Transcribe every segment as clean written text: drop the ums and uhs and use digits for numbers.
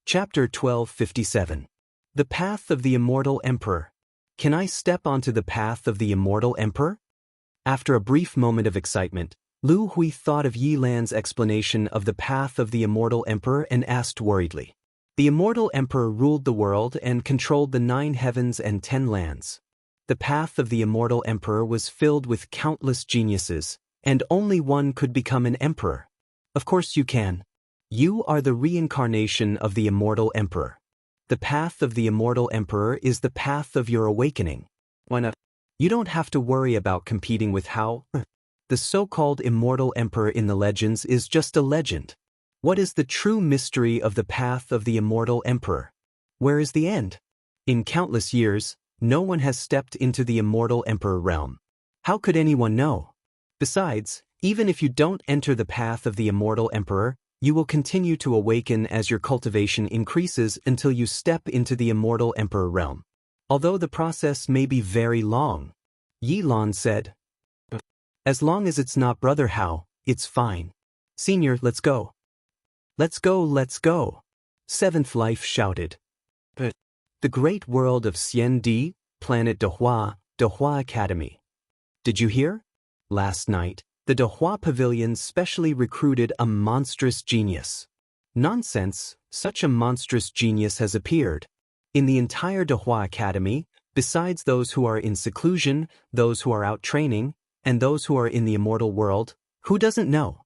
Chapter 1257. The Path of the Immortal Emperor. Can I step onto the path of the Immortal Emperor? After a brief moment of excitement, Lu Hui thought of Yi Lan's explanation of the path of the Immortal Emperor and asked worriedly. The Immortal Emperor ruled the world and controlled the 9 heavens and 10 lands. The path of the Immortal Emperor was filled with countless geniuses, and only one could become an emperor. Of course you can. You are the reincarnation of the Immortal Emperor. The path of the Immortal Emperor is the path of your awakening. Why not? You don't have to worry about competing with Hao. The so-called Immortal Emperor in the legends is just a legend. What is the true mystery of the path of the Immortal Emperor? Where is the end? In countless years, no one has stepped into the Immortal Emperor realm. How could anyone know? Besides, even if you don't enter the path of the Immortal Emperor, you will continue to awaken as your cultivation increases until you step into the Immortal Emperor realm. Although the process may be very long, Yi Lan said. As long as it's not Brother Hao, it's fine. Senior, let's go. Let's go, let's go. Seventh Life shouted. But the great world of Xiandi, planet Dehua Academy. Did you hear? Last night, the Dehua Pavilion specially recruited a monstrous genius. Nonsense, such a monstrous genius has appeared. In the entire Dehua Academy, besides those who are in seclusion, those who are out training, and those who are in the immortal world, who doesn't know?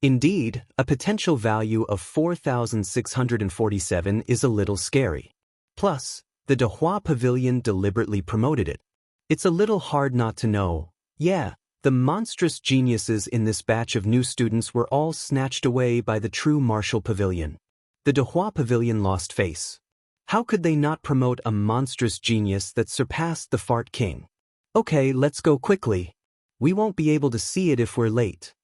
Indeed, a potential value of 4,647 is a little scary. Plus, the Dehua Pavilion deliberately promoted it. It's a little hard not to know. Yeah, the monstrous geniuses in this batch of new students were all snatched away by the true Martial Pavilion. The Dehua Pavilion lost face. How could they not promote a monstrous genius that surpassed the Fart King? Okay, let's go quickly. We won't be able to see it if we're late.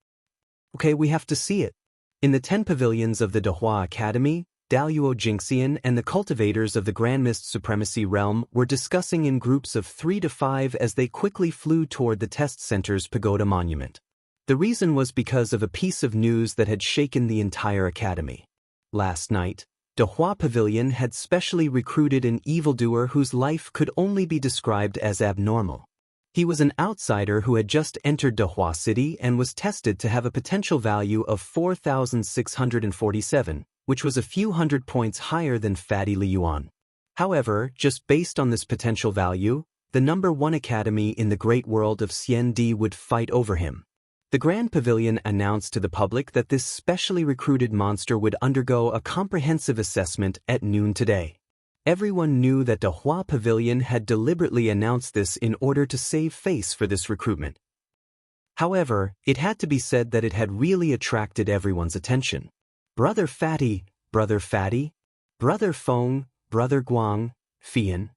Okay, we have to see it. In the 10 pavilions of the Dehua Academy, Daoist Jingxian and the cultivators of the Grand Mist Supremacy Realm were discussing in groups of 3 to 5 as they quickly flew toward the test center's pagoda monument. The reason was because of a piece of news that had shaken the entire academy. Last night, Dehua Pavilion had specially recruited an evildoer whose life could only be described as abnormal. He was an outsider who had just entered Dehua City and was tested to have a potential value of 4,647, which was a few hundred points higher than Fatty Li Yuan. However, just based on this potential value, the number 1 academy in the great world of Xiandi would fight over him. The Grand Pavilion announced to the public that this specially recruited monster would undergo a comprehensive assessment at noon today. Everyone knew that Dehua Pavilion had deliberately announced this in order to save face for this recruitment. However, it had to be said that it had really attracted everyone's attention. Brother Fatty, Brother Feng, Brother Guang, Fian.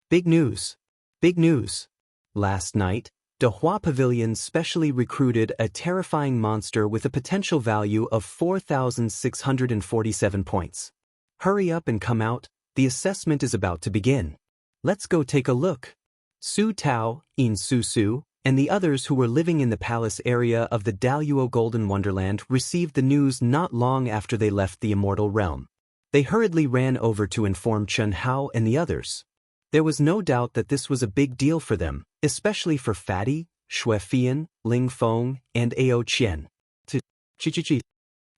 Big news. Big news. Last night, Dehua Pavilion specially recruited a terrifying monster with a potential value of 4,647 points. Hurry up and come out. The assessment is about to begin. Let's go take a look. Su Tao, In Su Su, and the others who were living in the palace area of the Daoist Golden Wonderland received the news not long after they left the immortal realm. They hurriedly ran over to inform Chen Hao and the others. There was no doubt that this was a big deal for them, especially for Fatty, Xue Fian, Ling Feng, and Ao Qian.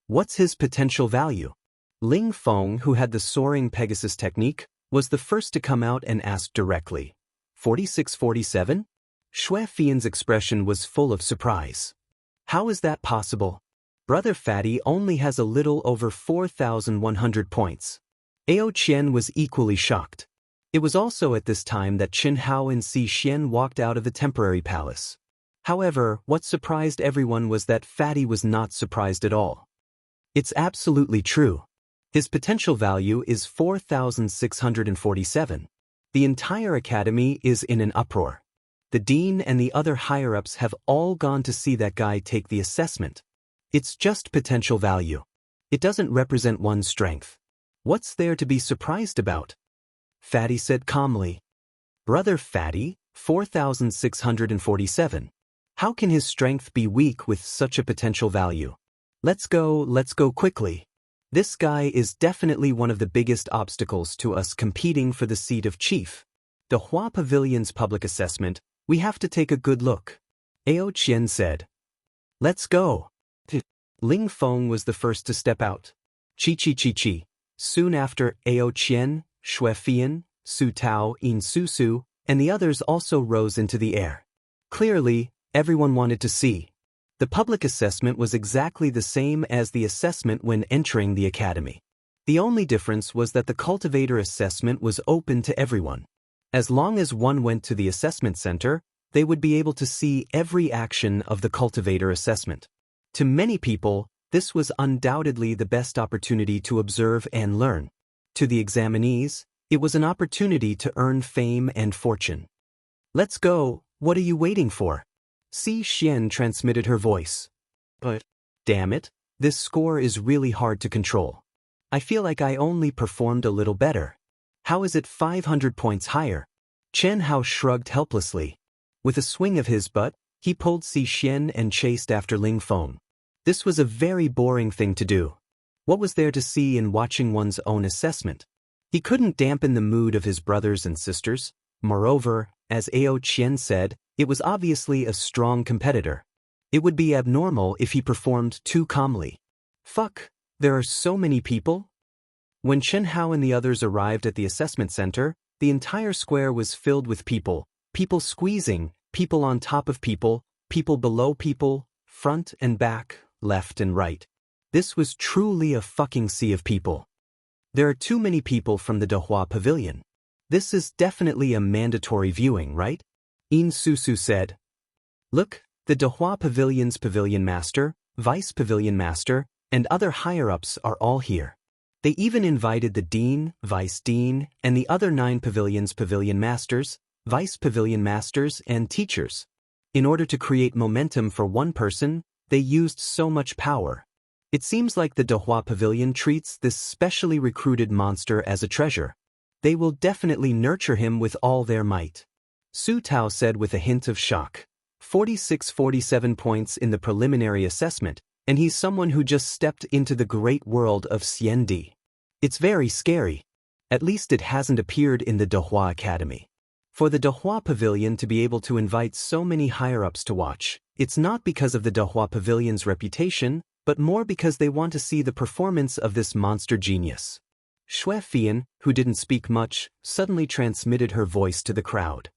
What's his potential value? Ling Feng, who had the soaring Pegasus technique, was the first to come out and ask directly. 4647? Xue Fian's expression was full of surprise. How is that possible? Brother Fatty only has a little over 4,100 points. Ao Qian was equally shocked. It was also at this time that Chen Hao and Si Xian walked out of the temporary palace. However, what surprised everyone was that Fatty was not surprised at all. It's absolutely true. His potential value is 4,647. The entire academy is in an uproar. The dean and the other higher-ups have all gone to see that guy take the assessment. It's just potential value. It doesn't represent one's strength. What's there to be surprised about? Fatty said calmly. Brother Fatty, 4,647. How can his strength be weak with such a potential value? Let's go quickly. This guy is definitely one of the biggest obstacles to us competing for the seat of chief. The Hua Pavilion's public assessment, we have to take a good look. Ao Qian said. Let's go. Ling Feng was the first to step out. Chi. Soon after, Ao Qian, Shui Fian, Su Tao, In Su, and the others also rose into the air. Clearly, everyone wanted to see. The public assessment was exactly the same as the assessment when entering the academy. The only difference was that the cultivator assessment was open to everyone. As long as one went to the assessment center, they would be able to see every action of the cultivator assessment. To many people, this was undoubtedly the best opportunity to observe and learn. To the examinees, it was an opportunity to earn fame and fortune. Let's go, what are you waiting for? Si Xian transmitted her voice. But, damn it, this score is really hard to control. I feel like I only performed a little better. How is it 500 points higher? Chen Hao shrugged helplessly. With a swing of his butt, he pulled Si Xian and chased after Ling Feng. This was a very boring thing to do. What was there to see in watching one's own assessment? He couldn't dampen the mood of his brothers and sisters. Moreover, as Ao Qian said, it was obviously a strong competitor. It would be abnormal if he performed too calmly. Fuck, there are so many people. When Chen Hao and the others arrived at the assessment center, the entire square was filled with people. People squeezing, people on top of people, people below people, front and back, left and right. This was truly a fucking sea of people. There are too many people from the Dahua Pavilion. This is definitely a mandatory viewing, right? In Su said. Look, the Dahua Pavilion's Pavilion Master, Vice Pavilion Master, and other higher-ups are all here. They even invited the Dean, Vice Dean, and the other 9 pavilions' Pavilion Masters, Vice Pavilion Masters, and teachers. In order to create momentum for one person, they used so much power. It seems like the Dahua Pavilion treats this specially recruited monster as a treasure. They will definitely nurture him with all their might. Su Tao said with a hint of shock. 46-47 points in the preliminary assessment, and he's someone who just stepped into the great world of Xiandi. It's very scary. At least it hasn't appeared in the Dahua Academy. For the Dahua Pavilion to be able to invite so many higher-ups to watch, it's not because of the Dahua Pavilion's reputation, but more because they want to see the performance of this monster genius. Shui Fian, who didn't speak much, suddenly transmitted her voice to the crowd.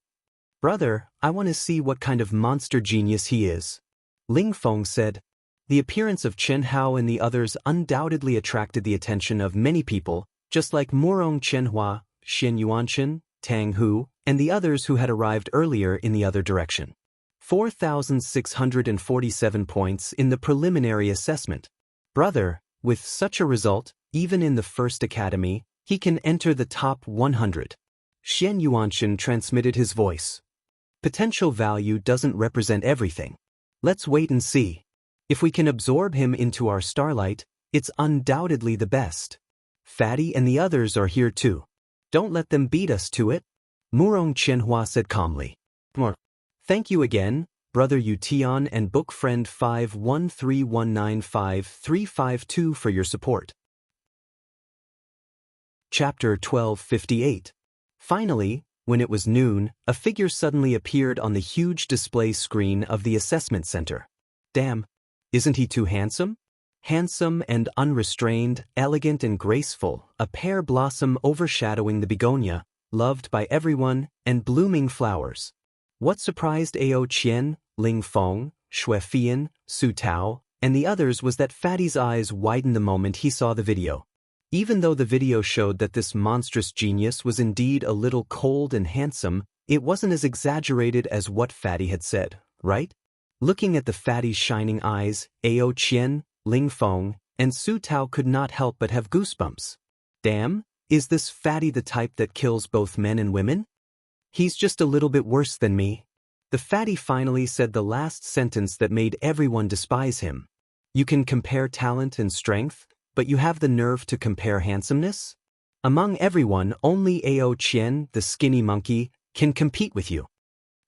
Brother, I want to see what kind of monster genius he is. Ling Feng said. The appearance of Chen Hao and the others undoubtedly attracted the attention of many people, just like Murong Chenhua, Xin Yuanchen, Tang Hu, and the others who had arrived earlier in the other direction. 4,647 points in the preliminary assessment. Brother, with such a result, even in the first academy, he can enter the top 100. Xian Yuanchen transmitted his voice. Potential value doesn't represent everything. Let's wait and see. If we can absorb him into our starlight, it's undoubtedly the best. Fatty and the others are here too. Don't let them beat us to it. Murong Chenhua said calmly. Thank you again, Brother Yutian and book friend 5131955352 for your support. Chapter 1258. Finally, when it was noon, a figure suddenly appeared on the huge display screen of the assessment center. Damn, isn't he too handsome? Handsome and unrestrained, elegant and graceful, a pear blossom overshadowing the begonia, loved by everyone, and blooming flowers. What surprised Ao Qian, Ling Feng, Shui Fian, Su Tao, and the others was that Fatty's eyes widened the moment he saw the video. Even though the video showed that this monstrous genius was indeed a little cold and handsome, it wasn't as exaggerated as what Fatty had said, right? Looking at the Fatty's shining eyes, Ao Qian, Ling Feng, and Su Tao could not help but have goosebumps. Damn, is this Fatty the type that kills both men and women? He's just a little bit worse than me. The Fatty finally said the last sentence that made everyone despise him. You can compare talent and strength, but you have the nerve to compare handsomeness? Among everyone, only Ao Qian, the skinny monkey, can compete with you.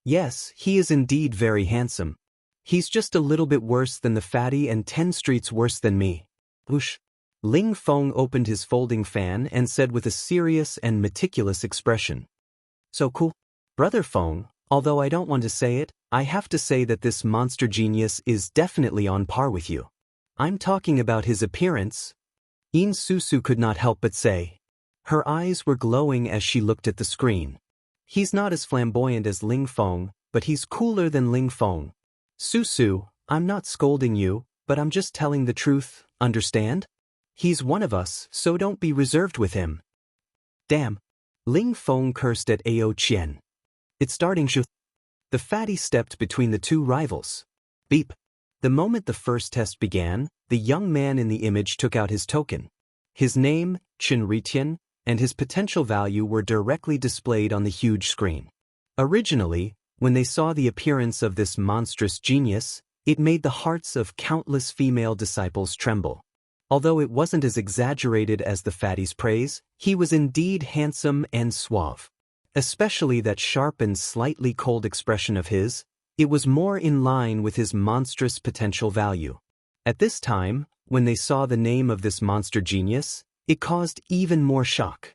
Yes, he is indeed very handsome. He's just a little bit worse than the Fatty and 10 streets worse than me. Whoosh. Ling Feng opened his folding fan and said with a serious and meticulous expression. So cool. Brother Feng, although I don't want to say it, I have to say that this monster genius is definitely on par with you. I'm talking about his appearance. Yin Susu could not help but say. Her eyes were glowing as she looked at the screen. He's not as flamboyant as Ling Feng, but he's cooler than Ling Feng. Susu, I'm not scolding you, but I'm just telling the truth, understand? He's one of us, so don't be reserved with him. Damn. Ling Feng cursed at Ao Qian. It's starting to. The fatty stepped between the two rivals. Beep. The moment the first test began, the young man in the image took out his token. His name, Chen Ritian, and his potential value were directly displayed on the huge screen. Originally, when they saw the appearance of this monstrous genius, it made the hearts of countless female disciples tremble. Although it wasn't as exaggerated as the fatty's praise, he was indeed handsome and suave. Especially that sharp and slightly cold expression of his, it was more in line with his monstrous potential value. At this time, when they saw the name of this monster genius, it caused even more shock.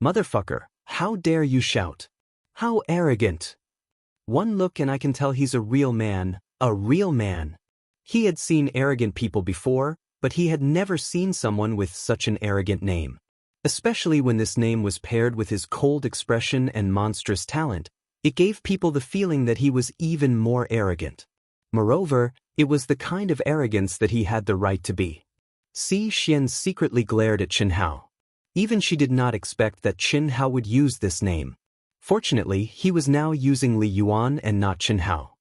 Motherfucker, how dare you shout? How arrogant! One look and I can tell he's a real man, a real man. He had seen arrogant people before, but he had never seen someone with such an arrogant name. Especially when this name was paired with his cold expression and monstrous talent, it gave people the feeling that he was even more arrogant. Moreover, it was the kind of arrogance that he had the right to be. Si Xian secretly glared at Chen Hao. Even she did not expect that Chen Hao would use this name. Fortunately, he was now using Li Yuan and not Chen Hao.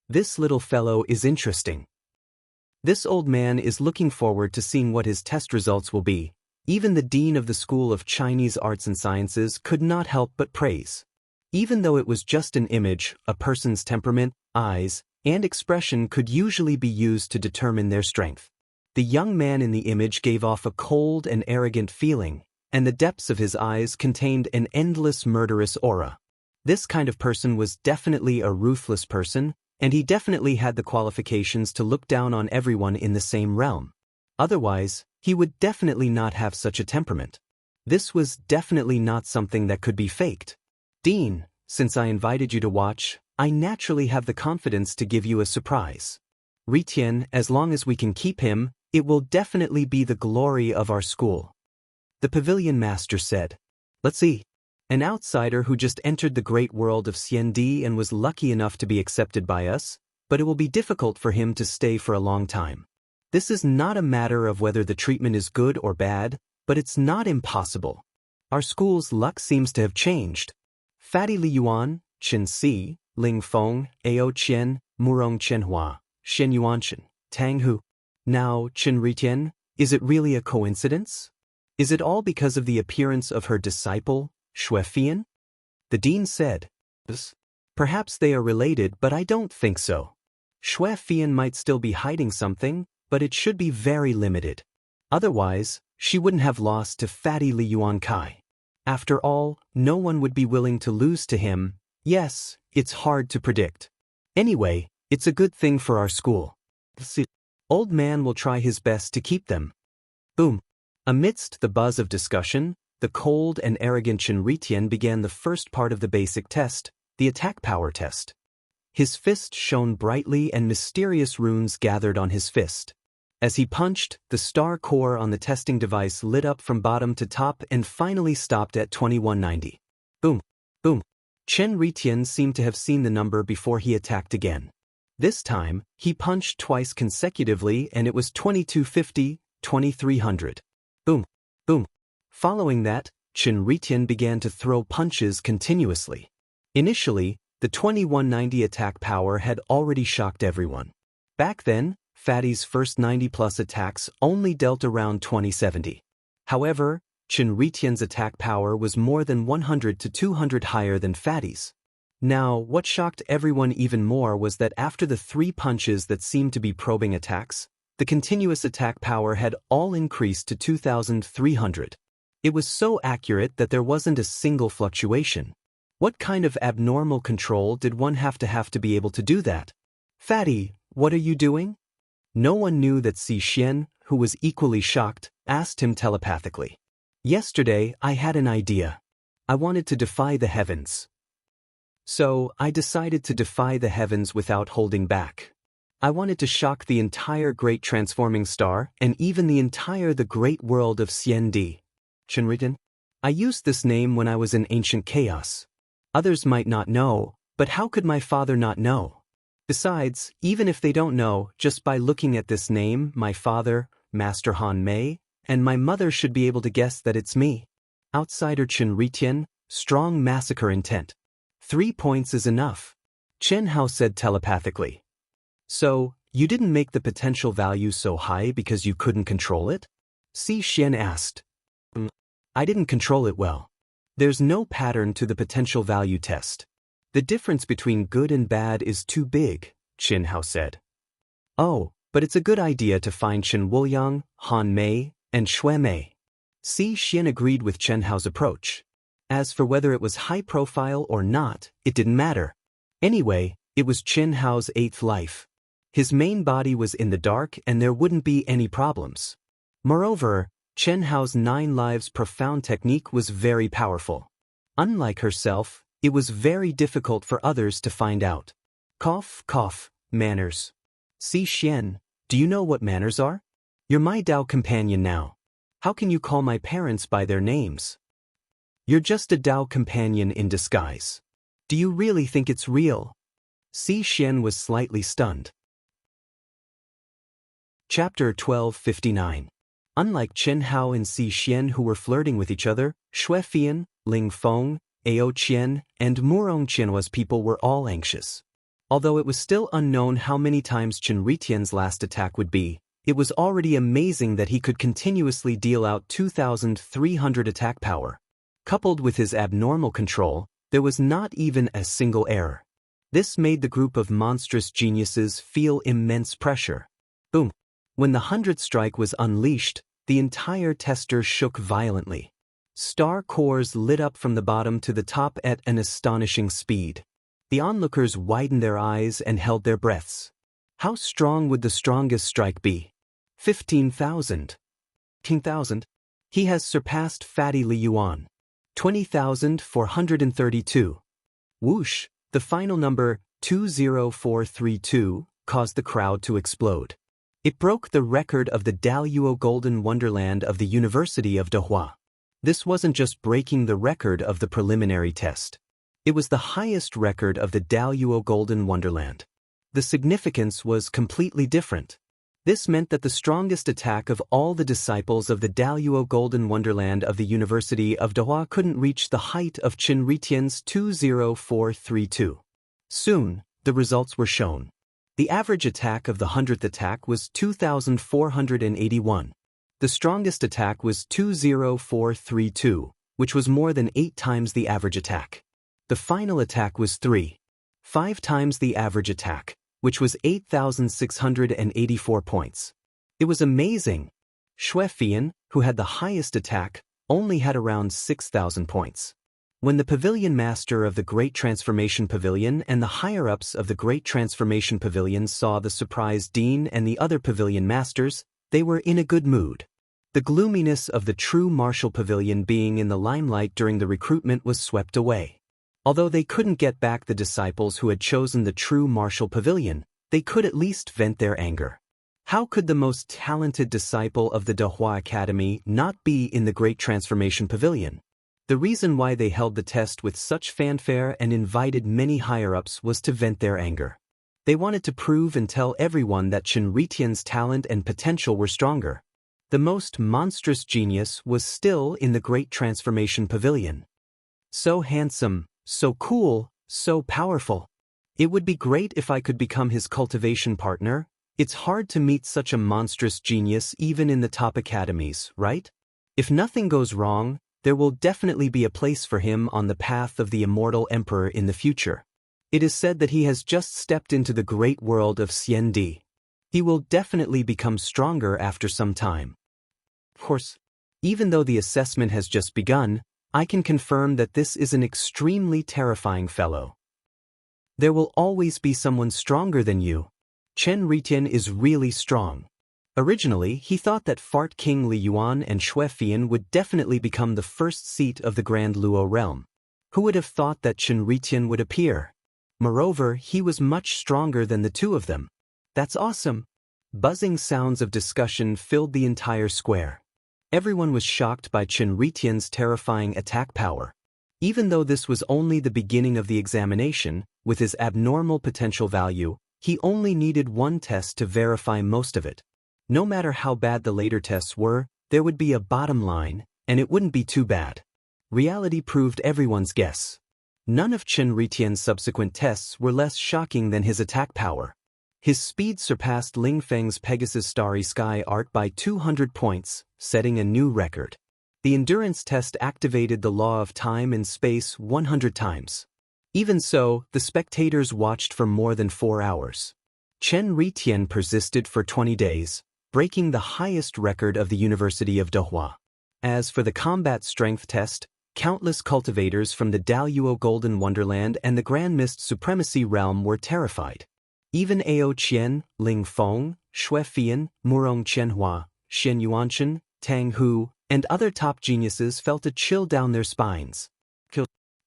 This little fellow is interesting. This old man is looking forward to seeing what his test results will be. Even the dean of the School of Chinese Arts and Sciences could not help but praise. Even though it was just an image, a person's temperament, eyes, and expression could usually be used to determine their strength. The young man in the image gave off a cold and arrogant feeling, and the depths of his eyes contained an endless murderous aura. This kind of person was definitely a ruthless person, and he definitely had the qualifications to look down on everyone in the same realm. Otherwise, he would definitely not have such a temperament. This was definitely not something that could be faked. Dean, since I invited you to watch, I naturally have the confidence to give you a surprise. Ritian, as long as we can keep him, it will definitely be the glory of our school. The pavilion master said. Let's see. An outsider who just entered the great world of Xiandi and was lucky enough to be accepted by us, but it will be difficult for him to stay for a long time. This is not a matter of whether the treatment is good or bad, but it's not impossible. Our school's luck seems to have changed. Fatty Li Yuan, Chen Si, Ling Feng, Ao Qian, Murong Chenhua, Shen Yuanshan, Tang Hu. Now, Chen Ritian, is it really a coincidence? Is it all because of the appearance of her disciple, Xue Fian? The dean said. Perhaps they are related, but I don't think so. Xue Fian might still be hiding something, but it should be very limited. Otherwise, she wouldn't have lost to Fatty Li Yuan Kai. After all, no one would be willing to lose to him. Yes, it's hard to predict. Anyway, it's a good thing for our school. Old man will try his best to keep them. Boom. Amidst the buzz of discussion, the cold and arrogant Chen Ritian began the first part of the basic test, the attack power test. His fist shone brightly and mysterious runes gathered on his fist. As he punched, the star core on the testing device lit up from bottom to top and finally stopped at 2190. Boom. Boom. Chen Ritian seemed to have seen the number before he attacked again. This time, he punched twice consecutively and it was 2250, 2300. Boom. Boom. Following that, Chen Ritian began to throw punches continuously. Initially, the 2190 attack power had already shocked everyone. Back then, Fatty's first 90-plus attacks only dealt around 2070. However, Chen Ritian's attack power was more than 100 to 200 higher than Fatty's. Now, what shocked everyone even more was that after the 3 punches that seemed to be probing attacks, the continuous attack power had all increased to 2,300. It was so accurate that there wasn't a single fluctuation. What kind of abnormal control did one have to be able to do that? Fatty, what are you doing? No one knew that Xian, who was equally shocked, asked him telepathically. Yesterday, I had an idea. I wanted to defy the heavens. So, I decided to defy the heavens without holding back. I wanted to shock the entire great transforming star and even the great world of Xiandi. Chenritin? I used this name when I was in ancient chaos. Others might not know, but how could my father not know? Besides, even if they don't know, just by looking at this name, my father, Master Han Mei, and my mother should be able to guess that it's me. Outsider Chen Ritian, strong massacre intent. 3 points is enough. Chen Hao said telepathically. So, you didn't make the potential value so high because you couldn't control it? Xian asked. I didn't control it well. There's no pattern to the potential value test. The difference between good and bad is too big, Chen Hao said. Oh, but it's a good idea to find Chen Wuliang, Han Mei, and Xue Mei. Xian agreed with Chen Hao's approach. As for whether it was high profile or not, it didn't matter. Anyway, it was Chen Hao's 8th life. His main body was in the dark and there wouldn't be any problems. Moreover, Chen Hao's 9 lives profound technique was very powerful. Unlike herself, it was very difficult for others to find out. Cough, cough, manners. Xian, do you know what manners are? You're my Dao companion now. How can you call my parents by their names? You're just a Dao companion in disguise. Do you really think it's real? Xian was slightly stunned. Chapter 1259. Unlike Chen Hao and Xian who were flirting with each other, Xue Fian, Ling Feng, Ao Qian, and Murong Qianhua's people were all anxious. Although it was still unknown how many times Chen Ritian's last attack would be, it was already amazing that he could continuously deal out 2,300 attack power. Coupled with his abnormal control, there was not even a single error. This made the group of monstrous geniuses feel immense pressure. Boom! When the 100th strike was unleashed, the entire tester shook violently. Star cores lit up from the bottom to the top at an astonishing speed. The onlookers widened their eyes and held their breaths. How strong would the strongest strike be? 15,000. 10,000? He has surpassed Fatty Li Yuan. 20,432. Whoosh, the final number, 20432, caused the crowd to explode. It broke the record of the Daoist Golden Wonderland of the University of Dahua. This wasn't just breaking the record of the preliminary test. It was the highest record of the Daoist Golden Wonderland. The significance was completely different. This meant that the strongest attack of all the disciples of the Daoist Golden Wonderland of the University of Dahua couldn't reach the height of Chen Ritian's 20432. Soon, the results were shown. The average attack of the 100th attack was 2,481. The strongest attack was 20432, which was more than 8 times the average attack. The final attack was 5 times the average attack, which was 8,684 points. It was amazing. Xue Fian, who had the highest attack, only had around 6,000 points. When the Pavilion Master of the Great Transformation Pavilion and the higher-ups of the Great Transformation Pavilion saw the surprised Dean and the other Pavilion Masters, they were in a good mood. The gloominess of the true Martial Pavilion being in the limelight during the recruitment was swept away. Although they couldn't get back the disciples who had chosen the true Martial Pavilion, they could at least vent their anger. How could the most talented disciple of the Dahua Academy not be in the Great Transformation Pavilion? The reason why they held the test with such fanfare and invited many higher-ups was to vent their anger. They wanted to prove and tell everyone that Chen Ritian's talent and potential were stronger. The most monstrous genius was still in the Great Transformation Pavilion. So handsome, so cool, so powerful. It would be great if I could become his cultivation partner. It's hard to meet such a monstrous genius even in the top academies, right? If nothing goes wrong, there will definitely be a place for him on the path of the Immortal Emperor in the future. It is said that he has just stepped into the great world of Xiandi. He will definitely become stronger after some time. Of course, even though the assessment has just begun, I can confirm that this is an extremely terrifying fellow. There will always be someone stronger than you. Chen Ritian is really strong. Originally, he thought that Fart King Li Yuan and Shui Fian would definitely become the first seat of the Grand Luo realm. Who would have thought that Chen Ritian would appear? Moreover, he was much stronger than the two of them. That's awesome. Buzzing sounds of discussion filled the entire square. Everyone was shocked by Chen Ritian's terrifying attack power. Even though this was only the beginning of the examination, with his abnormal potential value, he only needed one test to verify most of it. No matter how bad the later tests were, there would be a bottom line, and it wouldn't be too bad. Reality proved everyone's guess. None of Chen Ritian's subsequent tests were less shocking than his attack power. His speed surpassed Ling Feng's Pegasus Starry Sky art by 200 points, setting a new record. The endurance test activated the law of time and space 100 times. Even so, the spectators watched for more than 4 hours. Chen Ritian persisted for 20 days, breaking the highest record of the University of Dahua. As for the combat strength test, countless cultivators from the Daoist Golden Wonderland and the Grand Mist Supremacy Realm were terrified. Even Ao Qian, Ling Feng, Shui Fian, Murong Qianhua, Shen Yuanshan, Tang Hu, and other top geniuses felt a chill down their spines.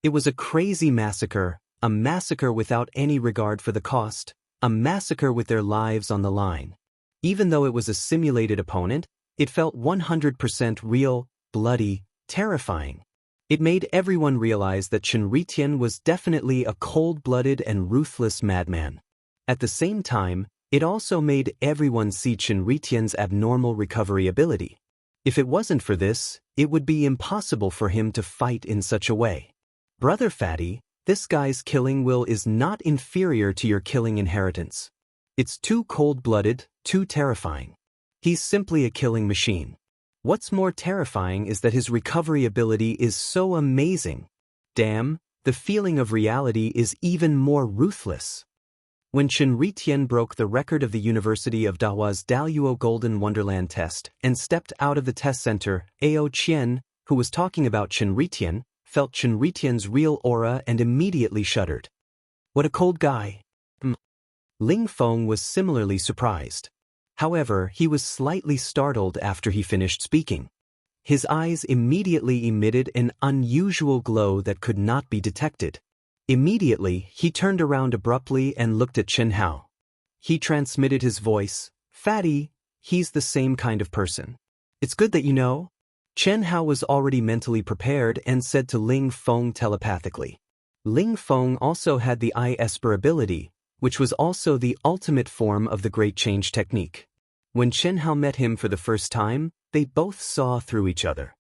It was a crazy massacre, a massacre without any regard for the cost, a massacre with their lives on the line. Even though it was a simulated opponent, it felt 100% real, bloody, terrifying. It made everyone realize that Chen Ritian was definitely a cold-blooded and ruthless madman. At the same time, it also made everyone see Chen Ritian's abnormal recovery ability. If it wasn't for this, it would be impossible for him to fight in such a way. Brother Fatty, this guy's killing will is not inferior to your killing inheritance. It's too cold-blooded, too terrifying. He's simply a killing machine. What's more terrifying is that his recovery ability is so amazing. Damn, the feeling of reality is even more ruthless. When Chen Ritian broke the record of the University of Dahua's Daoist Golden Wonderland test and stepped out of the test center, Ao Qian, who was talking about Chen Ritian, felt Chen Ritian's real aura and immediately shuddered. What a cold guy. Ling Feng was similarly surprised. However, he was slightly startled after he finished speaking. His eyes immediately emitted an unusual glow that could not be detected. Immediately, he turned around abruptly and looked at Chen Hao. He transmitted his voice, "Fatty, he's the same kind of person. It's good that you know." Chen Hao was already mentally prepared and said to Ling Feng telepathically. Ling Feng also had the Eye Esper ability, which was also the ultimate form of the Great Change technique. When Chen Hao met him for the first time, they both saw through each other.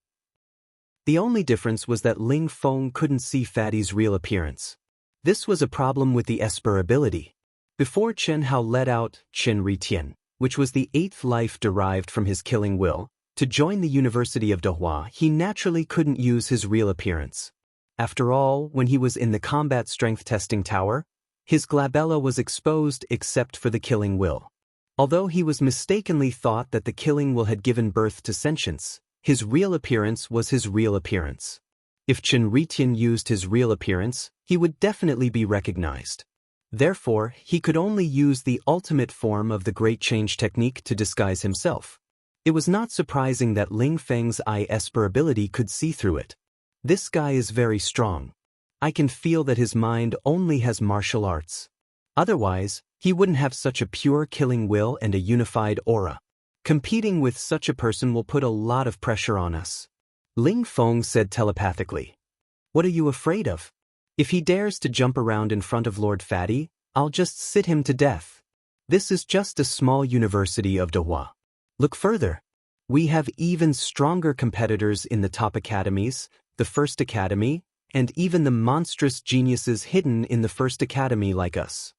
The only difference was that Ling Feng couldn't see Fatty's real appearance. This was a problem with the Esper ability. Before Chen Hao let out Chen Ritian, which was the 8th life derived from his killing will, to join the University of Dahua, he naturally couldn't use his real appearance. After all, when he was in the combat strength testing tower, his glabella was exposed except for the killing will. Although he was mistakenly thought that the killing will had given birth to sentience, his real appearance was his real appearance. If Chen Ritian used his real appearance, he would definitely be recognized. Therefore, he could only use the ultimate form of the Great Change technique to disguise himself. It was not surprising that Ling Feng's Eye Esper ability could see through it. This guy is very strong. I can feel that his mind only has martial arts. Otherwise, he wouldn't have such a pure killing will and a unified aura. Competing with such a person will put a lot of pressure on us. Ling Feng said telepathically. What are you afraid of? If he dares to jump around in front of Lord Fatty, I'll just sit him to death. This is just a small university of Dahua. Look further. We have even stronger competitors in the top academies, the First Academy, and even the monstrous geniuses hidden in the First Academy like us.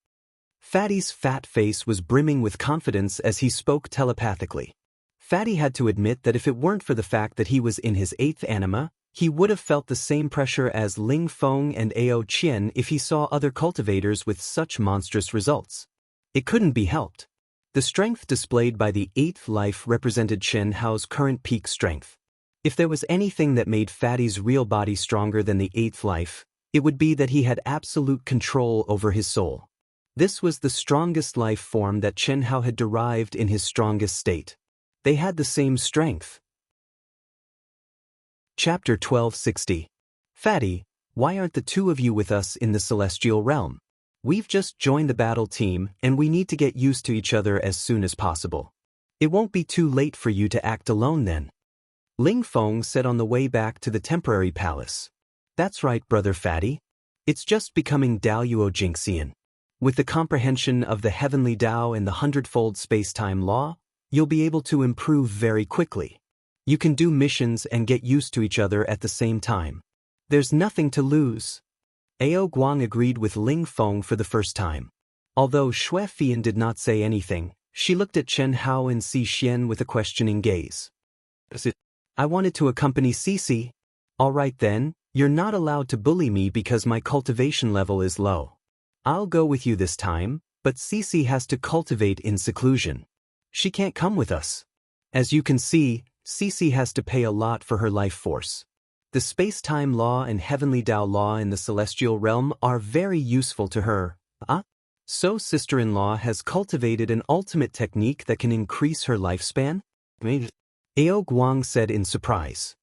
Fatty's fat face was brimming with confidence as he spoke telepathically. Fatty had to admit that if it weren't for the fact that he was in his 8th anima, he would have felt the same pressure as Ling Feng and Ao Qian if he saw other cultivators with such monstrous results. It couldn't be helped. The strength displayed by the 8th life represented Chen Hao's current peak strength. If there was anything that made Fatty's real body stronger than the 8th life, it would be that he had absolute control over his soul. This was the strongest life form that Chen Hao had derived in his strongest state. They had the same strength. Chapter 1260. Fatty, why aren't the two of you with us in the celestial realm? We've just joined the battle team and we need to get used to each other as soon as possible. It won't be too late for you to act alone then. Ling Feng said on the way back to the temporary palace. That's right, brother Fatty. It's just becoming Daoist Jingxian. With the comprehension of the heavenly Dao and the hundredfold space-time law, you'll be able to improve very quickly. You can do missions and get used to each other at the same time. There's nothing to lose. Ao Guang agreed with Ling Feng for the first time. Although Xue Fian did not say anything, she looked at Chen Hao and Xi Xian with a questioning gaze. I wanted to accompany Cici. All right then, you're not allowed to bully me because my cultivation level is low. I'll go with you this time, but Cici has to cultivate in seclusion. She can't come with us. As you can see, Cici has to pay a lot for her life force. The space-time law and heavenly Dao law in the celestial realm are very useful to her. So sister-in-law has cultivated an ultimate technique that can increase her lifespan? Ao Guang said in surprise.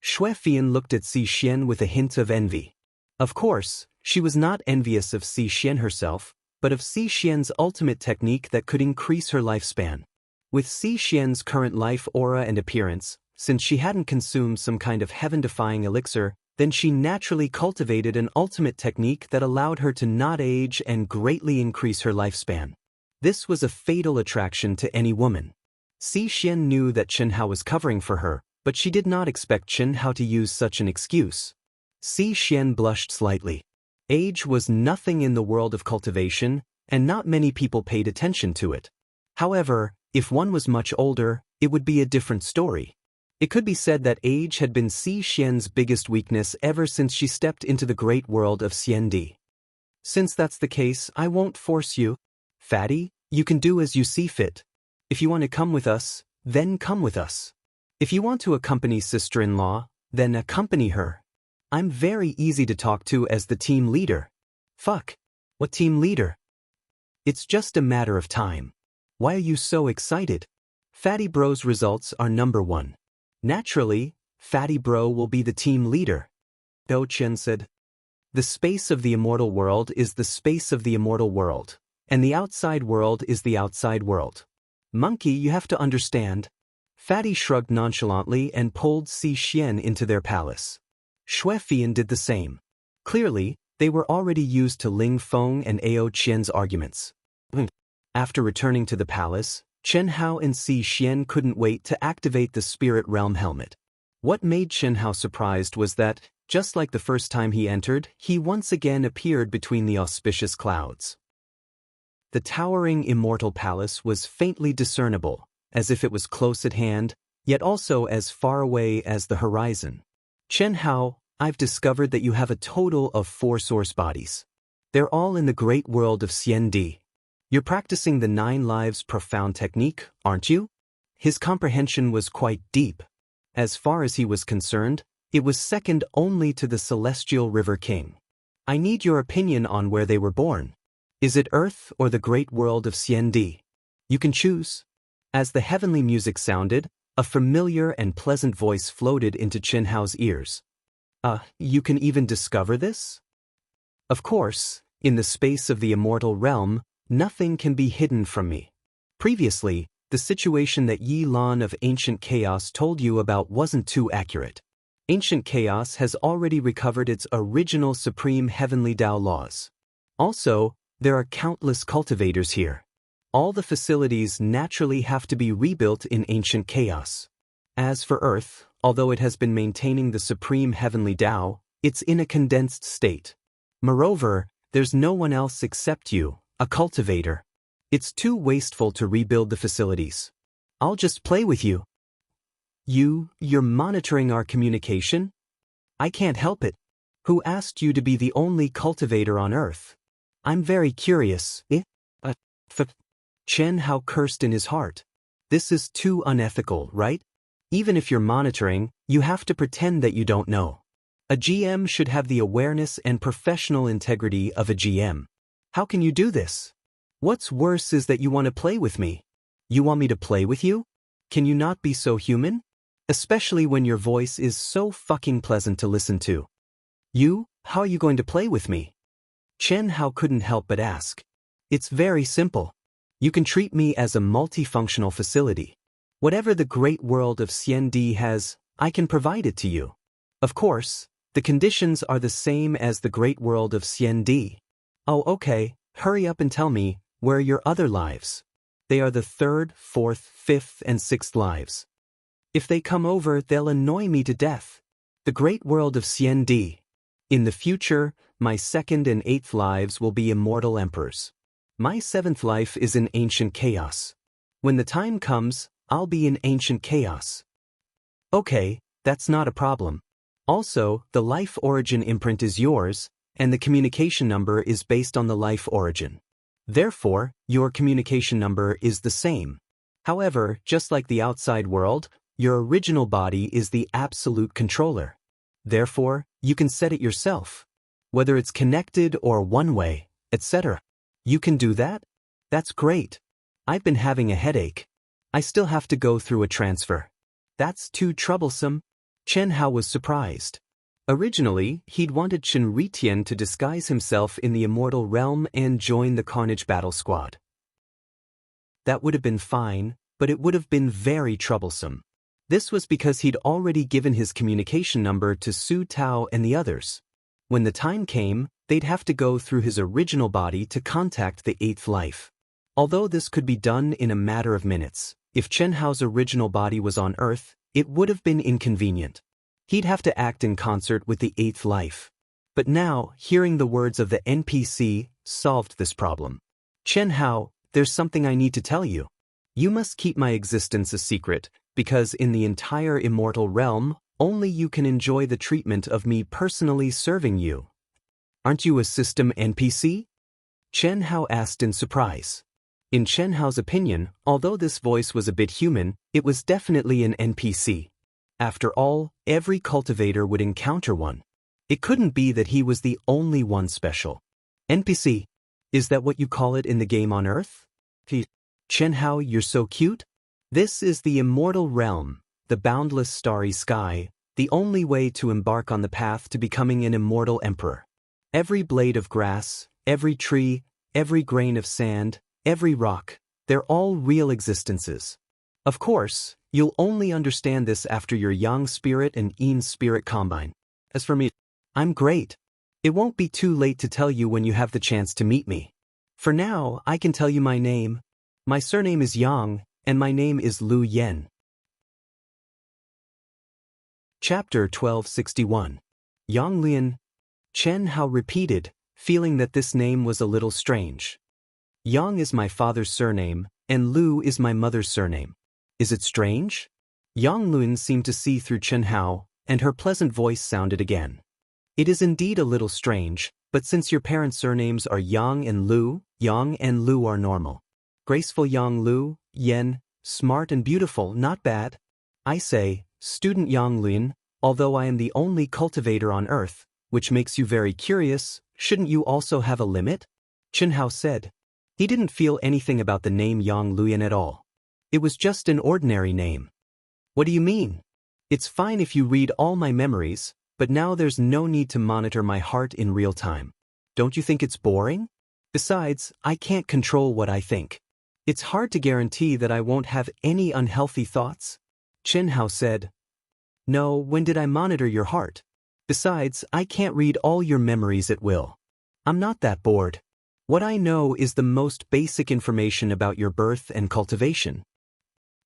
Xue Fian looked at Xi Xian with a hint of envy. Of course, she was not envious of Xi Xian herself, but of Xi Xian's ultimate technique that could increase her lifespan. With Xi Xian's current life aura and appearance, since she hadn't consumed some kind of heaven-defying elixir, then she naturally cultivated an ultimate technique that allowed her to not age and greatly increase her lifespan. This was a fatal attraction to any woman. Xi Xian knew that Chen Hao was covering for her, but she did not expect Chen Hao to use such an excuse. Xi Xian blushed slightly. Age was nothing in the world of cultivation, and not many people paid attention to it. However, if one was much older, it would be a different story. It could be said that age had been Xi Xian's biggest weakness ever since she stepped into the great world of Xiandi. Since that's the case, I won't force you. Fatty, you can do as you see fit. If you want to come with us, then come with us. If you want to accompany sister-in-law, then accompany her. I'm very easy to talk to as the team leader. Fuck. What team leader? It's just a matter of time. Why are you so excited? Fatty Bro's results are number 1. Naturally, Fatty Bro will be the team leader. Dao Chen said. The space of the immortal world is the space of the immortal world, and the outside world is the outside world. Monkey, you have to understand. Fatty shrugged nonchalantly and pulled Xi Xian into their palace. Xue Fian did the same. Clearly, they were already used to Ling Feng and Ao Qian's arguments. After returning to the palace, Chen Hao and Xi Xian couldn't wait to activate the Spirit Realm helmet. What made Chen Hao surprised was that, just like the first time he entered, he once again appeared between the auspicious clouds. The towering Immortal Palace was faintly discernible, as if it was close at hand, yet also as far away as the horizon. Chen Hao, I've discovered that you have a total of 4 source bodies. They're all in the great world of Xiandi. You're practicing the 9 lives profound technique, aren't you? His comprehension was quite deep. As far as he was concerned, it was second only to the Celestial River King. I need your opinion on where they were born. Is it Earth or the great world of Xiandi? You can choose. As the heavenly music sounded, a familiar and pleasant voice floated into Chen Hao's ears. You can even discover this? Of course, in the space of the immortal realm, nothing can be hidden from me. Previously, the situation that Yi Lan of Ancient Chaos told you about wasn't too accurate. Ancient Chaos has already recovered its original supreme heavenly Dao laws. Also, there are countless cultivators here. All the facilities naturally have to be rebuilt in Ancient Chaos. As for Earth, although it has been maintaining the supreme heavenly Dao, it's in a condensed state. Moreover, there's no one else except you, a cultivator. It's too wasteful to rebuild the facilities. I'll just play with you. You're monitoring our communication? I can't help it. Who asked you to be the only cultivator on Earth? I'm very curious. Chen Hao cursed in his heart. This is too unethical, right? Even if you're monitoring, you have to pretend that you don't know. A GM should have the awareness and professional integrity of a GM. How can you do this? What's worse is that you want to play with me. You want me to play with you? Can you not be so human? Especially when your voice is so fucking pleasant to listen to. How are you going to play with me? Chen Hao couldn't help but ask. It's very simple. You can treat me as a multifunctional facility. Whatever the great world of Xiandi has, I can provide it to you. Of course, the conditions are the same as the great world of Xiandi. Oh, okay, hurry up and tell me, where are your other lives? They are the 3rd, 4th, 5th, and 6th lives. If they come over, they'll annoy me to death. The great world of Xiandi. In the future, my 2nd and 8th lives will be immortal emperors. My 7th life is in ancient chaos. When the time comes, I'll be in ancient chaos. Okay, that's not a problem. Also, the life origin imprint is yours, and the communication number is based on the life origin. Therefore, your communication number is the same. However, just like the outside world, your original body is the absolute controller. Therefore, you can set it yourself. Whether it's connected or one-way, etc. You can do that? That's great. I've been having a headache. I still have to go through a transfer. That's too troublesome. Chen Hao was surprised. Originally, he'd wanted Chen Ritian to disguise himself in the immortal realm and join the Carnage Battle Squad. That would have been fine, but it would have been very troublesome. This was because he'd already given his communication number to Su Tao and the others. When the time came, they'd have to go through his original body to contact the 8th life. Although this could be done in a matter of minutes, if Chen Hao's original body was on Earth, it would have been inconvenient. He'd have to act in concert with the 8th life. But now, hearing the words of the NPC solved this problem. Chen Hao, there's something I need to tell you. You must keep my existence a secret, because in the entire immortal realm, only you can enjoy the treatment of me personally serving you. Aren't you a system NPC? Chen Hao asked in surprise. In Chen Hao's opinion, although this voice was a bit human, it was definitely an NPC. After all, every cultivator would encounter one. It couldn't be that he was the only one special. NPC, is that what you call it in the game on Earth? Chen Hao, you're so cute. This is the immortal realm, the boundless starry sky, the only way to embark on the path to becoming an immortal emperor. Every blade of grass, every tree, every grain of sand, every rock, they're all real existences. Of course, you'll only understand this after your Yang spirit and Yin spirit combine. As for me, I'm great. It won't be too late to tell you when you have the chance to meet me. For now, I can tell you my name. My surname is Yang, and my name is Lu Yen. Chapter 1261. Yang Lin. Chen Hao repeated, feeling that this name was a little strange. Yang is my father's surname, and Lu is my mother's surname. Is it strange? Yang Lin seemed to see through Chen Hao, and her pleasant voice sounded again. It is indeed a little strange, but since your parents' surnames are Yang and Lu are normal. Graceful Yang Lu, Yen, smart and beautiful, not bad. I say, student Yang Lin, although I am the only cultivator on Earth, which makes you very curious, shouldn't you also have a limit? Chen Hao said. He didn't feel anything about the name Yang Luyan at all. It was just an ordinary name. What do you mean? It's fine if you read all my memories, but now there's no need to monitor my heart in real time. Don't you think it's boring? Besides, I can't control what I think. It's hard to guarantee that I won't have any unhealthy thoughts. Chen Hao said. No, when did I monitor your heart? Besides, I can't read all your memories at will. I'm not that bored. What I know is the most basic information about your birth and cultivation.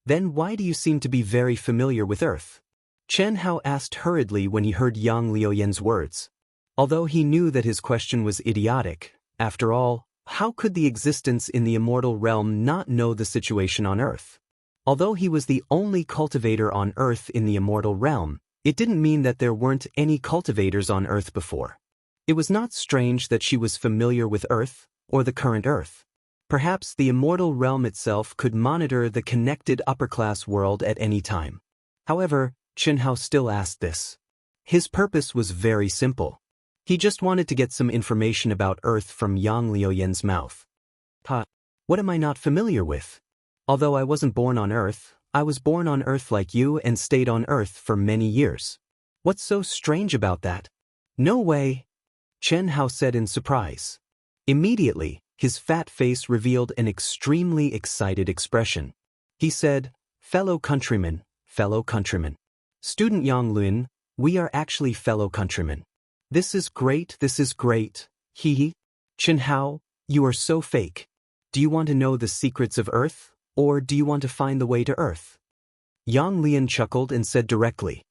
Then why do you seem to be very familiar with Earth? Chen Hao asked hurriedly when he heard Yang Liuyan's words. Although he knew that his question was idiotic, after all, how could the existence in the immortal realm not know the situation on Earth? Although he was the only cultivator on Earth in the immortal realm, it didn't mean that there weren't any cultivators on Earth before. It was not strange that she was familiar with Earth, or the current Earth. Perhaps the immortal realm itself could monitor the connected upper-class world at any time. However, Chen Hao still asked this. His purpose was very simple. He just wanted to get some information about Earth from Yang Liuyan's mouth. What am I not familiar with? Although I wasn't born on Earth, I was born on Earth like you and stayed on Earth for many years. What's so strange about that? No way, Chen Hao said in surprise. Immediately, his fat face revealed an extremely excited expression. He said, fellow countrymen, Student Yang Lin, we are actually fellow countrymen. This is great, hee. Chen Hao, you are so fake. Do you want to know the secrets of Earth, or do you want to find the way to Earth? Yang Lin chuckled and said directly.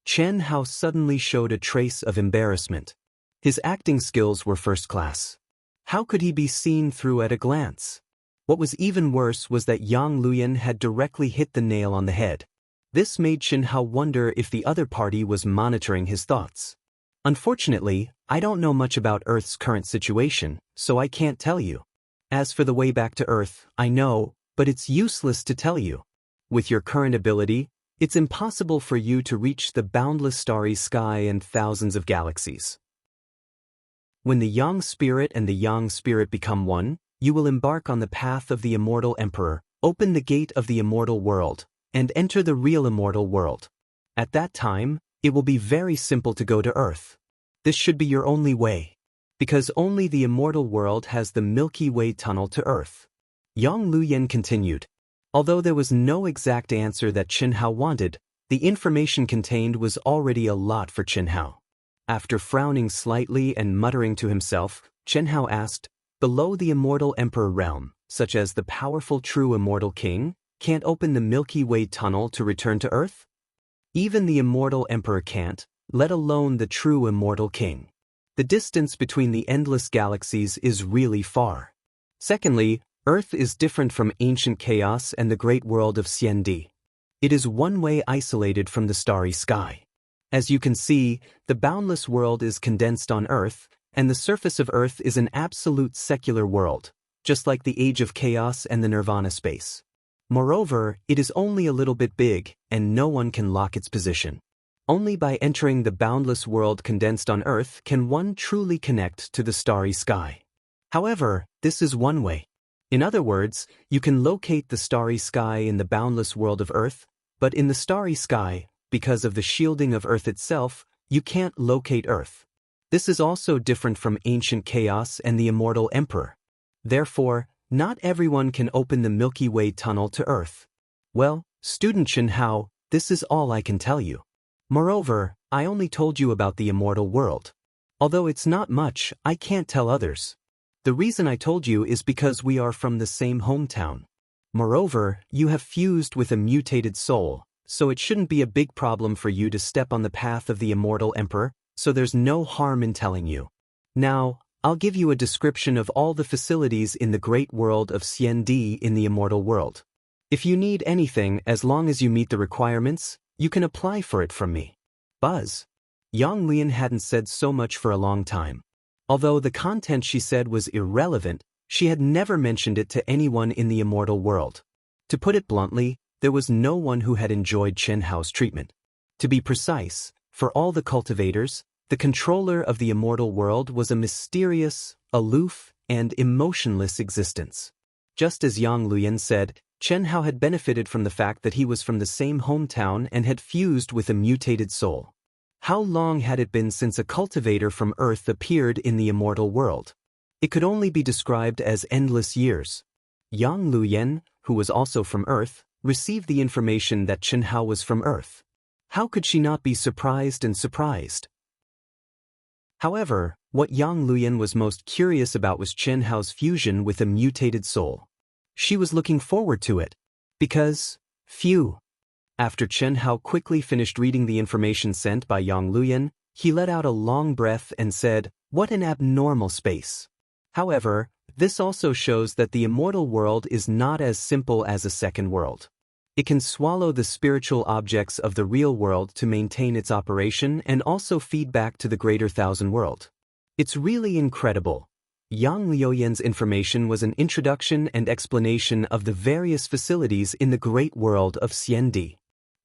Chen Hao suddenly showed a trace of embarrassment. His acting skills were first class. How could he be seen through at a glance? What was even worse was that Yang Lin had directly hit the nail on the head. This made Chen Hao wonder if the other party was monitoring his thoughts. Unfortunately, I don't know much about Earth's current situation, so I can't tell you. As for the way back to Earth, I know, but it's useless to tell you. With your current ability, it's impossible for you to reach the boundless starry sky and thousands of galaxies. When the Yang Spirit and the Yang Spirit become one, you will embark on the path of the Immortal Emperor, open the gate of the immortal world, and enter the real immortal world. At that time, it will be very simple to go to Earth. This should be your only way. Because only the immortal world has the Milky Way tunnel to Earth. Yang Luyan continued. Although there was no exact answer that Chen Hao wanted, the information contained was already a lot for Chen Hao. After frowning slightly and muttering to himself, Chen Hao asked, below the immortal emperor realm, such as the powerful true immortal king, can't open the Milky Way tunnel to return to Earth? Even the immortal emperor can't, let alone the true immortal king. The distance between the endless galaxies is really far. Secondly, Earth is different from ancient chaos and the great world of Xiandi. It is one-way isolated from the starry sky. As you can see, the boundless world is condensed on Earth, and the surface of Earth is an absolute secular world, just like the age of chaos and the nirvana space. Moreover, it is only a little bit big, and no one can lock its position. Only by entering the boundless world condensed on Earth can one truly connect to the starry sky. However, this is one way. In other words, you can locate the starry sky in the boundless world of Earth, but in the starry sky, because of the shielding of Earth itself, you can't locate Earth. This is also different from ancient chaos and the immortal emperor. Therefore, not everyone can open the Milky Way tunnel to Earth. Well, student Chen Hao, this is all I can tell you. Moreover, I only told you about the immortal world. Although it's not much, I can't tell others. The reason I told you is because we are from the same hometown. Moreover, you have fused with a mutated soul, so it shouldn't be a big problem for you to step on the path of the immortal emperor, so there's no harm in telling you. Now, I'll give you a description of all the facilities in the great world of Xiandi in the immortal world. If you need anything, as long as you meet the requirements, you can apply for it from me. Buzz. Yang Lin hadn't said so much for a long time. Although the content she said was irrelevant, she had never mentioned it to anyone in the immortal world. To put it bluntly, there was no one who had enjoyed Chen Hao's treatment. To be precise, for all the cultivators, the controller of the immortal world was a mysterious, aloof, and emotionless existence. Just as Yang Luyan said, Chen Hao had benefited from the fact that he was from the same hometown and had fused with a mutated soul. How long had it been since a cultivator from Earth appeared in the immortal world? It could only be described as endless years. Yang Luyan, who was also from Earth, received the information that Chen Hao was from Earth. How could she not be surprised? However, what Yang Luyan was most curious about was Chen Hao's fusion with a mutated soul. She was looking forward to it. Because, phew. After Chen Hao quickly finished reading the information sent by Yang Luyan, he let out a long breath and said, what an abnormal space. However, this also shows that the immortal world is not as simple as a second world. It can swallow the spiritual objects of the real world to maintain its operation and also feed back to the greater thousand world. It's really incredible. Yang Luoyan's information was an introduction and explanation of the various facilities in the great world of Xiandi.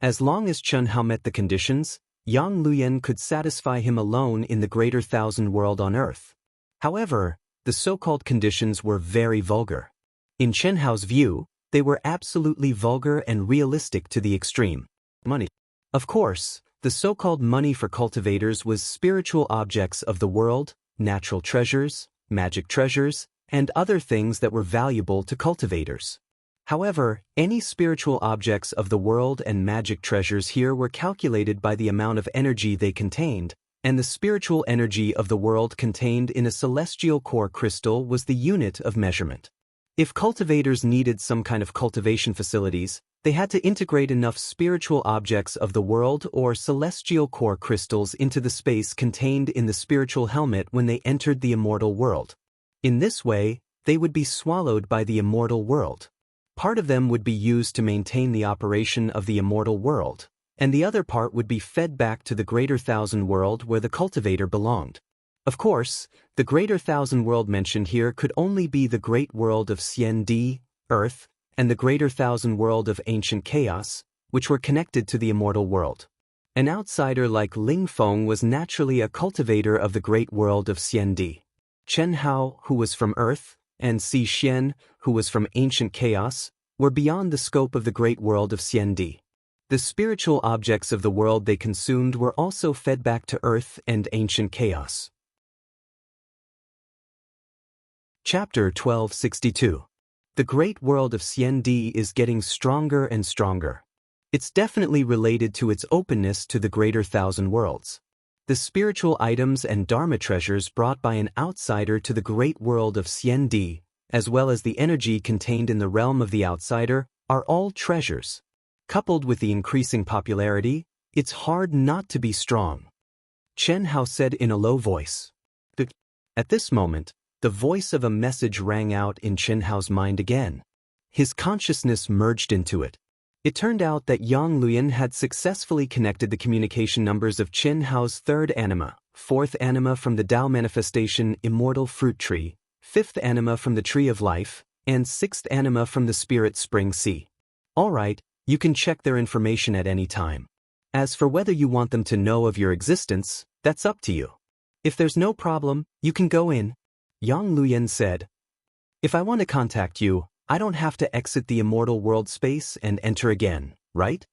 As long as Chen Hao met the conditions, Yang Luyan could satisfy him alone in the greater thousand world on Earth. However, the so-called conditions were very vulgar. In Chen Hao's view, they were absolutely vulgar and realistic to the extreme. Money. Of course, the so-called money for cultivators was spiritual objects of the world, natural treasures, magic treasures, and other things that were valuable to cultivators. However, any spiritual objects of the world and magic treasures here were calculated by the amount of energy they contained, and the spiritual energy of the world contained in a celestial core crystal was the unit of measurement. If cultivators needed some kind of cultivation facilities, they had to integrate enough spiritual objects of the world or celestial core crystals into the space contained in the spiritual helmet when they entered the immortal world. In this way, they would be swallowed by the immortal world. Part of them would be used to maintain the operation of the immortal world, and the other part would be fed back to the greater thousand world where the cultivator belonged. Of course, the greater thousand world mentioned here could only be the great world of Xiandi, Earth, and the greater thousand world of ancient chaos, which were connected to the immortal world. An outsider like Ling Feng was naturally a cultivator of the great world of Xiandi. Chen Hao, who was from Earth, and Si Xian, who was from ancient chaos, were beyond the scope of the great world of Xiandi. The spiritual objects of the world they consumed were also fed back to Earth and ancient chaos. Chapter 1262. The great world of Xiandi is getting stronger and stronger. It's definitely related to its openness to the greater thousand worlds. The spiritual items and dharma treasures brought by an outsider to the great world of Xiandi, as well as the energy contained in the realm of the outsider, are all treasures. Coupled with the increasing popularity, it's hard not to be strong. Chen Hao said in a low voice. At this moment, the voice of a message rang out in Chen Hao's mind again. His consciousness merged into it. It turned out that Wang Lin had successfully connected the communication numbers of Chen Hao's third anima, fourth anima from the Dao manifestation Immortal fruit tree, fifth anima from the tree of life, and sixth anima from the spirit spring sea. All right, you can check their information at any time. As for whether you want them to know of your existence, that's up to you. If there's no problem, you can go in. Yang Luyan said, If I want to contact you, I don't have to exit the immortal world space and enter again, right?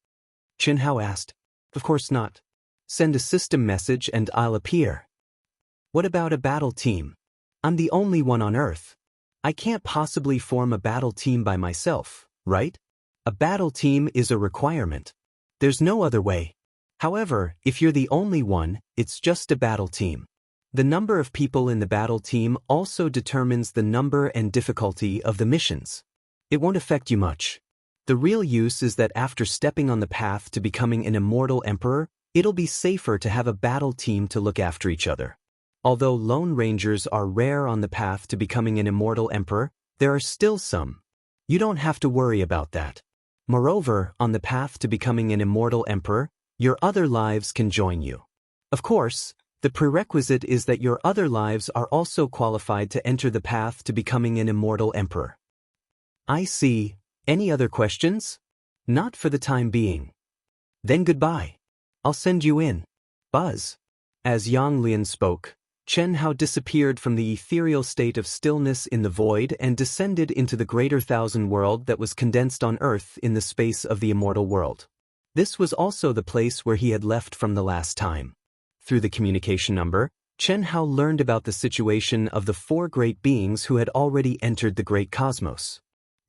Chen Hao asked. Of course not. Send a system message and I'll appear. What about a battle team? I'm the only one on Earth. I can't possibly form a battle team by myself, right? A battle team is a requirement. There's no other way. However, if you're the only one, it's just a battle team. The number of people in the battle team also determines the number and difficulty of the missions. It won't affect you much. The real use is that after stepping on the path to becoming an immortal emperor, it'll be safer to have a battle team to look after each other. Although lone rangers are rare on the path to becoming an immortal emperor, there are still some. You don't have to worry about that. Moreover, on the path to becoming an immortal emperor, your other lives can join you. Of course, the prerequisite is that your other lives are also qualified to enter the path to becoming an immortal emperor. I see. Any other questions? Not for the time being. Then goodbye. I'll send you in. Buzz. As Yang Lin spoke, Chen Hao disappeared from the ethereal state of stillness in the void and descended into the greater thousand world that was condensed on Earth in the space of the immortal world. This was also the place where he had left from the last time. Through the communication number, Chen Hao learned about the situation of the four great beings who had already entered the great cosmos.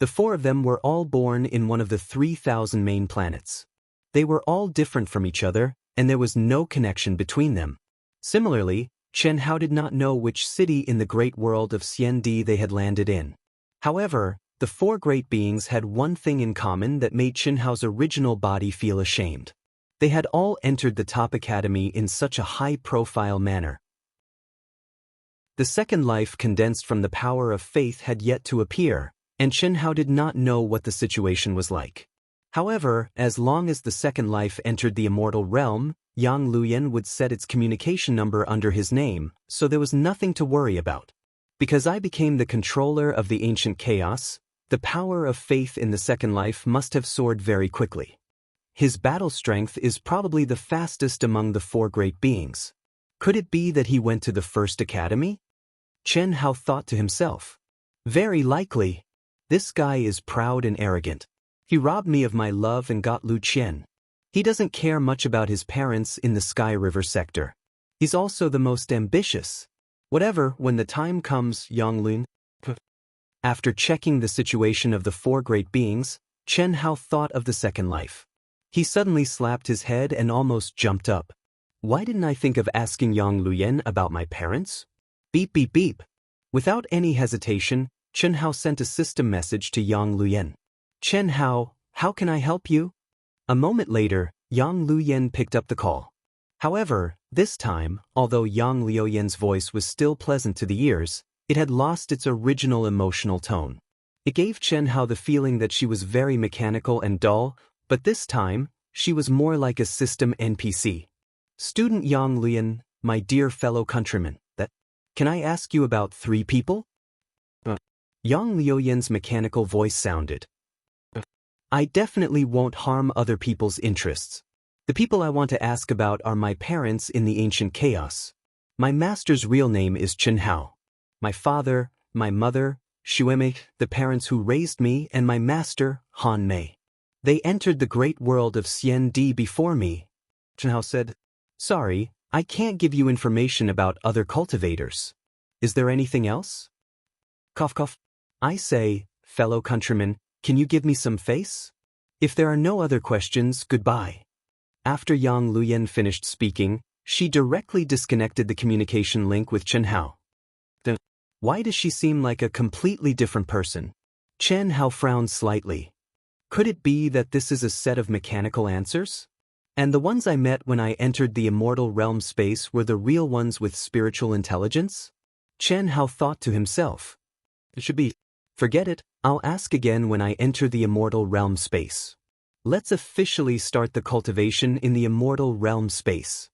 The four of them were all born in one of the 3,000 main planets. They were all different from each other, and there was no connection between them. Similarly, Chen Hao did not know which city in the great world of Xiandi they had landed in. However, the four great beings had one thing in common that made Chen Hao's original body feel ashamed. They had all entered the top academy in such a high-profile manner. The second life condensed from the power of faith had yet to appear, and Chen Hao did not know what the situation was like. However, as long as the second life entered the immortal realm, Yang Luyan would set its communication number under his name, so there was nothing to worry about. Because I became the controller of the ancient chaos, the power of faith in the second life must have soared very quickly. His battle strength is probably the fastest among the four great beings. Could it be that he went to the first academy? Chen Hao thought to himself. Very likely. This guy is proud and arrogant. He robbed me of my love and got Lu Qian. He doesn't care much about his parents in the Sky River sector. He's also the most ambitious. Whatever, when the time comes, Yang Lin. After checking the situation of the four great beings, Chen Hao thought of the second life. He suddenly slapped his head and almost jumped up. Why didn't I think of asking Yang Luyan about my parents? Beep beep beep. Without any hesitation, Chen Hao sent a system message to Yang Luyan. Chen Hao, how can I help you? A moment later, Yang Luyan picked up the call. However, this time, although Yang Luyan's voice was still pleasant to the ears, it had lost its original emotional tone. It gave Chen Hao the feeling that she was very mechanical and dull, but this time, she was more like a system NPC. Student Yang Luyan, my dear fellow countrymen, can I ask you about 3 people? Yang Luyan's mechanical voice sounded. I definitely won't harm other people's interests. The people I want to ask about are my parents in the ancient chaos. My master's real name is Chen Hao. My father, my mother, Xuemei, the parents who raised me, and my master, Han Mei. They entered the great world of Xian Di before me. Chen Hao said, Sorry, I can't give you information about other cultivators. Is there anything else? Cough cough. I say, fellow countrymen, can you give me some face? If there are no other questions, goodbye. After Yang Luyan finished speaking, she directly disconnected the communication link with Chen Hao. Why does she seem like a completely different person? Chen Hao frowned slightly. Could it be that this is a set of mechanical answers? And the ones I met when I entered the immortal realm space were the real ones with spiritual intelligence? Chen Hao thought to himself. It should be. Forget it, I'll ask again when I enter the immortal realm space. Let's officially start the cultivation in the immortal realm space.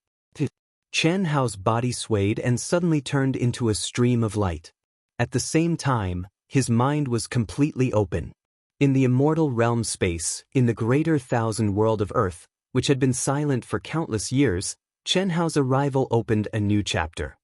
Chen Hao's body swayed and suddenly turned into a stream of light. At the same time, his mind was completely open. In the immortal realm space, in the greater thousand world of Earth, which had been silent for countless years, Chen Hao's arrival opened a new chapter.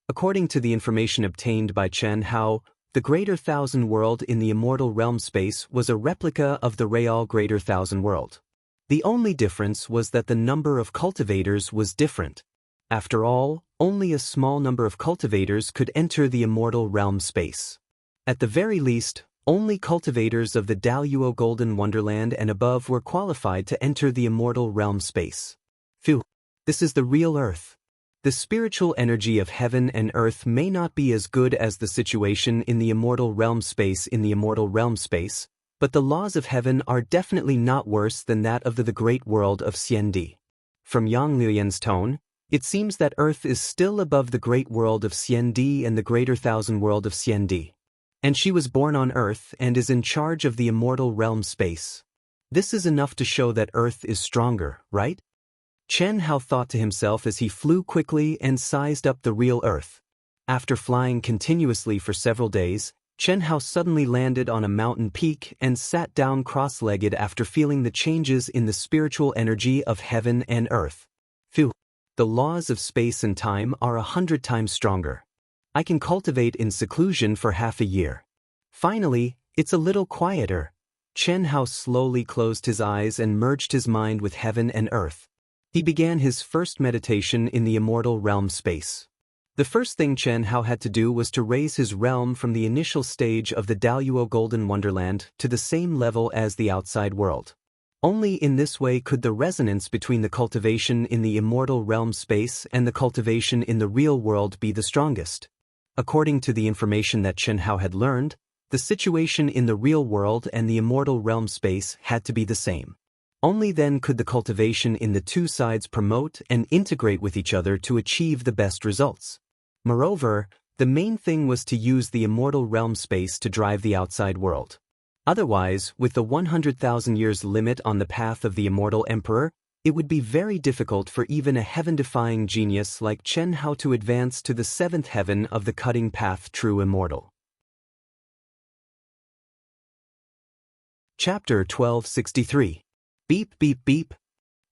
According to the information obtained by Chen Hao, the Greater Thousand World in the Immortal Realm Space was a replica of the real Greater Thousand World. The only difference was that the number of cultivators was different. After all, only a small number of cultivators could enter the Immortal Realm Space. At the very least, only cultivators of the Daoist Golden Wonderland and above were qualified to enter the Immortal Realm Space. Phew, this is the real Earth. The spiritual energy of heaven and earth may not be as good as the situation in the Immortal Realm Space in the Immortal Realm Space, but the laws of heaven are definitely not worse than that of the great world of Xiandi. From Yang Luyan's tone, it seems that Earth is still above the great world of Xiandi and the greater thousand world of Xiandi. And she was born on Earth and is in charge of the Immortal Realm Space. This is enough to show that Earth is stronger, right? Chen Hao thought to himself as he flew quickly and sized up the real Earth. After flying continuously for several days, Chen Hao suddenly landed on a mountain peak and sat down cross-legged after feeling the changes in the spiritual energy of heaven and earth. Phew! The laws of space and time are 100 times stronger. I can cultivate in seclusion for half a year. Finally, it's a little quieter. Chen Hao slowly closed his eyes and merged his mind with heaven and earth. He began his first meditation in the Immortal Realm Space. The first thing Chen Hao had to do was to raise his realm from the initial stage of the Daoist Golden Wonderland to the same level as the outside world. Only in this way could the resonance between the cultivation in the Immortal Realm Space and the cultivation in the real world be the strongest. According to the information that Chen Hao had learned, the situation in the real world and the Immortal Realm Space had to be the same. Only then could the cultivation in the two sides promote and integrate with each other to achieve the best results. Moreover, the main thing was to use the Immortal Realm Space to drive the outside world. Otherwise, with the 100,000 years limit on the path of the Immortal Emperor, it would be very difficult for even a heaven-defying genius like Chen Hao to advance to the seventh heaven of the cutting path true immortal. Chapter 1263. Beep beep beep.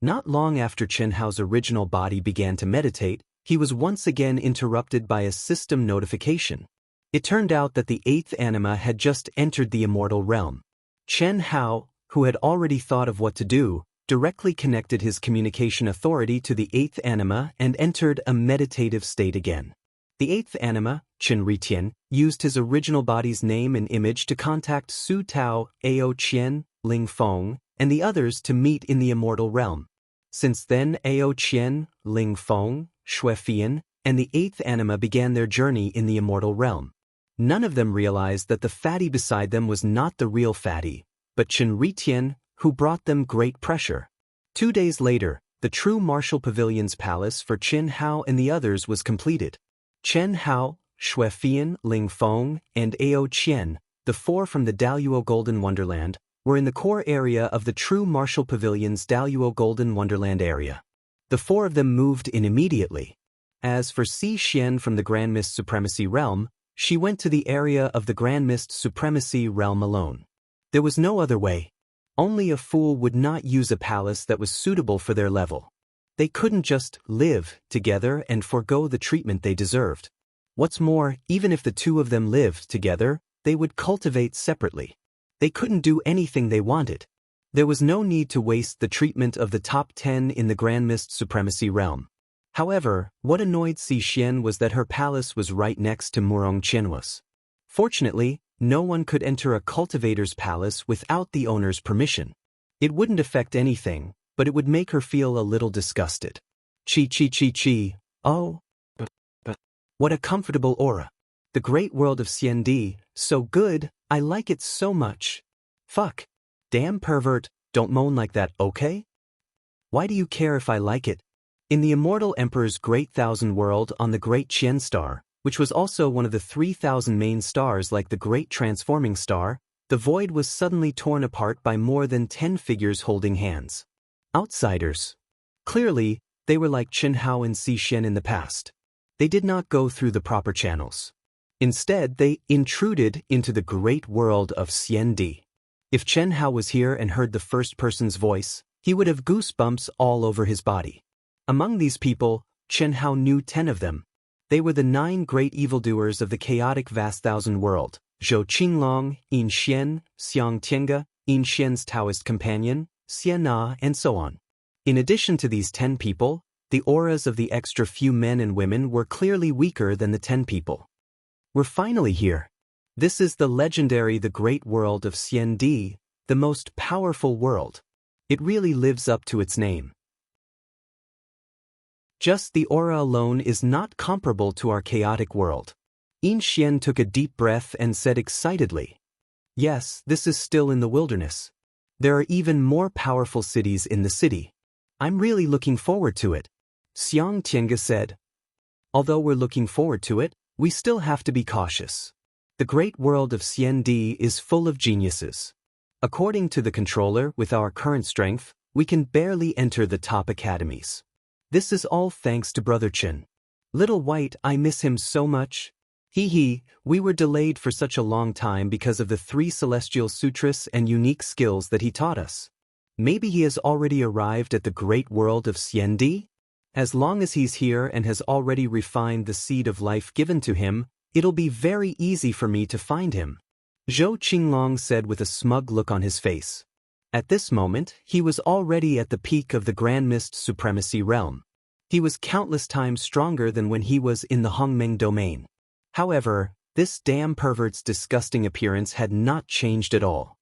Not long after Chen Hao's original body began to meditate, he was once again interrupted by a system notification. It turned out that the 8th anima had just entered the immortal realm. Chen Hao, who had already thought of what to do, directly connected his communication authority to the 8th anima and entered a meditative state again. The 8th anima, Chen Ritian, used his original body's name and image to contact Su Tao, Ao Qian, Ling Feng, and the others to meet in the immortal realm. Since then, Ao Qian, Ling Feng, Shui Fian, and the 8th anima began their journey in the immortal realm. None of them realized that the fatty beside them was not the real fatty, but Chen Ritian, who brought them great pressure. 2 days later, the true martial pavilion's palace for Chen Hao and the others was completed. Chen Hao, Shui Fian, Ling Feng, and Ao Qian, the 4 from the Daoist Golden Wonderland, were in the core area of the true martial pavilion's Daoist Golden Wonderland area. The 4 of them moved in immediately. As for Si Xian from the Grand Mist Supremacy Realm, she went to the area of the Grand Mist Supremacy Realm alone. There was no other way. Only a fool would not use a palace that was suitable for their level. They couldn't just live together and forego the treatment they deserved. What's more, even if the 2 of them lived together, they would cultivate separately. They couldn't do anything they wanted. There was no need to waste the treatment of the top 10 in the Grand Mist Supremacy Realm. However, what annoyed Si Xian was that her palace was right next to Murong Qianhua's. Fortunately, no one could enter a cultivator's palace without the owner's permission. It wouldn't affect anything, but it would make her feel a little disgusted. Chi. Oh. What a comfortable aura. The great world of Xiandi, so good, I like it so much. Fuck. Damn pervert, don't moan like that, okay? Why do you care if I like it? In the Immortal Emperor's Great Thousand World on the Great Qian Star, which was also one of the 3,000 main stars like the Great Transforming Star, the void was suddenly torn apart by more than 10 figures holding hands. Outsiders. Clearly, they were like Chen Hao and Si Xian in the past. They did not go through the proper channels. Instead, they intruded into the great world of Xiandi. If Chen Hao was here and heard the first person's voice, he would have goosebumps all over his body. Among these people, Chen Hao knew 10 of them. They were the 9 great evildoers of the chaotic vast thousand world, Zhou Qinglong, Yin Xian, Xiang Tiange, Yin Xian's Taoist companion, Xian Na, and so on. In addition to these 10 people, the auras of the extra few men and women were clearly weaker than the 10 people. We're finally here. This is the legendary The Great World of Xiandi, the most powerful world. It really lives up to its name. Just the aura alone is not comparable to our chaotic world. Yin Xian took a deep breath and said excitedly, "Yes, this is still in the wilderness. There are even more powerful cities in the city. I'm really looking forward to it." Xiang Tiange said, "Although we're looking forward to it, we still have to be cautious. The great world of Xiandi is full of geniuses. According to the controller, with our current strength, we can barely enter the top academies. This is all thanks to Brother Chen. Little White, I miss him so much. We were delayed for such a long time because of the 3 celestial sutras and unique skills that he taught us. Maybe he has already arrived at the great world of Xiandi? As long as he's here and has already refined the seed of life given to him, it'll be very easy for me to find him," Zhou Qinglong said with a smug look on his face. At this moment, he was already at the peak of the Grand Mist Supremacy Realm. He was countless times stronger than when he was in the Hongmeng domain. However, this damn pervert's disgusting appearance had not changed at all.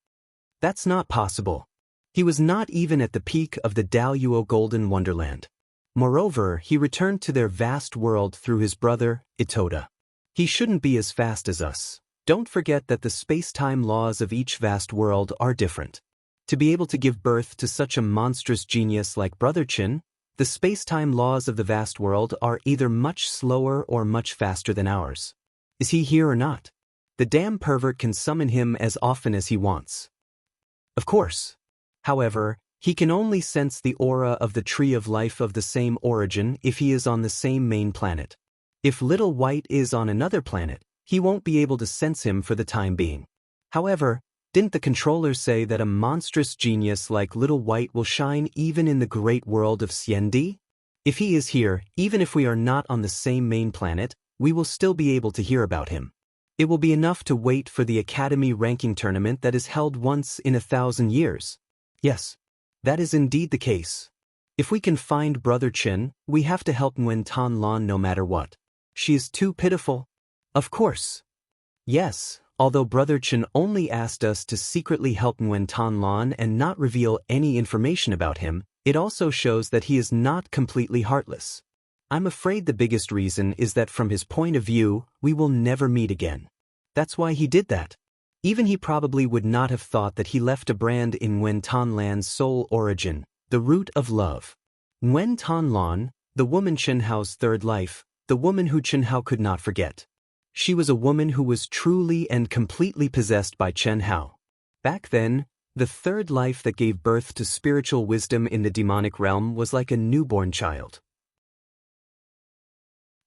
That's not possible. He was not even at the peak of the Daoist Golden Wonderland. Moreover, he returned to their vast world through his brother, Itoda. He shouldn't be as fast as us. Don't forget that the space-time laws of each vast world are different. To be able to give birth to such a monstrous genius like Brother Chen, the space-time laws of the vast world are either much slower or much faster than ours. Is he here or not? The damn pervert can summon him as often as he wants. Of course. However, he can only sense the aura of the tree of life of the same origin if he is on the same main planet. If Little White is on another planet, he won't be able to sense him for the time being. However, didn't the controller say that a monstrous genius like Little White will shine even in the great world of Xiandi? If he is here, even if we are not on the same main planet, we will still be able to hear about him. It will be enough to wait for the Academy ranking tournament that is held once in 1,000 years. Yes, that is indeed the case. If we can find Brother Chen, we have to help Nguyen Tan Lan no matter what. She is too pitiful. Of course. Yes, although Brother Chen only asked us to secretly help Nguyen Tan Lan and not reveal any information about him, it also shows that he is not completely heartless. I'm afraid the biggest reason is that from his point of view, we will never meet again. That's why he did that. Even he probably would not have thought that he left a brand in Nguyen Tan Lan's soul origin, the root of love. Nguyen Tan Lan, the woman Chen Hao's third life, the woman who Chen Hao could not forget. She was a woman who was truly and completely possessed by Chen Hao. Back then, the third life that gave birth to spiritual wisdom in the demonic realm was like a newborn child.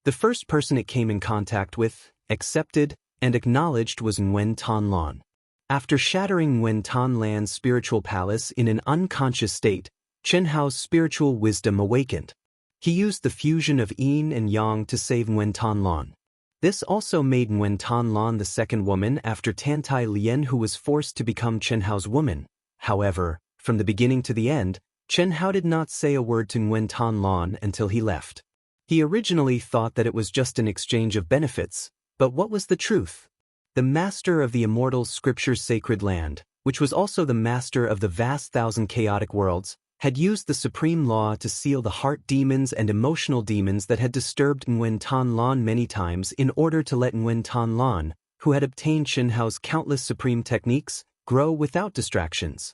The first person it came in contact with, accepted, and acknowledged was Nguyen Tan Lan. After shattering Nguyen Tan Lan's spiritual palace in an unconscious state, Chen Hao's spiritual wisdom awakened. He used the fusion of yin and yang to save Nguyen Tan Lan. This also made Nguyen Tan Lan the second woman after Tan Tai Lien, who was forced to become Chen Hao's woman. However, from the beginning to the end, Chen Hao did not say a word to Nguyen Tan Lan until he left. He originally thought that it was just an exchange of benefits, but what was the truth? The master of the immortal scripture's sacred land, which was also the master of the vast thousand chaotic worlds, had used the supreme law to seal the heart demons and emotional demons that had disturbed Nguyen Tan Lan many times in order to let Nguyen Tan Lan, who had obtained Chen Hao's countless supreme techniques, grow without distractions.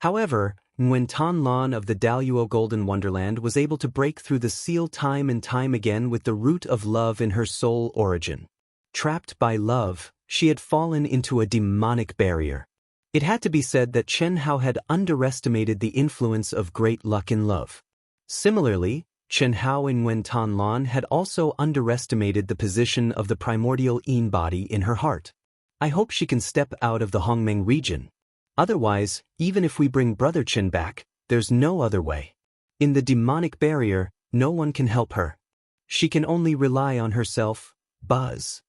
However, Nguyen Tan Lan of the Daoist Golden Wonderland was able to break through the seal time and time again with the root of love in her soul origin. Trapped by love, she had fallen into a demonic barrier. It had to be said that Chen Hao had underestimated the influence of great luck in love. Similarly, Chen Hao and Nguyen Tan Lan had also underestimated the position of the primordial yin body in her heart. I hope she can step out of the Hongmeng region. Otherwise, even if we bring Brother Chen back, there's no other way. In the demonic barrier, no one can help her. She can only rely on herself. Buzz.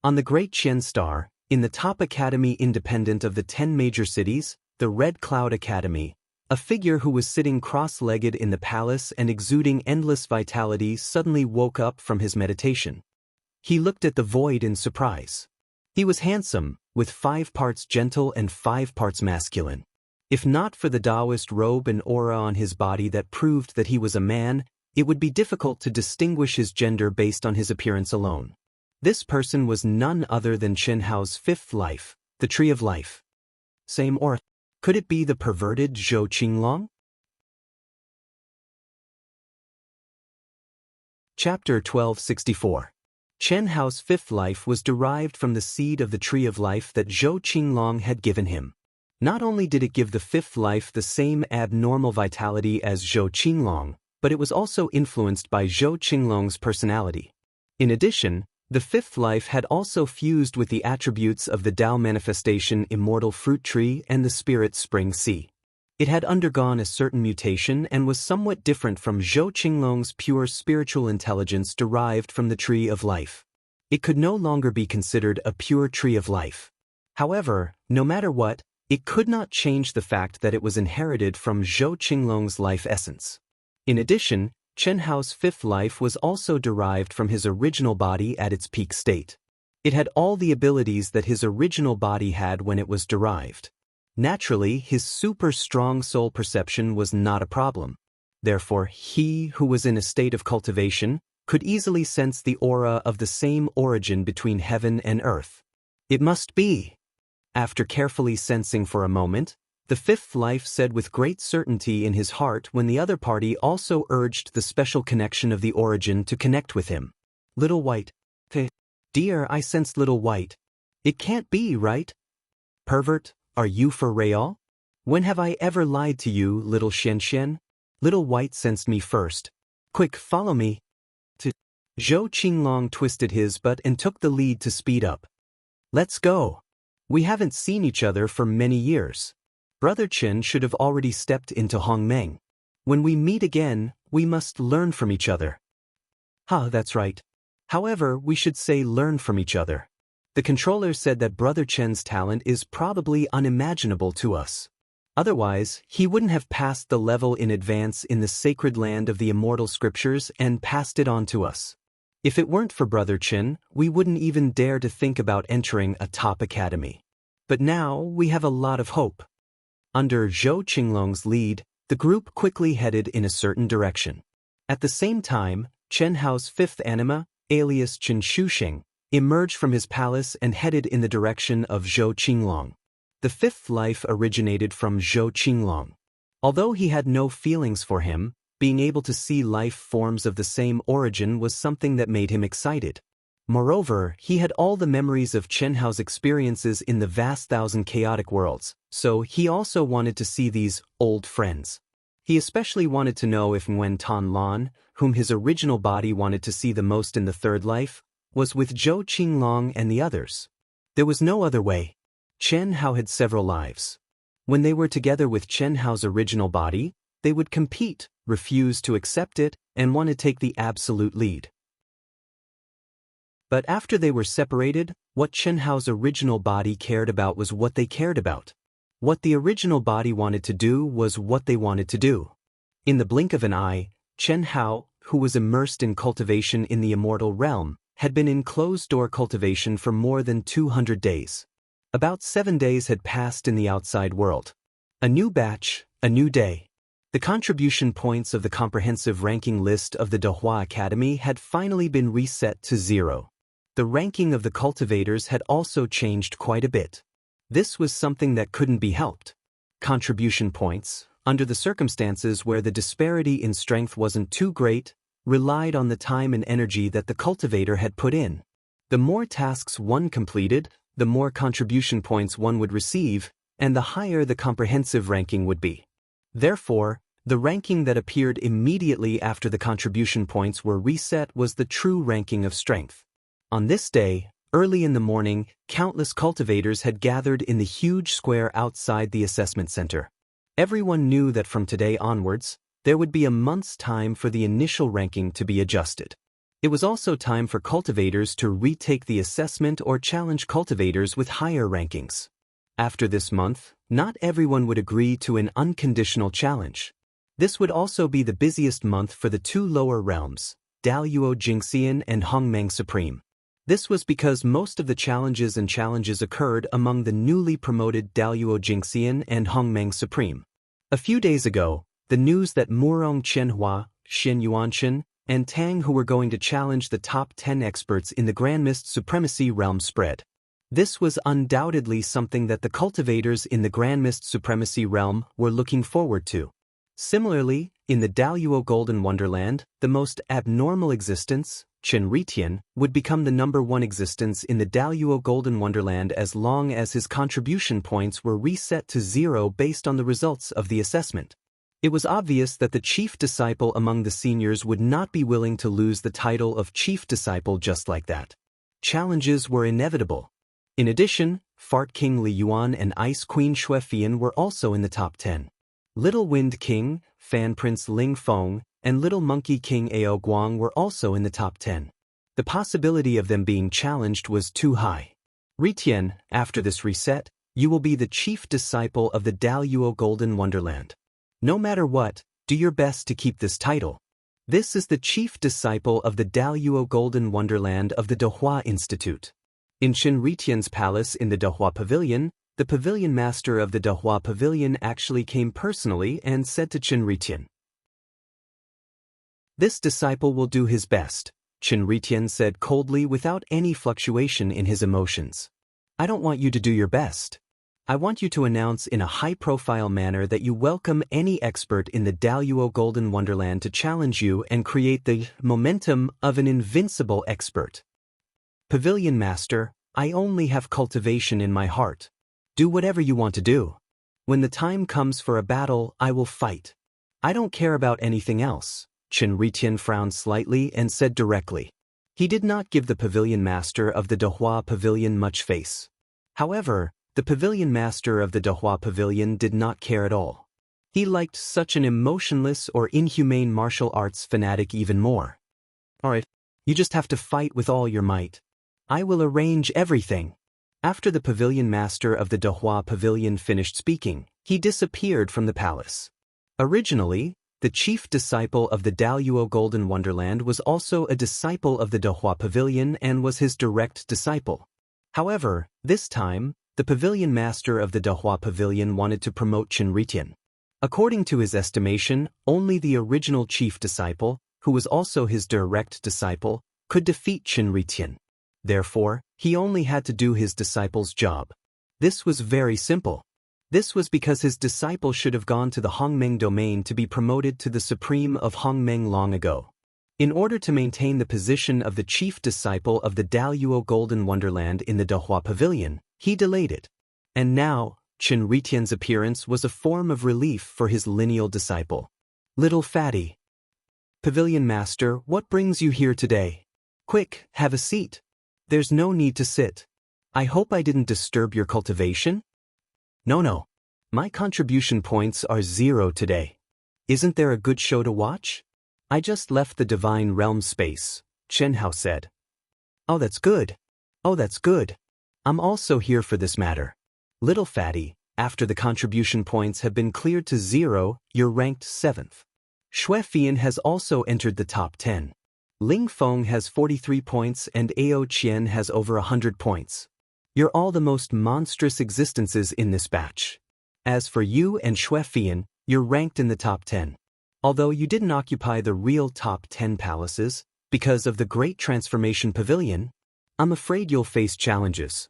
On the Great Qian Star, in the top academy independent of the 10 major cities, the Red Cloud Academy, a figure who was sitting cross-legged in the palace and exuding endless vitality suddenly woke up from his meditation. He looked at the void in surprise. He was handsome, with 5 parts gentle and 5 parts masculine. If not for the Daoist robe and aura on his body that proved that he was a man, it would be difficult to distinguish his gender based on his appearance alone. This person was none other than Chen Hao's fifth life, the Tree of Life. Same aura. Could it be the perverted Zhou Qinglong? Chapter 1264. Chen Hao's fifth life was derived from the seed of the Tree of Life that Zhou Qinglong had given him. Not only did it give the fifth life the same abnormal vitality as Zhou Qinglong, but it was also influenced by Zhou Qinglong's personality. In addition, the fifth life had also fused with the attributes of the Tao manifestation Immortal fruit tree and the spirit Spring Sea. It had undergone a certain mutation and was somewhat different from Zhou Qinglong's pure spiritual intelligence derived from the Tree of Life. It could no longer be considered a pure Tree of Life. However, no matter what, it could not change the fact that it was inherited from Zhou Qinglong's life essence. In addition, Chen Hao's fifth life was also derived from his original body at its peak state. It had all the abilities that his original body had when it was derived. Naturally, his super strong soul perception was not a problem. Therefore, he, who was in a state of cultivation, could easily sense the aura of the same origin between heaven and earth. It must be. After carefully sensing for a moment, the fifth life said with great certainty in his heart when the other party also urged the special connection of the origin to connect with him. Little White. Dear, I sensed Little White. It can't be, right? Pervert, are you for real? When have I ever lied to you, Little Xianxian? Little White sensed me first. Quick, follow me. Zhou Qinglong twisted his butt and took the lead to speed up. Let's go. We haven't seen each other for many years. Brother Chen should have already stepped into Hongmeng. When we meet again, we must learn from each other. That's right. However, we should say learn from each other. The controller said that Brother Chen's talent is probably unimaginable to us. Otherwise, he wouldn't have passed the level in advance in the sacred land of the immortal scriptures and passed it on to us. If it weren't for Brother Chen, we wouldn't even dare to think about entering a top academy. But now, we have a lot of hope. Under Zhou Qinglong's lead, the group quickly headed in a certain direction. At the same time, Chen Hao's fifth anima, alias Chen Shusheng, emerged from his palace and headed in the direction of Zhou Qinglong. The fifth life originated from Zhou Qinglong. Although he had no feelings for him, being able to see life forms of the same origin was something that made him excited. Moreover, he had all the memories of Chen Hao's experiences in the vast thousand chaotic worlds, so he also wanted to see these old friends. He especially wanted to know if Nguyen Tan Lan, whom his original body wanted to see the most in the third life, was with Zhou Qinglong and the others. There was no other way. Chen Hao had several lives. When they were together with Chen Hao's original body, they would compete, refuse to accept it, and want to take the absolute lead. But after they were separated, what Chen Hao's original body cared about was what they cared about. What the original body wanted to do was what they wanted to do. In the blink of an eye, Chen Hao, who was immersed in cultivation in the immortal realm, had been in closed-door cultivation for more than 200 days. About 7 days had passed in the outside world. A new batch, a new day. The contribution points of the comprehensive ranking list of the Dahua Academy had finally been reset to 0. The ranking of the cultivators had also changed quite a bit. This was something that couldn't be helped. Contribution points, under the circumstances where the disparity in strength wasn't too great, relied on the time and energy that the cultivator had put in. The more tasks one completed, the more contribution points one would receive, and the higher the comprehensive ranking would be. Therefore, the ranking that appeared immediately after the contribution points were reset was the true ranking of strength. On this day, early in the morning, countless cultivators had gathered in the huge square outside the assessment center. Everyone knew that from today onwards, there would be a month's time for the initial ranking to be adjusted. It was also time for cultivators to retake the assessment or challenge cultivators with higher rankings. After this month, not everyone would agree to an unconditional challenge. This would also be the busiest month for the two lower realms, Daoist Jingxian and Hongmeng Supreme. This was because most of the challenges occurred among the newly promoted Daoist Jingxian and Hongmeng Supreme. A few days ago, the news that Murong Chenhua, Xin Yuanshan, and Tang who were going to challenge the top 10 experts in the Grand Mist Supremacy realm spread. This was undoubtedly something that the cultivators in the Grand Mist Supremacy realm were looking forward to. Similarly, in the Daoist Golden Wonderland, the most abnormal existence, Chen Ritian, would become the #1 existence in the Daoist Golden Wonderland as long as his contribution points were reset to 0 based on the results of the assessment. It was obvious that the chief disciple among the seniors would not be willing to lose the title of chief disciple just like that. Challenges were inevitable. In addition, Fart King Li Yuan and Ice Queen Xue Fian were also in the top 10. Little Wind King, Fan Prince Ling Feng, and Little Monkey King Ao Guang were also in the top 10. The possibility of them being challenged was too high. Ritian, after this reset, you will be the chief disciple of the Daoist Golden Wonderland. No matter what, do your best to keep this title. This is the chief disciple of the Daoist Golden Wonderland of the Dahua Institute. In Chen Ritian's palace in the Dahua Pavilion, the pavilion master of the Dahua Pavilion actually came personally and said to Chen Ritian, "This disciple will do his best," Chen Ritian said coldly without any fluctuation in his emotions. "I don't want you to do your best. I want you to announce in a high-profile manner that you welcome any expert in the Daoist Golden Wonderland to challenge you and create the momentum of an invincible expert. Pavilion Master, I only have cultivation in my heart. Do whatever you want to do. When the time comes for a battle, I will fight. I don't care about anything else." Chen Ritian frowned slightly and said directly. He did not give the Pavilion Master of the Dahua Pavilion much face. However, the Pavilion Master of the Dahua Pavilion did not care at all. He liked such an emotionless or inhumane martial arts fanatic even more. Alright, you just have to fight with all your might. I will arrange everything. After the pavilion master of the Dehua pavilion finished speaking, he disappeared from the palace. Originally, the chief disciple of the Daoist Golden Wonderland was also a disciple of the Dehua pavilion and was his direct disciple. However, this time, the pavilion master of the Dehua pavilion wanted to promote Qinritian. According to his estimation, only the original chief disciple, who was also his direct disciple, could defeat Qinritian. Therefore, he only had to do his disciple's job. This was very simple. This was because his disciple should have gone to the Hongmeng domain to be promoted to the supreme of Hongmeng long ago. In order to maintain the position of the chief disciple of the Daoist Golden Wonderland in the Dehua pavilion, he delayed it. And now, Qinritian's appearance was a form of relief for his lineal disciple. Little fatty. Pavilion master, what brings you here today? Quick, have a seat. There's no need to sit. I hope I didn't disturb your cultivation? No. My contribution points are 0 today. Isn't there a good show to watch? I just left the divine realm space, Xianxia said. Oh, that's good. I'm also here for this matter. Little fatty, after the contribution points have been cleared to 0, you're ranked 7th. Xuefian has also entered the top 10. Ling Feng has 43 points and Ao Qian has over 100 points. You're all the most monstrous existences in this batch. As for you and Xuefian, you're ranked in the top 10. Although you didn't occupy the real top 10 palaces, because of the Great Transformation Pavilion, I'm afraid you'll face challenges.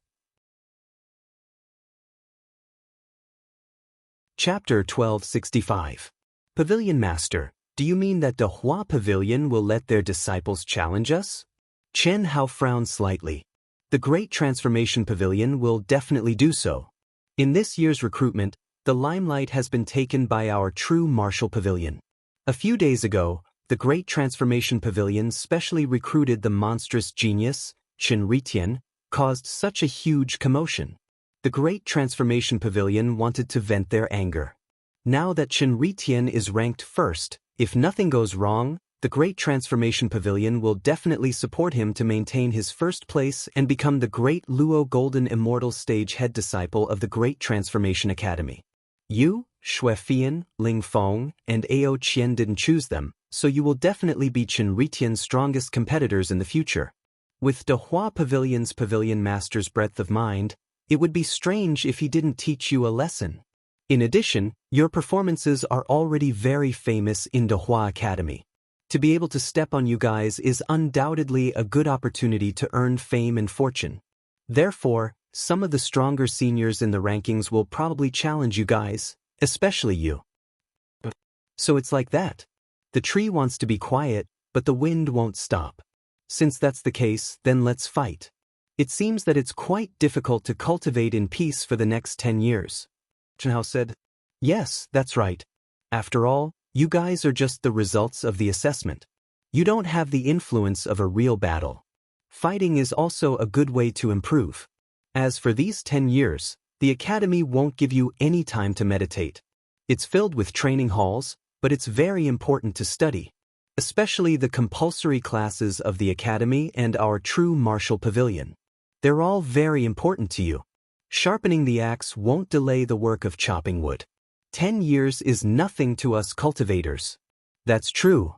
Chapter 1265. Pavilion Master. Do you mean that Dehua Pavilion will let their disciples challenge us? Chen Hao frowned slightly. The Great Transformation Pavilion will definitely do so. In this year's recruitment, the limelight has been taken by our true martial pavilion. A few days ago, the Great Transformation Pavilion specially recruited the monstrous genius, Qinritian, caused such a huge commotion. The Great Transformation Pavilion wanted to vent their anger. Now that Qinritian is ranked first, if nothing goes wrong, the Great Transformation Pavilion will definitely support him to maintain his first place and become the Great Luo Golden Immortal Stage head disciple of the Great Transformation Academy. You, Xuefian, Ling Feng, and Ao Qian didn't choose them, so you will definitely be Qinritian's strongest competitors in the future. With Dehua Pavilion's Pavilion Master's breadth of mind, it would be strange if he didn't teach you a lesson. In addition, your performances are already very famous in Dehua Academy. To be able to step on you guys is undoubtedly a good opportunity to earn fame and fortune. Therefore, some of the stronger seniors in the rankings will probably challenge you guys, especially you. So it's like that. The tree wants to be quiet, but the wind won't stop. Since that's the case, then let's fight. It seems that it's quite difficult to cultivate in peace for the next 10 years. Chen Hao said, Yes, that's right. After all, you guys are just the results of the assessment. You don't have the influence of a real battle. Fighting is also a good way to improve. As for these 10 years, the academy won't give you any time to meditate. It's filled with training halls, but it's very important to study, especially the compulsory classes of the academy and our true martial pavilion. They're all very important to you. Sharpening the axe won't delay the work of chopping wood. 10 years is nothing to us cultivators. That's true.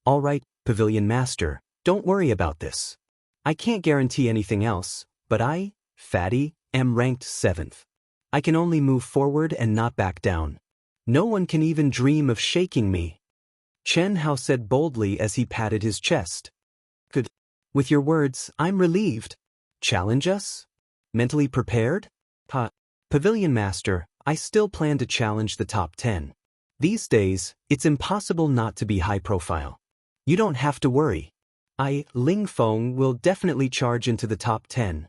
All right, Pavilion Master, don't worry about this. I can't guarantee anything else, but I, Fatty, am ranked 7th. I can only move forward and not back down. No one can even dream of shaking me. Chen Hao said boldly as he patted his chest. Good. With your words, I'm relieved. Challenge us? Mentally prepared? Pavilion Master, I still plan to challenge the top 10. These days, it's impossible not to be high profile. You don't have to worry. Ling Feng, will definitely charge into the top 10.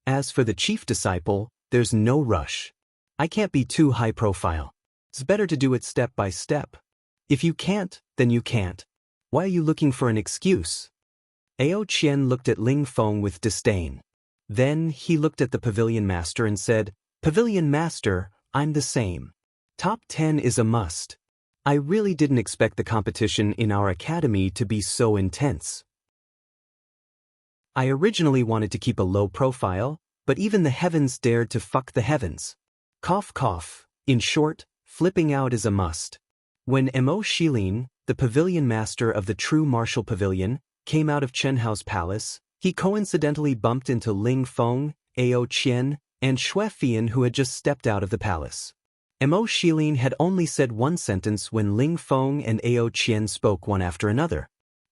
As for the chief disciple, there's no rush. I can't be too high profile. It's better to do it step by step. If you can't, then you can't. Why are you looking for an excuse? Ao Qian looked at Ling Feng with disdain. Then he looked at the Pavilion Master and said, Pavilion Master, I'm the same. Top 10 is a must. I really didn't expect the competition in our academy to be so intense. I originally wanted to keep a low profile, but even the heavens dared to fuck the heavens. Cough cough. In short, flipping out is a must. When Mo Shilin, the pavilion master of the true martial pavilion, came out of Chen Hao's palace, he coincidentally bumped into Ling Feng, Ao Qian, and Xue Fian, who had just stepped out of the palace. Mo Shilin had only said one sentence when Ling Feng and Ao Qian spoke one after another.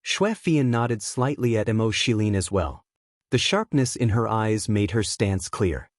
Xue Fian nodded slightly at Mo Shilin as well. The sharpness in her eyes made her stance clear.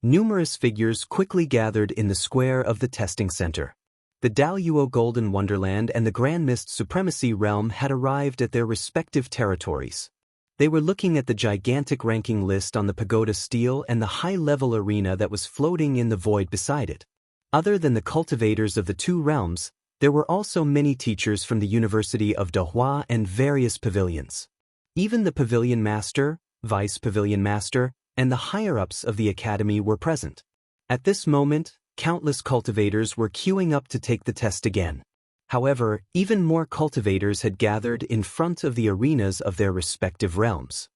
Numerous figures quickly gathered in the square of the testing center. The Daoist Golden Wonderland and the Grand Mist Supremacy Realm had arrived at their respective territories. They were looking at the gigantic ranking list on the pagoda stele and the high-level arena that was floating in the void beside it. Other than the cultivators of the two realms, there were also many teachers from the University of Daoist and various pavilions. Even the pavilion master, vice pavilion master, and the higher-ups of the academy were present. At this moment, countless cultivators were queuing up to take the test again. However, even more cultivators had gathered in front of the arenas of their respective realms.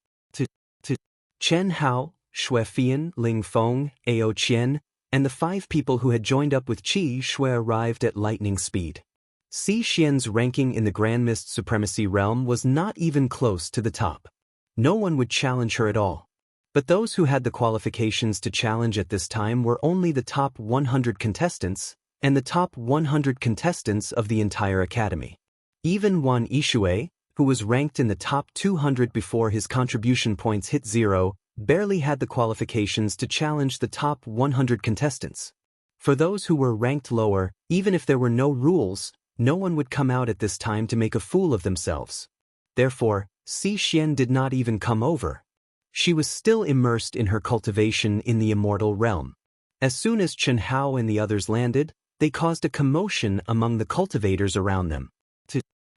Chen Hao, Xue Fian, Ling Feng, Ao Qian, and the 5 people who had joined up with Qi Shui arrived at lightning speed. Xi Xian's ranking in the Grand Mist Supremacy Realm was not even close to the top. No one would challenge her at all. But those who had the qualifications to challenge at this time were only the top 100 contestants, and the top 100 contestants of the entire academy. Even Wan Yishui, who was ranked in the top 200 before his contribution points hit 0, barely had the qualifications to challenge the top 100 contestants. For those who were ranked lower, even if there were no rules, no one would come out at this time to make a fool of themselves. Therefore, Xi Xian did not even come over. She was still immersed in her cultivation in the immortal realm. As soon as Chen Hao and the others landed, they caused a commotion among the cultivators around them.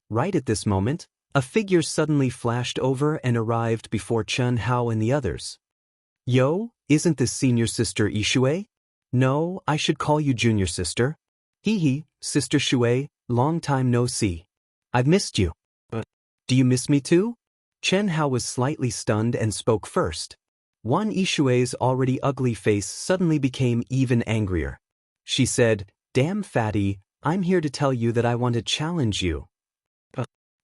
Right at this moment, a figure suddenly flashed over and arrived before Chen Hao and the others. Yo, isn't this senior sister Yishui? No, I should call you junior sister. Hee, Sister Shui, long time no see. I've missed you. Do you miss me too? Chen Hao was slightly stunned and spoke first. Wan Yishui's already ugly face suddenly became even angrier. She said, "Damn fatty, I'm here to tell you that I want to challenge you."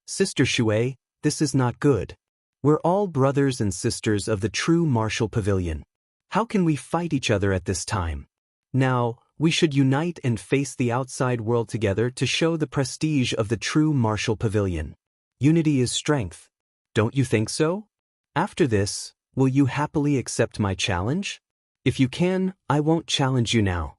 Sister Shui, this is not good. We're all brothers and sisters of the true martial pavilion. How can we fight each other at this time? Now, we should unite and face the outside world together to show the prestige of the true martial pavilion. Unity is strength. Don't you think so? After this, will you happily accept my challenge? If you can, I won't challenge you now.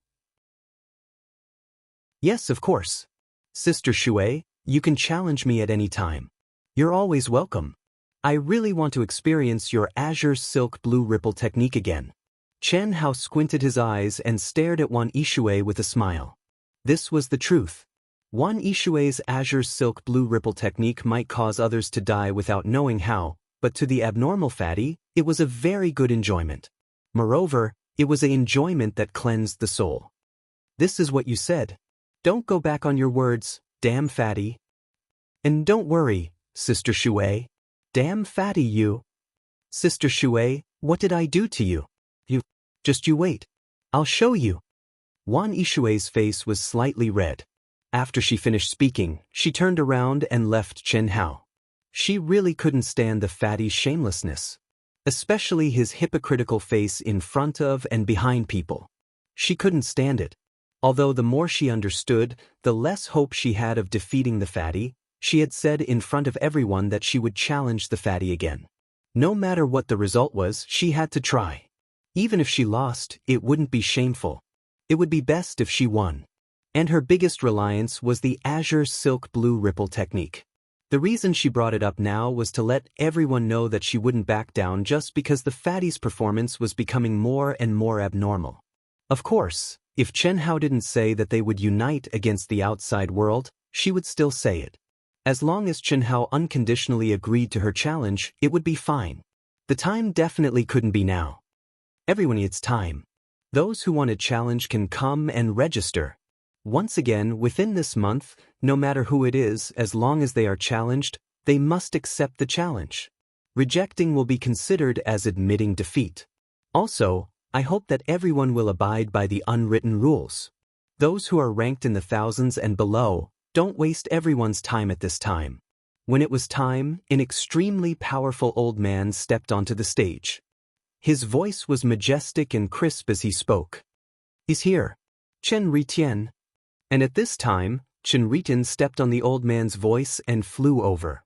Yes, of course. Sister Shui, you can challenge me at any time. You're always welcome. I really want to experience your azure silk blue ripple technique again. Chen Hao squinted his eyes and stared at Wan Yishui with a smile. This was the truth. Wan Yishui's azure silk blue ripple technique might cause others to die without knowing how, but to the abnormal fatty, it was a very good enjoyment. Moreover, it was an enjoyment that cleansed the soul. This is what you said. Don't go back on your words, damn fatty. And don't worry, Sister Shui. Damn fatty you. Sister Shui, what did I do to you? Just you wait. I'll show you. Wan Yishui's face was slightly red. After she finished speaking, she turned around and left Chen Hao. She really couldn't stand the fatty's shamelessness, especially his hypocritical face in front of and behind people. She couldn't stand it. Although the more she understood, the less hope she had of defeating the fatty, she had said in front of everyone that she would challenge the fatty again. No matter what the result was, she had to try. Even if she lost, it wouldn't be shameful. It would be best if she won. And her biggest reliance was the azure silk blue ripple technique. The reason she brought it up now was to let everyone know that she wouldn't back down just because the fatty's performance was becoming more and more abnormal. Of course, if Chen Hao didn't say that they would unite against the outside world, she would still say it. As long as Chen Hao unconditionally agreed to her challenge, it would be fine. The time definitely couldn't be now. Everyone needs time. Those who want a challenge can come and register. Once again, within this month, no matter who it is, as long as they are challenged, they must accept the challenge. Rejecting will be considered as admitting defeat. Also, I hope that everyone will abide by the unwritten rules. Those who are ranked in the thousands and below, don't waste everyone's time at this time. When it was time, an extremely powerful old man stepped onto the stage. His voice was majestic and crisp as he spoke. "He's here. Chen Ritian." And at this time, Chen Ritian stepped on the old man's voice and flew over.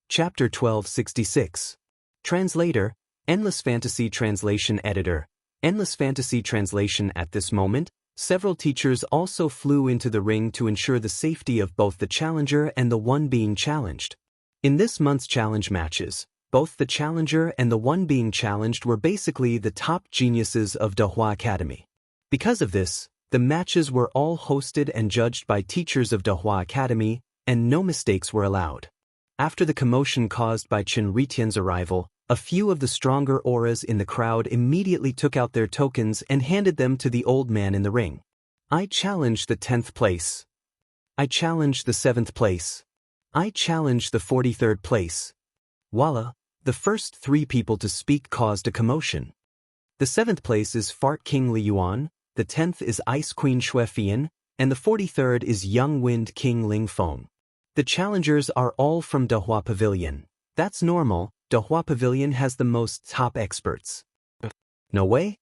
Chapter 1266. Translator, Endless Fantasy Translation Editor. Endless Fantasy Translation. At this moment, several teachers also flew into the ring to ensure the safety of both the challenger and the one being challenged. In this month's challenge matches, both the challenger and the one being challenged were basically the top geniuses of Dahua Academy. Because of this, the matches were all hosted and judged by teachers of Dahua Academy, and no mistakes were allowed. After the commotion caused by Chen Ritian's arrival, a few of the stronger auras in the crowd immediately took out their tokens and handed them to the old man in the ring. "I challenge the 10th place. I challenge the 7th place. I challenge the 43rd place." Voila, the first 3 people to speak caused a commotion. The 7th place is Fart King Li Yuan, the 10th is Ice Queen Xue Fian, and the 43rd is Young Wind King Ling Feng. The challengers are all from Dahua Pavilion. That's normal, Dahua Pavilion has the most top experts. No way?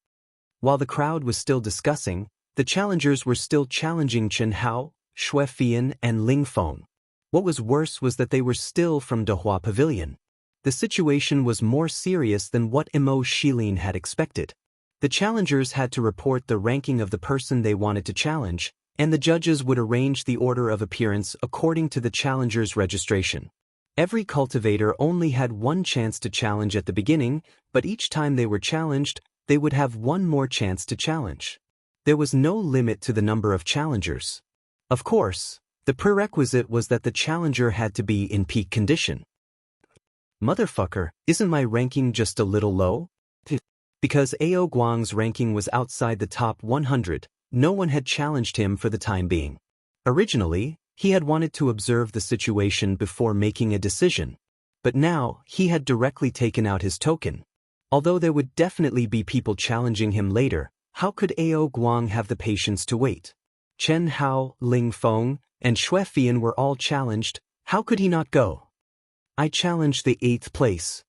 While the crowd was still discussing, the challengers were still challenging Chen Hao, Xue Fian, and Ling Feng. What was worse was that they were still from Dahua Pavilion. The situation was more serious than what Imo Shilin had expected. The challengers had to report the ranking of the person they wanted to challenge, and the judges would arrange the order of appearance according to the challenger's registration. Every cultivator only had one chance to challenge at the beginning, but each time they were challenged, they would have one more chance to challenge. There was no limit to the number of challengers. Of course, the prerequisite was that the challenger had to be in peak condition. Motherfucker, isn't my ranking just a little low? Because Ao Guang's ranking was outside the top 100, no one had challenged him for the time being. Originally, he had wanted to observe the situation before making a decision. But now, he had directly taken out his token. Although there would definitely be people challenging him later, how could Ao Guang have the patience to wait? Chen Hao, Ling Feng, and Xue Fian were all challenged, how could he not go? "I challenge the 8th place."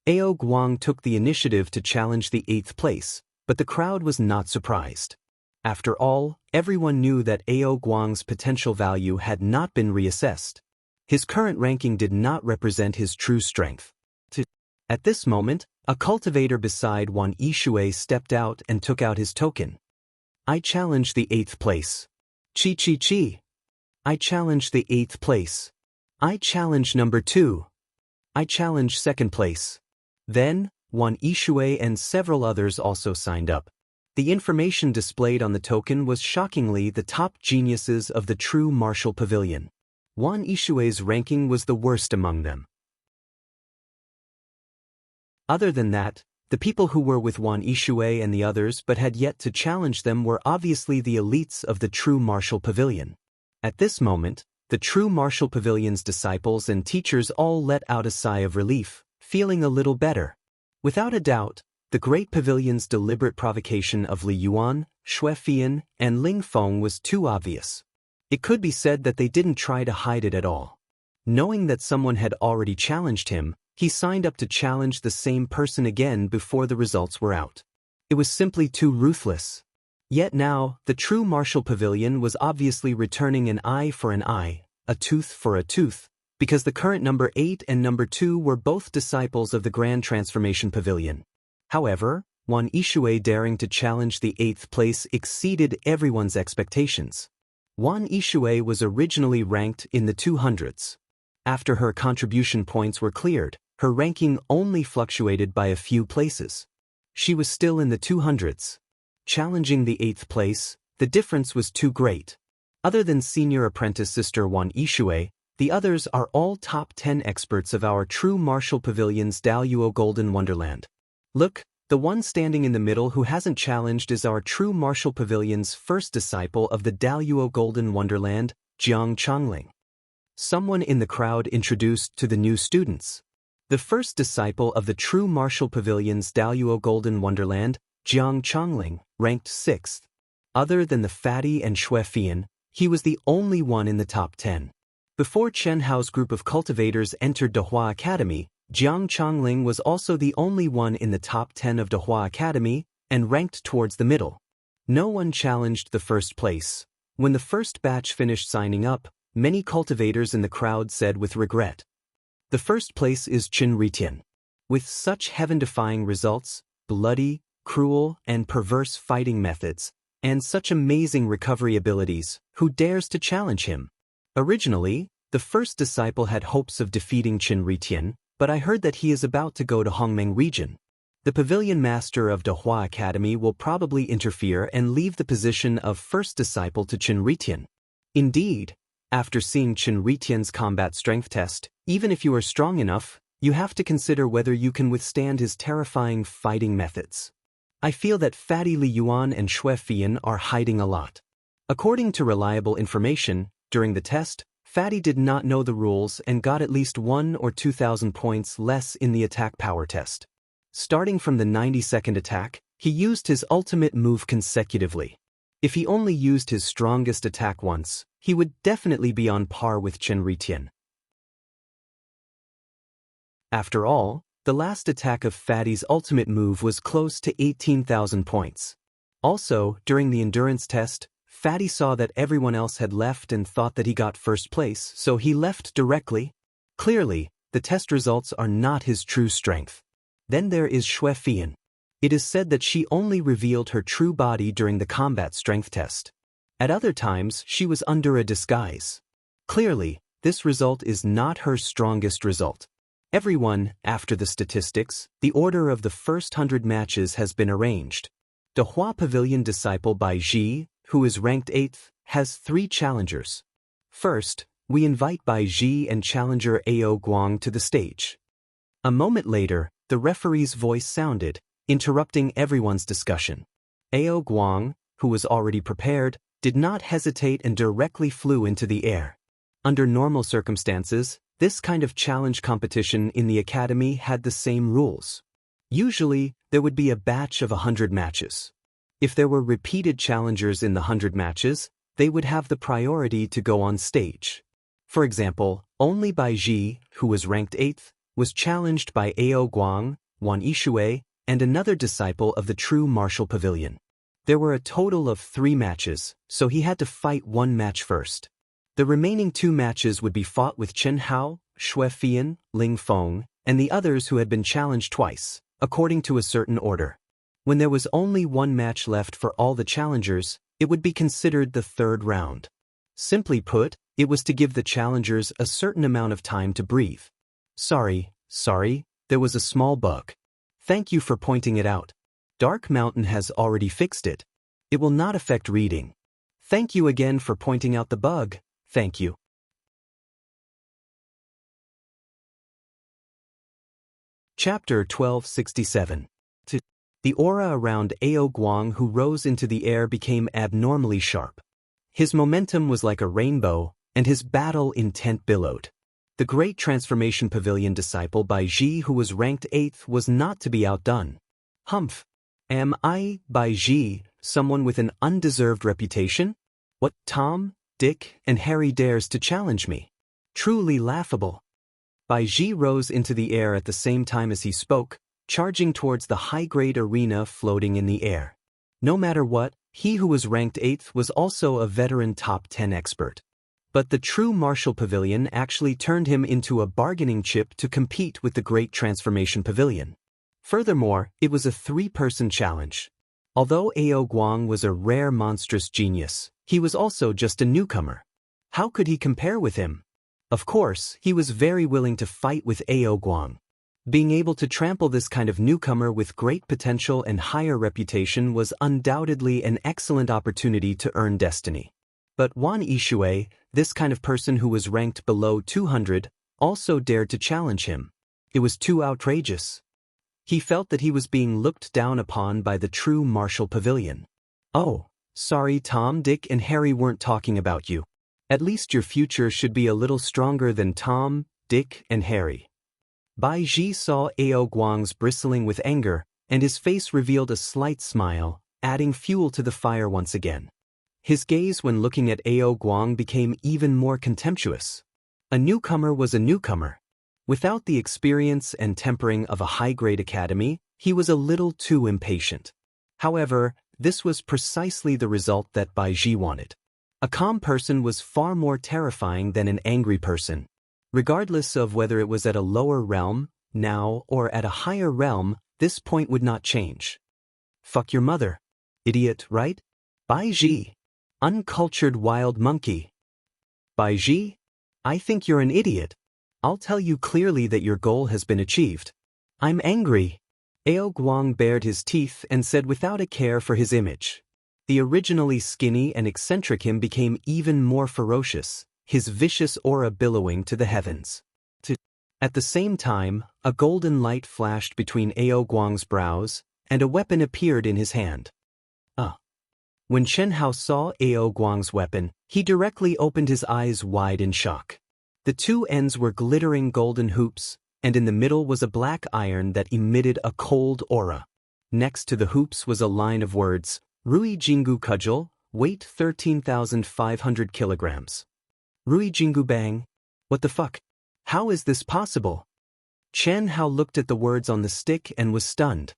Ao Guang took the initiative to challenge the 8th place, but the crowd was not surprised. After all, everyone knew that Ao Guang's potential value had not been reassessed. His current ranking did not represent his true strength. At this moment, a cultivator beside Wan Yixue stepped out and took out his token. "I challenge the 8th place. Chi Chi Chi. I challenge the 8th place. I challenge number 2. I challenge 2nd place." Then, Wan Yixue and several others also signed up. The information displayed on the token was shockingly the top geniuses of the true martial pavilion. Wan Yixue's ranking was the worst among them. Other than that, the people who were with Wan Yixue and the others but had yet to challenge them were obviously the elites of the true martial pavilion. At this moment, the true martial pavilion's disciples and teachers all let out a sigh of relief, feeling a little better. Without a doubt, the Great Pavilion's deliberate provocation of Li Yuan, Xue Fian, and Ling Feng was too obvious. It could be said that they didn't try to hide it at all. Knowing that someone had already challenged him, he signed up to challenge the same person again before the results were out. It was simply too ruthless. Yet now, the true martial pavilion was obviously returning an eye for an eye, a tooth for a tooth, because the current number 8 and number 2 were both disciples of the Grand Transformation Pavilion. However, Wan Yixue daring to challenge the 8th place exceeded everyone's expectations. Wan Yixue was originally ranked in the 200s. After her contribution points were cleared, her ranking only fluctuated by a few places. She was still in the 200s. Challenging the 8th place, the difference was too great. Other than senior apprentice sister Wan Yixue, the others are all top 10 experts of our true martial pavilion's Daoist Golden Wonderland. Look, The one standing in the middle who hasn't challenged is our true martial pavilion's first disciple of the Daoist Golden Wonderland, Jiang Chongling. Someone in the crowd introduced to the new students. The first disciple of the true martial pavilion's Daoist Golden Wonderland, Jiang Chongling, ranked 6th. Other than the fatty and Shui Fian, he was the only one in the top 10. Before Chen Hao's group of cultivators entered Dehua Academy, Jiang Chongling was also the only one in the top 10 of Dehua Academy and ranked towards the middle. No one challenged the first place. When the first batch finished signing up, many cultivators in the crowd said with regret, "The first place is Qin Ritian. With such heaven-defying results, bloody, cruel, and perverse fighting methods, and such amazing recovery abilities, who dares to challenge him?" Originally, the first disciple had hopes of defeating Qin Ritian, but I heard that he is about to go to Hongmeng region. The pavilion master of Dehua Academy will probably interfere and leave the position of first disciple to Qin Ritian. Indeed, after seeing Qin Ritian's combat strength test, even if you are strong enough, you have to consider whether you can withstand his terrifying fighting methods. I feel that Fatty Li Yuan and Shui Fian are hiding a lot. According to reliable information, during the test, Fatty did not know the rules and got at least 1 or 2,000 points less in the attack power test. Starting from the 90-second attack, he used his ultimate move consecutively. If he only used his strongest attack once, he would definitely be on par with Qin Ritian. After all, the last attack of Fatty's ultimate move was close to 18,000 points. Also, during the endurance test, Fatty saw that everyone else had left and thought that he got first place, so he left directly. Clearly, the test results are not his true strength. Then there is Shui Fian. It is said that she only revealed her true body during the combat strength test. At other times, she was under a disguise. Clearly, this result is not her strongest result. Everyone, after the statistics, the order of the first 100 matches has been arranged. Dehua Pavilion disciple Bai Ji, who is ranked 8th, has 3 challengers. First, we invite Bai Ji and challenger Ao Guang to the stage. A moment later, the referee's voice sounded, interrupting everyone's discussion. Ao Guang, who was already prepared, did not hesitate and directly flew into the air. Under normal circumstances, this kind of challenge competition in the academy had the same rules. Usually, there would be a batch of 100 matches. If there were repeated challengers in the 100 matches, they would have the priority to go on stage. For example, only Bai Ji, who was ranked 8th, was challenged by Ao Guang, Wan Yishui, and another disciple of the true martial pavilion. There were a total of 3 matches, so he had to fight 1 match first. The remaining 2 matches would be fought with Chen Hao, Shui Fian, Ling Feng, and the others who had been challenged twice, according to a certain order. When there was only 1 match left for all the challengers, it would be considered the 3rd round. Simply put, it was to give the challengers a certain amount of time to breathe. Sorry, there was a small bug. Thank you for pointing it out. Dark Mountain has already fixed it. It will not affect reading. Thank you again for pointing out the bug. Thank you. Chapter 1267. The aura around Ao Guang, who rose into the air, became abnormally sharp. His momentum was like a rainbow, and his battle intent billowed. The great transformation pavilion disciple Bai Ji, who was ranked 8th, was not to be outdone. Humph. Am I, Bai Ji, someone with an undeserved reputation? What, Tom, Dick, and Harry dares to challenge me? Truly laughable. Bai Ji rose into the air at the same time as he spoke, charging towards the high-grade arena floating in the air. No matter what, he who was ranked 8th was also a veteran top 10 expert. But the true martial pavilion actually turned him into a bargaining chip to compete with the great transformation pavilion. Furthermore, it was a 3-person challenge. Although Ao Guang was a rare monstrous genius, he was also just a newcomer. How could he compare with him? Of course, he was very willing to fight with Ao Guang. Being able to trample this kind of newcomer with great potential and higher reputation was undoubtedly an excellent opportunity to earn destiny. But Wan Yishui, this kind of person who was ranked below 200, also dared to challenge him. It was too outrageous. He felt that he was being looked down upon by the true martial pavilion. Oh, sorry Tom, Dick and Harry weren't talking about you. At least your future should be a little stronger than Tom, Dick and Harry. Bai Ji saw Ao Guang's bristling with anger, and his face revealed a slight smile, adding fuel to the fire once again. His gaze when looking at Ao Guang became even more contemptuous. A newcomer was a newcomer. Without the experience and tempering of a high-grade academy, he was a little too impatient. However, this was precisely the result that Bai Ji wanted. A calm person was far more terrifying than an angry person. Regardless of whether it was at a lower realm, now, or at a higher realm, this point would not change. Fuck your mother. Idiot, right? Bai Ji. Uncultured wild monkey. Bai Ji? I think you're an idiot. I'll tell you clearly that your goal has been achieved. I'm angry. Ao Guang bared his teeth and said without a care for his image. The originally skinny and eccentric him became even more ferocious, his vicious aura billowing to the heavens. At the same time, a golden light flashed between Ao Guang's brows, and a weapon appeared in his hand. When Chen Hao saw Ao Guang's weapon, he directly opened his eyes wide in shock. The two ends were glittering golden hoops, and in the middle was a black iron that emitted a cold aura. Next to the hoops was a line of words, Rui Jingu Cudgel, weight 13,500 kilograms. Rui Jingu Bang? What the fuck? How is this possible? Chen Hao looked at the words on the stick and was stunned.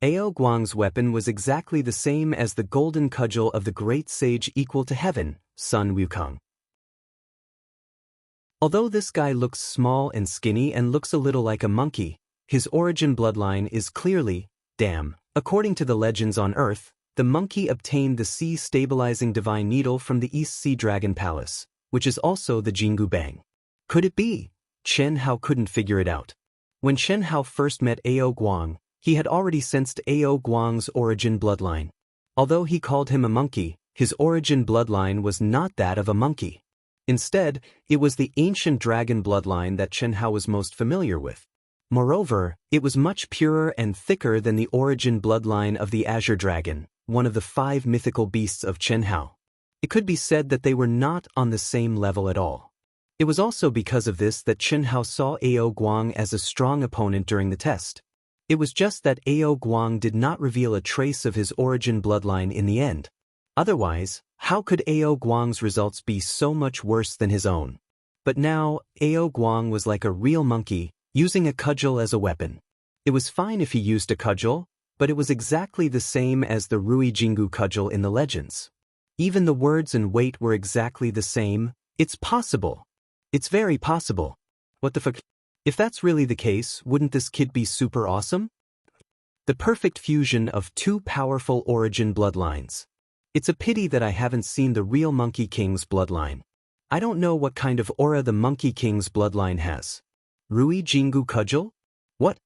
Ao Guang's weapon was exactly the same as the golden cudgel of the great sage equal to heaven, Sun Wukong. Although this guy looks small and skinny and looks a little like a monkey, his origin bloodline is clearly, damn, according to the legends on Earth, the monkey obtained the sea-stabilizing divine needle from the East Sea Dragon Palace, which is also the Jingu Bang. Could it be? Chen Hao couldn't figure it out. When Chen Hao first met Ao Guang, he had already sensed Ao Guang's origin bloodline. Although he called him a monkey, his origin bloodline was not that of a monkey. Instead, it was the ancient dragon bloodline that Chen Hao was most familiar with. Moreover, it was much purer and thicker than the origin bloodline of the Azure Dragon, one of the 5 mythical beasts of Chen Hao. It could be said that they were not on the same level at all. It was also because of this that Chen Hao saw Ao Guang as a strong opponent during the test. It was just that Ao Guang did not reveal a trace of his origin bloodline in the end. Otherwise, how could Ao Guang's results be so much worse than his own? But now, Ao Guang was like a real monkey, using a cudgel as a weapon. It was fine if he used a cudgel, but it was exactly the same as the Rui Jingu cudgel in the legends. Even the words and weight were exactly the same. It's possible. It's very possible. What the fuck? If that's really the case, wouldn't this kid be super awesome? The perfect fusion of 2 powerful origin bloodlines. It's a pity that I haven't seen the real Monkey King's bloodline. I don't know what kind of aura the Monkey King's bloodline has. Rui Jingu Cudgel? What?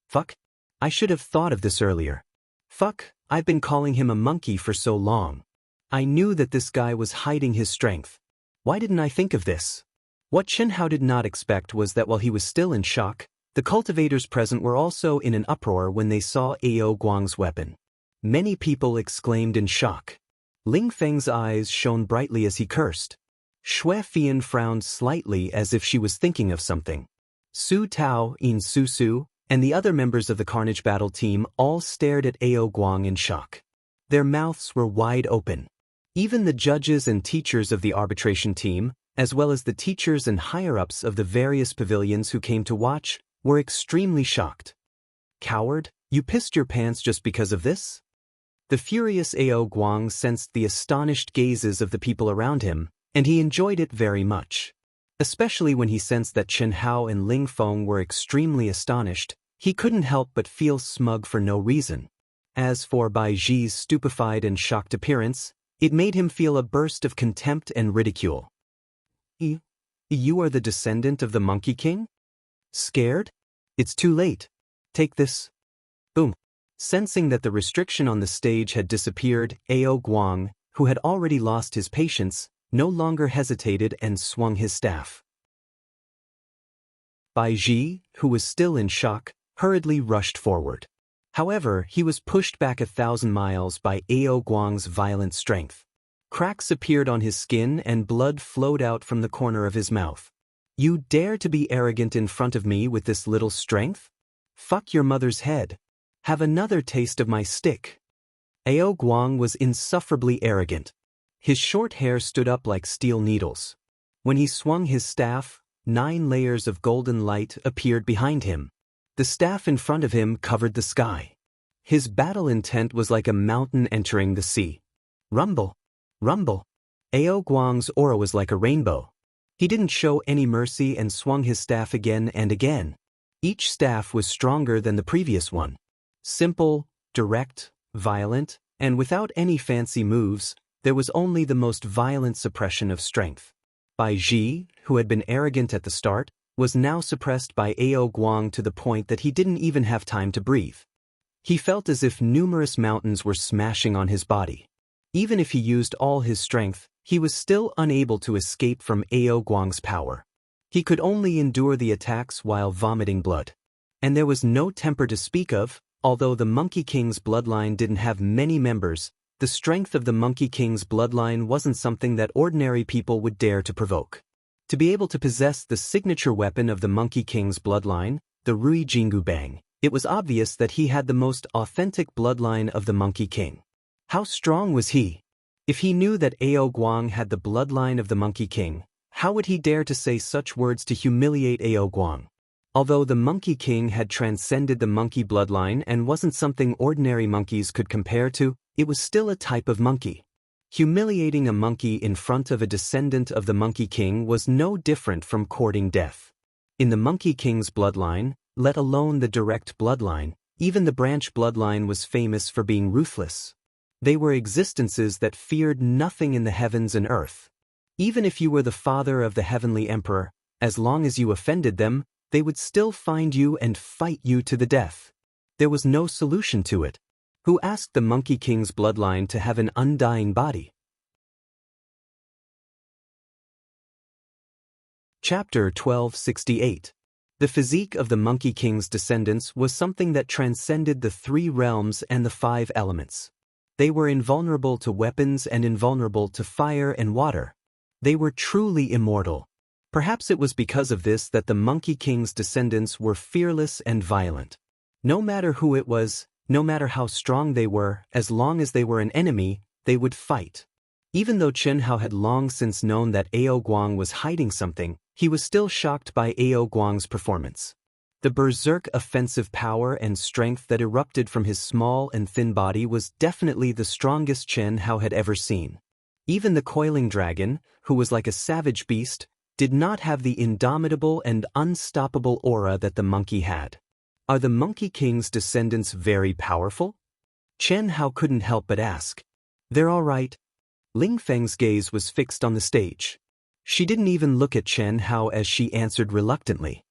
Fuck. I should have thought of this earlier. Fuck, I've been calling him a monkey for so long. I knew that this guy was hiding his strength. Why didn't I think of this? What Chen Hao did not expect was that while he was still in shock, the cultivators present were also in an uproar when they saw Ao Guang's weapon. Many people exclaimed in shock. Ling Feng's eyes shone brightly as he cursed. Xue Fian frowned slightly as if she was thinking of something. Su Tao, In Su Su, and the other members of the Carnage Battle team all stared at Ao Guang in shock. Their mouths were wide open. Even the judges and teachers of the arbitration team, as well as the teachers and higher-ups of the various pavilions who came to watch, were extremely shocked. Coward, you pissed your pants just because of this? The furious Ao Guang sensed the astonished gazes of the people around him, and he enjoyed it very much. Especially when he sensed that Chen Hao and Ling Feng were extremely astonished, he couldn't help but feel smug for no reason. As for Bai Ji's stupefied and shocked appearance, it made him feel a burst of contempt and ridicule. You are the descendant of the Monkey King? Scared? It's too late. Take this. Boom. Sensing that the restriction on the stage had disappeared, Ao Guang, who had already lost his patience, no longer hesitated and swung his staff. Bai Ji, who was still in shock, hurriedly rushed forward. However, he was pushed back 1,000 miles by Ao Guang's violent strength. Cracks appeared on his skin and blood flowed out from the corner of his mouth. You dare to be arrogant in front of me with this little strength? Fuck your mother's head. Have another taste of my stick. Ao Guang was insufferably arrogant. His short hair stood up like steel needles. When he swung his staff, 9 layers of golden light appeared behind him. The staff in front of him covered the sky. His battle intent was like a mountain entering the sea. Rumble. Rumble. Ao Guang's aura was like a rainbow. He didn't show any mercy and swung his staff again and again. Each staff was stronger than the previous one. Simple, direct, violent, and without any fancy moves, there was only the most violent suppression of strength. Bai Ji, who had been arrogant at the start, was now suppressed by Ao Guang to the point that he didn't even have time to breathe. He felt as if numerous mountains were smashing on his body. Even if he used all his strength, he was still unable to escape from Ao Guang's power. He could only endure the attacks while vomiting blood. And there was no temper to speak of. Although the Monkey King's bloodline didn't have many members, the strength of the Monkey King's bloodline wasn't something that ordinary people would dare to provoke. To be able to possess the signature weapon of the Monkey King's bloodline, the Rui Jingu Bang, it was obvious that he had the most authentic bloodline of the Monkey King. How strong was he? If he knew that Ao Guang had the bloodline of the Monkey King, how would he dare to say such words to humiliate Ao Guang? Although the Monkey King had transcended the monkey bloodline and wasn't something ordinary monkeys could compare to, it was still a type of monkey. Humiliating a monkey in front of a descendant of the Monkey King was no different from courting death. In the Monkey King's bloodline, let alone the direct bloodline, even the branch bloodline was famous for being ruthless. They were existences that feared nothing in the heavens and earth. Even if you were the father of the heavenly emperor, as long as you offended them, they would still find you and fight you to the death. There was no solution to it. Who asked the Monkey King's bloodline to have an undying body? Chapter 1268. The physique of the Monkey King's descendants was something that transcended the 3 realms and the 5 elements. They were invulnerable to weapons and invulnerable to fire and water. They were truly immortal. Perhaps it was because of this that the Monkey King's descendants were fearless and violent. No matter who it was, no matter how strong they were, as long as they were an enemy, they would fight. Even though Chen Hao had long since known that Ao Guang was hiding something, he was still shocked by Ao Guang's performance. The berserk offensive power and strength that erupted from his small and thin body was definitely the strongest Chen Hao had ever seen. Even the coiling dragon, who was like a savage beast, did not have the indomitable and unstoppable aura that the monkey had. Are the Monkey King's descendants very powerful? Chen Hao couldn't help but ask. They're all right. Ling Feng's gaze was fixed on the stage. She didn't even look at Chen Hao as she answered reluctantly.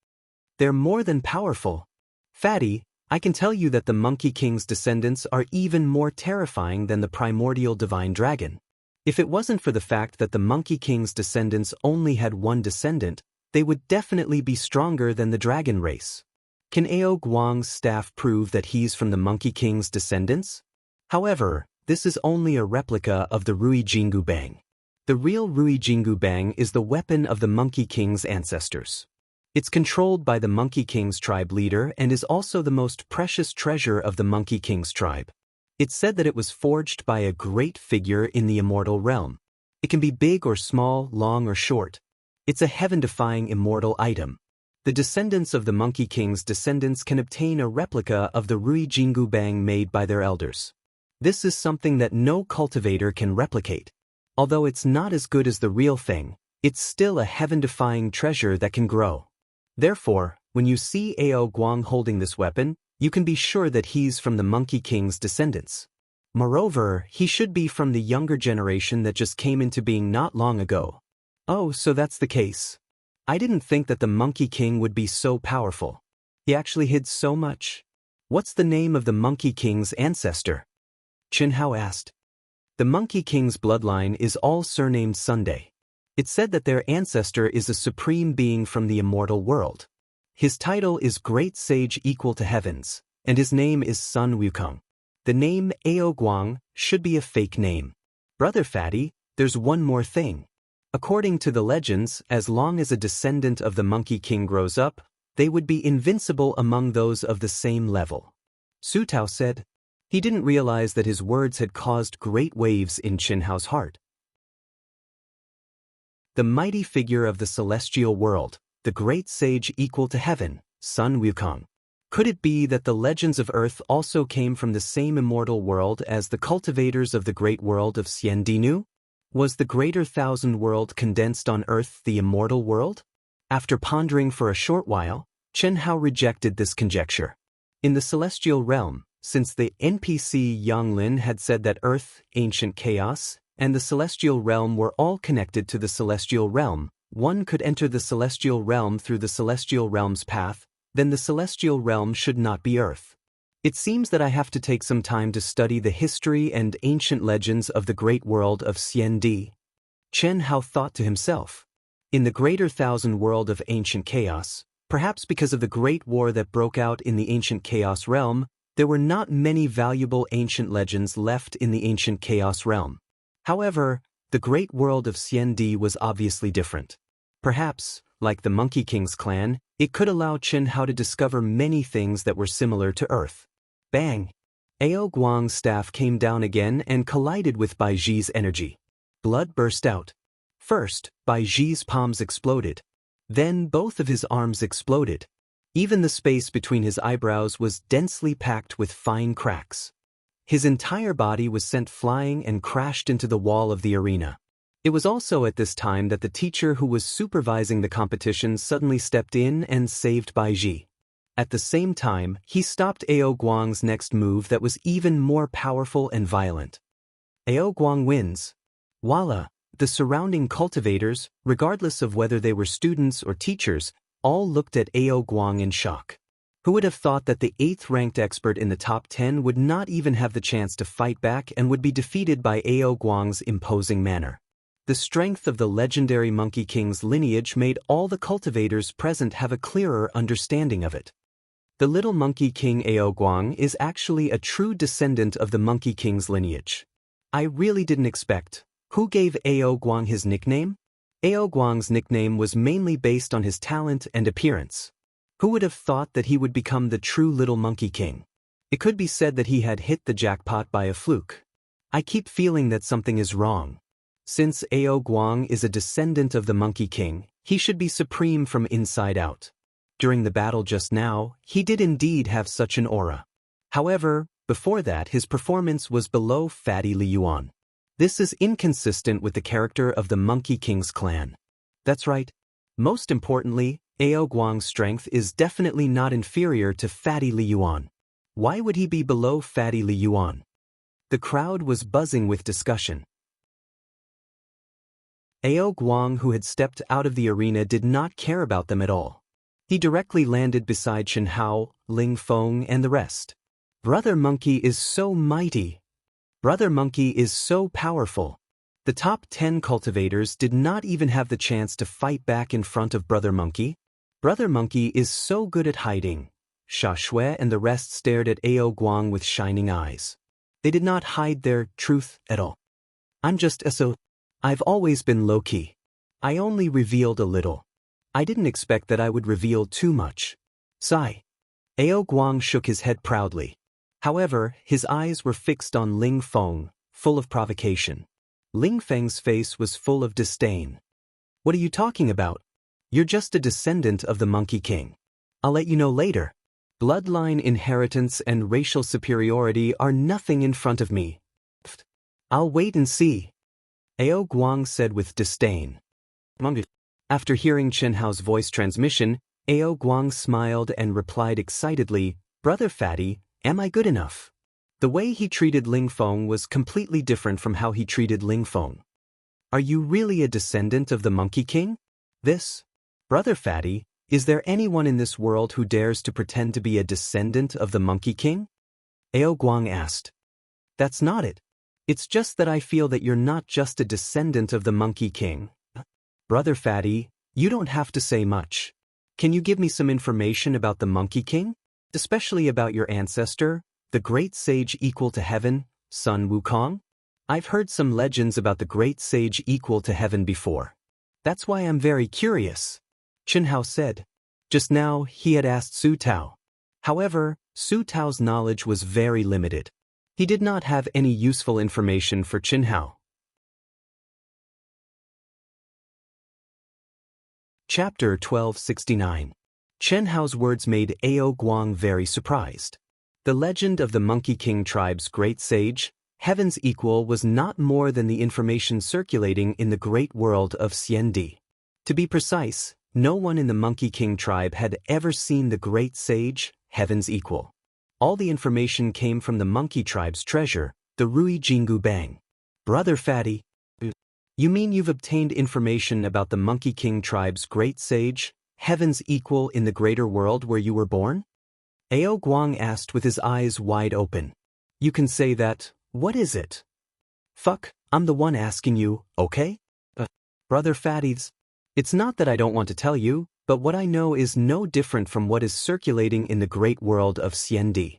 They're more than powerful. Fatty, I can tell you that the Monkey King's descendants are even more terrifying than the primordial divine dragon. If it wasn't for the fact that the Monkey King's descendants only had one descendant, they would definitely be stronger than the dragon race. Can Ao Guang's staff prove that he's from the Monkey King's descendants? However, this is only a replica of the Rui Jingu Bang. The real Rui Jingu Bang is the weapon of the Monkey King's ancestors. It's controlled by the Monkey King's tribe leader and is also the most precious treasure of the Monkey King's tribe. It's said that it was forged by a great figure in the immortal realm. It can be big or small, long or short. It's a heaven-defying immortal item. The descendants of the Monkey King's descendants can obtain a replica of the Rui Jingu Bang made by their elders. This is something that no cultivator can replicate. Although it's not as good as the real thing, it's still a heaven-defying treasure that can grow. Therefore, when you see Ao Guang holding this weapon, you can be sure that he's from the Monkey King's descendants. Moreover, he should be from the younger generation that just came into being not long ago. Oh, so that's the case. I didn't think that the Monkey King would be so powerful. He actually hid so much. What's the name of the Monkey King's ancestor? Chen Hao asked. The Monkey King's bloodline is all surnamed Sunday. It's said that their ancestor is a supreme being from the immortal world. His title is Great Sage Equal to Heavens, and his name is Sun Wukong. The name Ao Guang should be a fake name. Brother Fatty, there's one more thing. According to the legends, as long as a descendant of the Monkey King grows up, they would be invincible among those of the same level. Su Tao said. He didn't realize that his words had caused great waves in Qin Hao's heart. The mighty figure of the celestial world, the great sage equal to heaven, Sun Wukong. Could it be that the legends of Earth also came from the same immortal world as the cultivators of the great world of Xiandinu? Was the greater thousand world condensed on Earth the immortal world? After pondering for a short while, Chen Hao rejected this conjecture. In the celestial realm, since the NPC Yang Lin had said that Earth, ancient chaos, and the celestial realm were all connected to the celestial realm, one could enter the celestial realm through the celestial realm's path, then the celestial realm should not be Earth. It seems that I have to take some time to study the history and ancient legends of the great world of Xiandi. Chen Hao thought to himself. In the greater thousand world of ancient chaos, perhaps because of the great war that broke out in the ancient chaos realm, there were not many valuable ancient legends left in the ancient chaos realm. However, the great world of Xiandi was obviously different. Perhaps, like the Monkey King's clan, it could allow Chen Hao to discover many things that were similar to Earth. Bang! Ao Guang's staff came down again and collided with Bai Ji's energy. Blood burst out. First, Bai Ji's palms exploded. Then both of his arms exploded. Even the space between his eyebrows was densely packed with fine cracks. His entire body was sent flying and crashed into the wall of the arena. It was also at this time that the teacher who was supervising the competition suddenly stepped in and saved Bai Ji. At the same time, he stopped Ao Guang's next move that was even more powerful and violent. Ao Guang wins. Voila! The surrounding cultivators, regardless of whether they were students or teachers, all looked at Ao Guang in shock. Who would have thought that the 8th-ranked expert in the top 10 would not even have the chance to fight back and would be defeated by Ao Guang's imposing manner? The strength of the legendary Monkey King's lineage made all the cultivators present have a clearer understanding of it. The little Monkey King Ao Guang is actually a true descendant of the Monkey King's lineage. I really didn't expect. Who gave Ao Guang his nickname? Ao Guang's nickname was mainly based on his talent and appearance. Who would have thought that he would become the true little Monkey King? It could be said that he had hit the jackpot by a fluke. I keep feeling that something is wrong. Since Ao Guang is a descendant of the Monkey King, he should be supreme from inside out. During the battle just now, he did indeed have such an aura. However, before that his performance was below Fatty Li Yuan. This is inconsistent with the character of the Monkey King's clan. That's right. Most importantly, Ao Guang's strength is definitely not inferior to Fatty Li Yuan. Why would he be below Fatty Li Yuan? The crowd was buzzing with discussion. Ao Guang, who had stepped out of the arena, did not care about them at all. He directly landed beside Chen Hao, Ling Feng, and the rest. Brother Monkey is so mighty. Brother Monkey is so powerful. The top 10 cultivators did not even have the chance to fight back in front of Brother Monkey. Brother Monkey is so good at hiding. Xia Shui and the rest stared at Ao Guang with shining eyes. They did not hide their truth at all. I'm just so. I've always been low-key. I only revealed a little. I didn't expect that I would reveal too much. Sigh. Ao Guang shook his head proudly. However, his eyes were fixed on Ling Feng, full of provocation. Ling Feng's face was full of disdain. What are you talking about? You're just a descendant of the Monkey King. I'll let you know later. Bloodline inheritance and racial superiority are nothing in front of me. I'll wait and see. Ao Guang said with disdain. After hearing Chen Hao's voice transmission, Ao Guang smiled and replied excitedly, Brother Fatty, am I good enough? The way he treated Ling Feng was completely different from how he treated Ling Feng. Are you really a descendant of the Monkey King? This? Brother Fatty, is there anyone in this world who dares to pretend to be a descendant of the Monkey King? Ao Guang asked. That's not it. It's just that I feel that you're not just a descendant of the Monkey King. Brother Fatty, you don't have to say much. Can you give me some information about the Monkey King? Especially about your ancestor, the great sage equal to heaven, Sun Wukong? I've heard some legends about the great sage equal to heaven before. That's why I'm very curious, Chen Hao said. Just now, he had asked Su Tao. However, Su Tao's knowledge was very limited. He did not have any useful information for Chen Hao. Chapter 1269. Chen Hao's words made Ao Guang very surprised. The legend of the Monkey King tribe's great sage, heaven's equal, was not more than the information circulating in the great world of Xiandi. To be precise, no one in the Monkey King tribe had ever seen the great sage, heaven's equal. All the information came from the monkey tribe's treasure, the Rui Jingu Bang. Brother Fatty, you mean you've obtained information about the Monkey King tribe's great sage, heaven's equal in the greater world where you were born? Ao Guang asked with his eyes wide open. You can say that. What is it? Fuck, I'm the one asking you, okay? Brother Fatties, it's not that I don't want to tell you, but what I know is no different from what is circulating in the great world of Xiandi.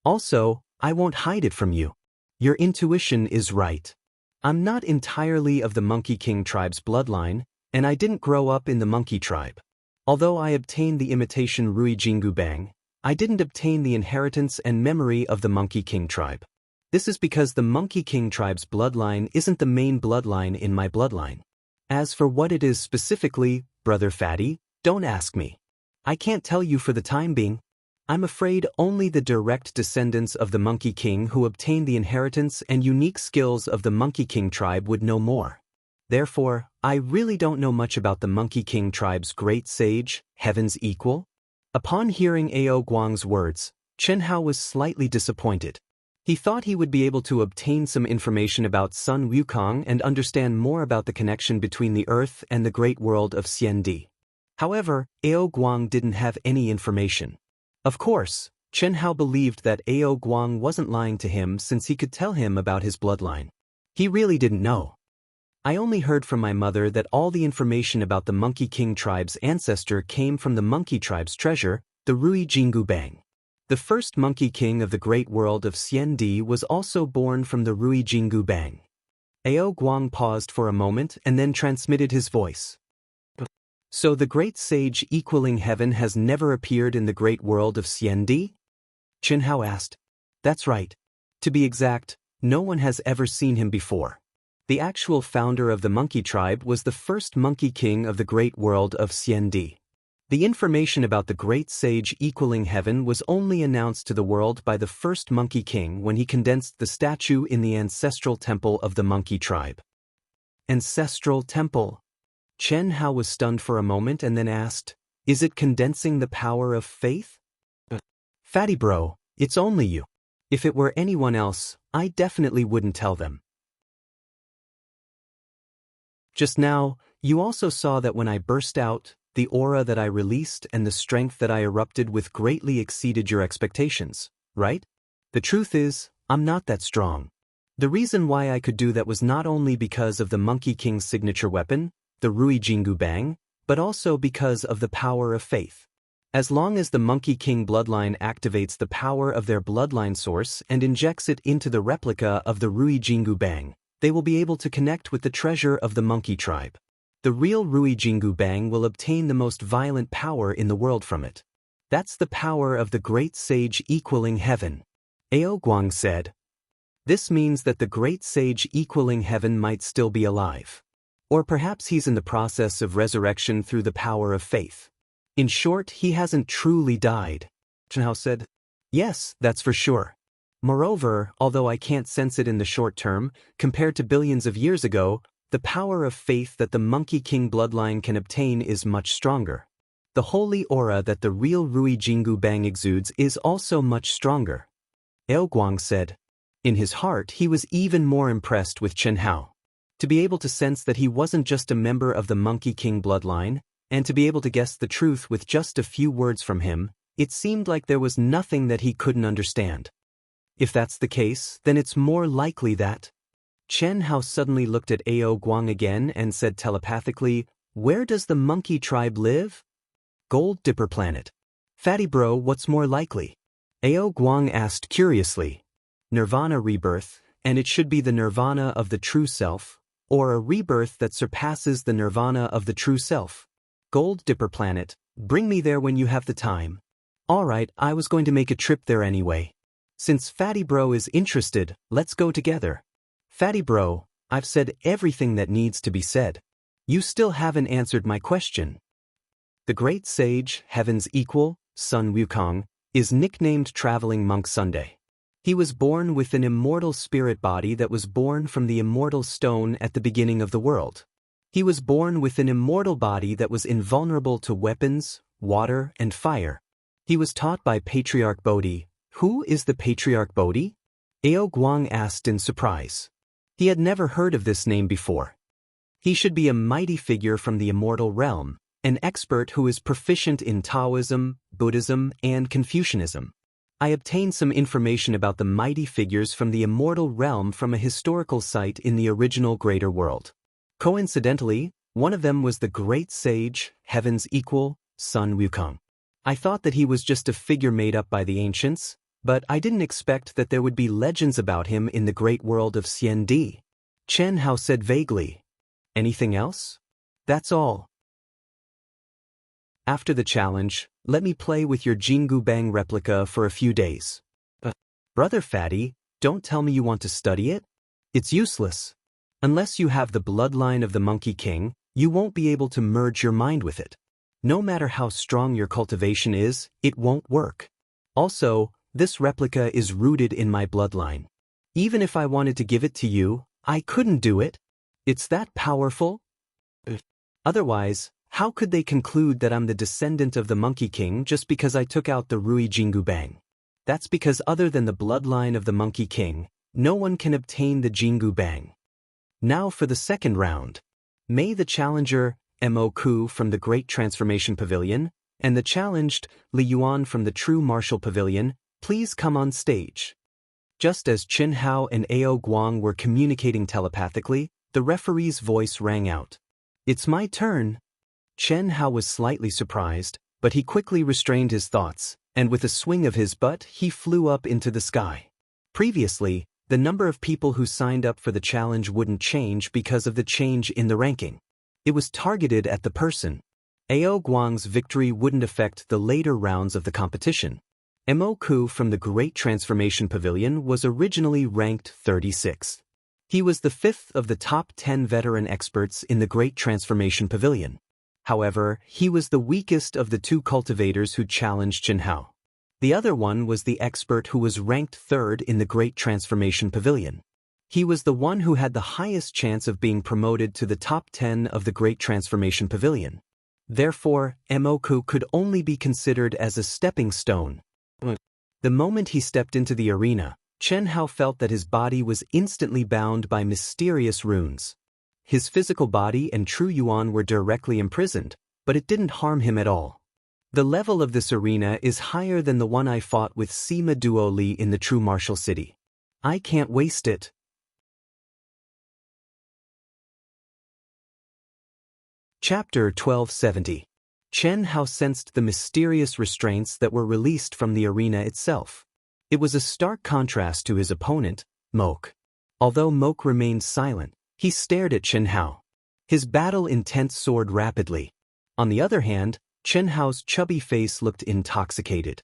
Also, I won't hide it from you. Your intuition is right. I'm not entirely of the Monkey King tribe's bloodline, and I didn't grow up in the monkey tribe. Although I obtained the imitation Rui Jingu Bang, I didn't obtain the inheritance and memory of the Monkey King tribe. This is because the Monkey King tribe's bloodline isn't the main bloodline in my bloodline. As for what it is specifically, Brother Fatty, don't ask me. I can't tell you for the time being. I'm afraid only the direct descendants of the Monkey King who obtained the inheritance and unique skills of the Monkey King tribe would know more. Therefore, I really don't know much about the Monkey King tribe's great sage, heaven's equal. Upon hearing Ao Guang's words, Chen Hao was slightly disappointed. He thought he would be able to obtain some information about Sun Wukong and understand more about the connection between the earth and the great world of Xiandi. However, Ao Guang didn't have any information. Of course, Chen Hao believed that Ao Guang wasn't lying to him since he could tell him about his bloodline. He really didn't know. I only heard from my mother that all the information about the Monkey King tribe's ancestor came from the monkey tribe's treasure, the Rui Jingu Bang. The first Monkey King of the great world of Xiandi was also born from the Rui Jingu Bang. Ao Guang paused for a moment and then transmitted his voice. So the great sage equaling heaven has never appeared in the great world of Xiandi? Chen Hao asked. That's right. To be exact, no one has ever seen him before. The actual founder of the monkey tribe was the first Monkey King of the great world of Xiandi. The information about the great sage equaling heaven was only announced to the world by the first Monkey King when he condensed the statue in the ancestral temple of the monkey tribe. Ancestral temple? Chen Hao was stunned for a moment and then asked, is it condensing the power of faith? Fatty bro, it's only you. If it were anyone else, I definitely wouldn't tell them. Just now, you also saw that when I burst out, the aura that I released and the strength that I erupted with greatly exceeded your expectations, right? The truth is, I'm not that strong. The reason why I could do that was not only because of the Monkey King's signature weapon, the Rui Jingu Bang, but also because of the power of faith. As long as the Monkey King bloodline activates the power of their bloodline source and injects it into the replica of the Rui Jingu Bang, they will be able to connect with the treasure of the monkey tribe. The real Rui Jingu Bang will obtain the most violent power in the world from it. That's the power of the great sage equaling heaven. Ao Guang said. This means that the great sage equaling heaven might still be alive. Or perhaps he's in the process of resurrection through the power of faith. In short, he hasn't truly died. Chen Hao said. Yes, that's for sure. Moreover, although I can't sense it in the short term, compared to billions of years ago, the power of faith that the Monkey King bloodline can obtain is much stronger. The holy aura that the real Rui Jingu Bang exudes is also much stronger. Ao Guang said. In his heart, he was even more impressed with Chen Hao. To be able to sense that he wasn't just a member of the Monkey King bloodline, and to be able to guess the truth with just a few words from him, it seemed like there was nothing that he couldn't understand. If that's the case, then it's more likely that... Chen Hao suddenly looked at Ao Guang again and said telepathically, where does the monkey tribe live? Gold dipper planet. Fatty bro, what's more likely? Ao Guang asked curiously. Nirvana rebirth, and it should be the nirvana of the true self, or a rebirth that surpasses the nirvana of the true self. Gold dipper planet, bring me there when you have the time. Alright, I was going to make a trip there anyway. Since Fatty bro is interested, let's go together. Fatty bro, I've said everything that needs to be said. You still haven't answered my question. The great sage, heaven's equal, Sun Wukong, is nicknamed Traveling Monk Sunday. He was born with an immortal spirit body that was born from the immortal stone at the beginning of the world. He was born with an immortal body that was invulnerable to weapons, water, and fire. He was taught by Patriarch Bodhi. Who is the Patriarch Bodhi? Ao Guang asked in surprise. He had never heard of this name before. He should be a mighty figure from the immortal realm, an expert who is proficient in Taoism, Buddhism, and Confucianism. I obtained some information about the mighty figures from the immortal realm from a historical site in the original greater world. Coincidentally, one of them was the great sage, heaven's equal, Sun Wukong. I thought that he was just a figure made up by the ancients, but I didn't expect that there would be legends about him in the great world of Xiandi. Chen Hao said vaguely. Anything else? That's all. After the challenge, let me play with your Jingu Bang replica for a few days. Brother Fatty, don't tell me you want to study it? It's useless. Unless you have the bloodline of the Monkey King, you won't be able to merge your mind with it. No matter how strong your cultivation is, it won't work. Also, this replica is rooted in my bloodline. Even if I wanted to give it to you, I couldn't do it. It's that powerful? Otherwise, how could they conclude that I'm the descendant of the Monkey King just because I took out the Rui Jingu Bang? That's because other than the bloodline of the Monkey King, no one can obtain the Jingu Bang. Now for the second round. May the challenger, Mo Ku from the Great Transformation Pavilion, and the challenged, Li Yuan from the True Martial Pavilion, please come on stage. Just as Chen Hao and Ao Guang were communicating telepathically, the referee's voice rang out. It's my turn. Chen Hao was slightly surprised, but he quickly restrained his thoughts, and with a swing of his butt he flew up into the sky. Previously, the number of people who signed up for the challenge wouldn't change because of the change in the ranking. It was targeted at the person. Ao Guang's victory wouldn't affect the later rounds of the competition. Mo Ku from the Great Transformation Pavilion was originally ranked 36th. He was the fifth of the top 10 veteran experts in the Great Transformation Pavilion. However, he was the weakest of the two cultivators who challenged Chen Hao. The other one was the expert who was ranked third in the Great Transformation Pavilion. He was the one who had the highest chance of being promoted to the top 10 of the Great Transformation Pavilion. Therefore, Mo Ku could only be considered as a stepping stone. The moment he stepped into the arena, Chen Hao felt that his body was instantly bound by mysterious runes. His physical body and True Yuan were directly imprisoned, but it didn't harm him at all. The level of this arena is higher than the one I fought with Sima Duo Li in the True Martial City. I can't waste it. Chapter 1270. Chen Hao sensed the mysterious restraints that were released from the arena itself. It was a stark contrast to his opponent, Moke. Although Moke remained silent, he stared at Chen Hao. His battle intent soared rapidly. On the other hand, Chen Hao's chubby face looked intoxicated.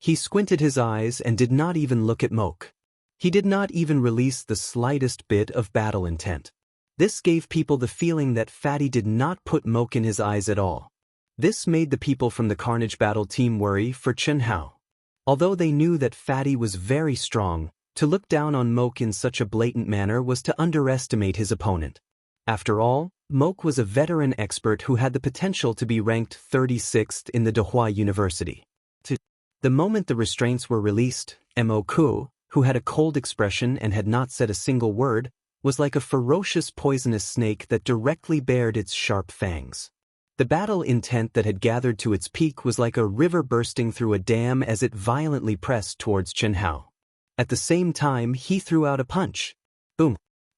He squinted his eyes and did not even look at Moke. He did not even release the slightest bit of battle intent. This gave people the feeling that Fatty did not put Moke in his eyes at all. This made the people from the Carnage Battle team worry for Chen Hao. Although they knew that Fatty was very strong, to look down on Moke in such a blatant manner was to underestimate his opponent. After all, Moke was a veteran expert who had the potential to be ranked 36th in the Dehua University. The moment the restraints were released, Mo Ku, who had a cold expression and had not said a single word, was like a ferocious poisonous snake that directly bared its sharp fangs. The battle intent that had gathered to its peak was like a river bursting through a dam as it violently pressed towards Chen Hao. At the same time, he threw out a punch. Boom!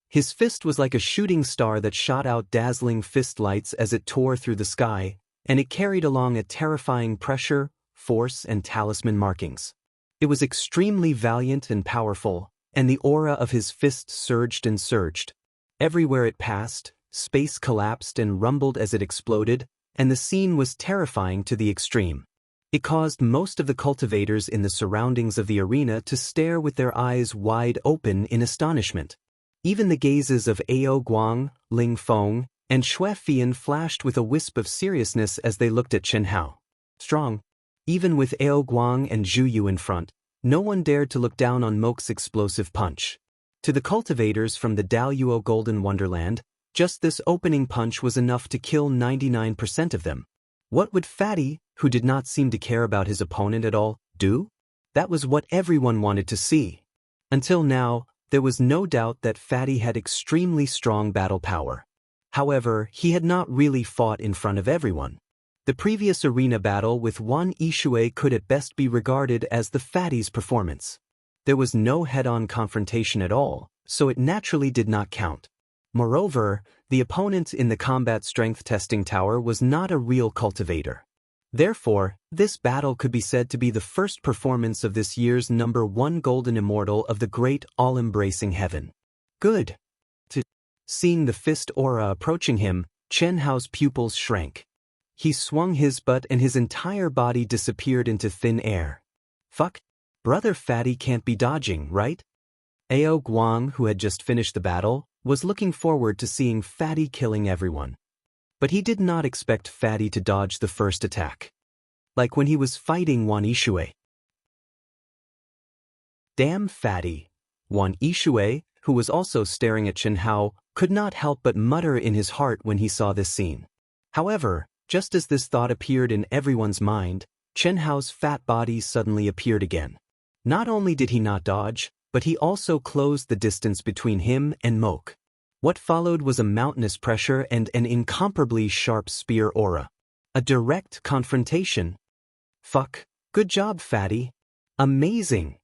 His fist was like a shooting star that shot out dazzling fist lights as it tore through the sky, and it carried along a terrifying pressure, force, and talisman markings. It was extremely valiant and powerful, and the aura of his fist surged and surged. Everywhere it passed, space collapsed and rumbled as it exploded, and the scene was terrifying to the extreme. It caused most of the cultivators in the surroundings of the arena to stare with their eyes wide open in astonishment. Even the gazes of Ao Guang, Ling Feng, and Xue Fian flashed with a wisp of seriousness as they looked at Chen Hao. Strong. Even with Ao Guang and Zhu Yu in front, no one dared to look down on Moke's explosive punch. To the cultivators from the Daoist Golden Wonderland, just this opening punch was enough to kill 99% of them. What would Fatty, who did not seem to care about his opponent at all, do? That was what everyone wanted to see. Until now, there was no doubt that Fatty had extremely strong battle power. However, he had not really fought in front of everyone. The previous arena battle with Wan Yishui could at best be regarded as the Fatty's performance. There was no head-on confrontation at all, so it naturally did not count. Moreover, the opponent in the combat strength testing tower was not a real cultivator. Therefore, this battle could be said to be the first performance of this year's #1 Golden Immortal of the great all-embracing heaven. Good. Seeing the fist aura approaching him, Chen Hao's pupils shrank. He swung his butt and his entire body disappeared into thin air. Fuck. Brother Fatty can't be dodging, right? Ao Guang, who had just finished the battle, was looking forward to seeing Fatty killing everyone. But he did not expect Fatty to dodge the first attack. Like when he was fighting Wan Yishui. Damn Fatty. Wan Yishui, who was also staring at Chen Hao, could not help but mutter in his heart when he saw this scene. However, just as this thought appeared in everyone's mind, Chen Hao's fat body suddenly appeared again. Not only did he not dodge, but he also closed the distance between him and Moke. What followed was a mountainous pressure and an incomparably sharp spear aura. A direct confrontation. Fuck. Good job, Fatty. Amazing.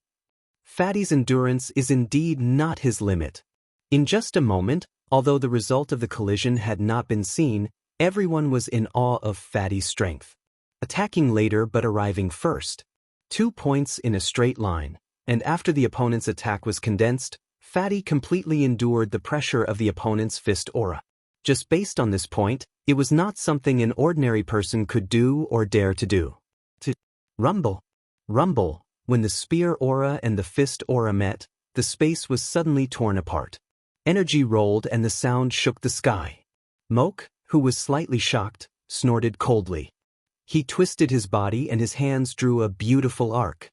Fatty's endurance is indeed not his limit. In just a moment, although the result of the collision had not been seen, everyone was in awe of Fatty's strength. Attacking later but arriving first. 2 points in a straight line, and after the opponent's attack was condensed, Fatty completely endured the pressure of the opponent's fist aura. Just based on this point, it was not something an ordinary person could do or dare to do. Rumble. Rumble. When the spear aura and the fist aura met, the space was suddenly torn apart. Energy rolled and the sound shook the sky. Moke, who was slightly shocked, snorted coldly. He twisted his body and his hands drew a beautiful arc.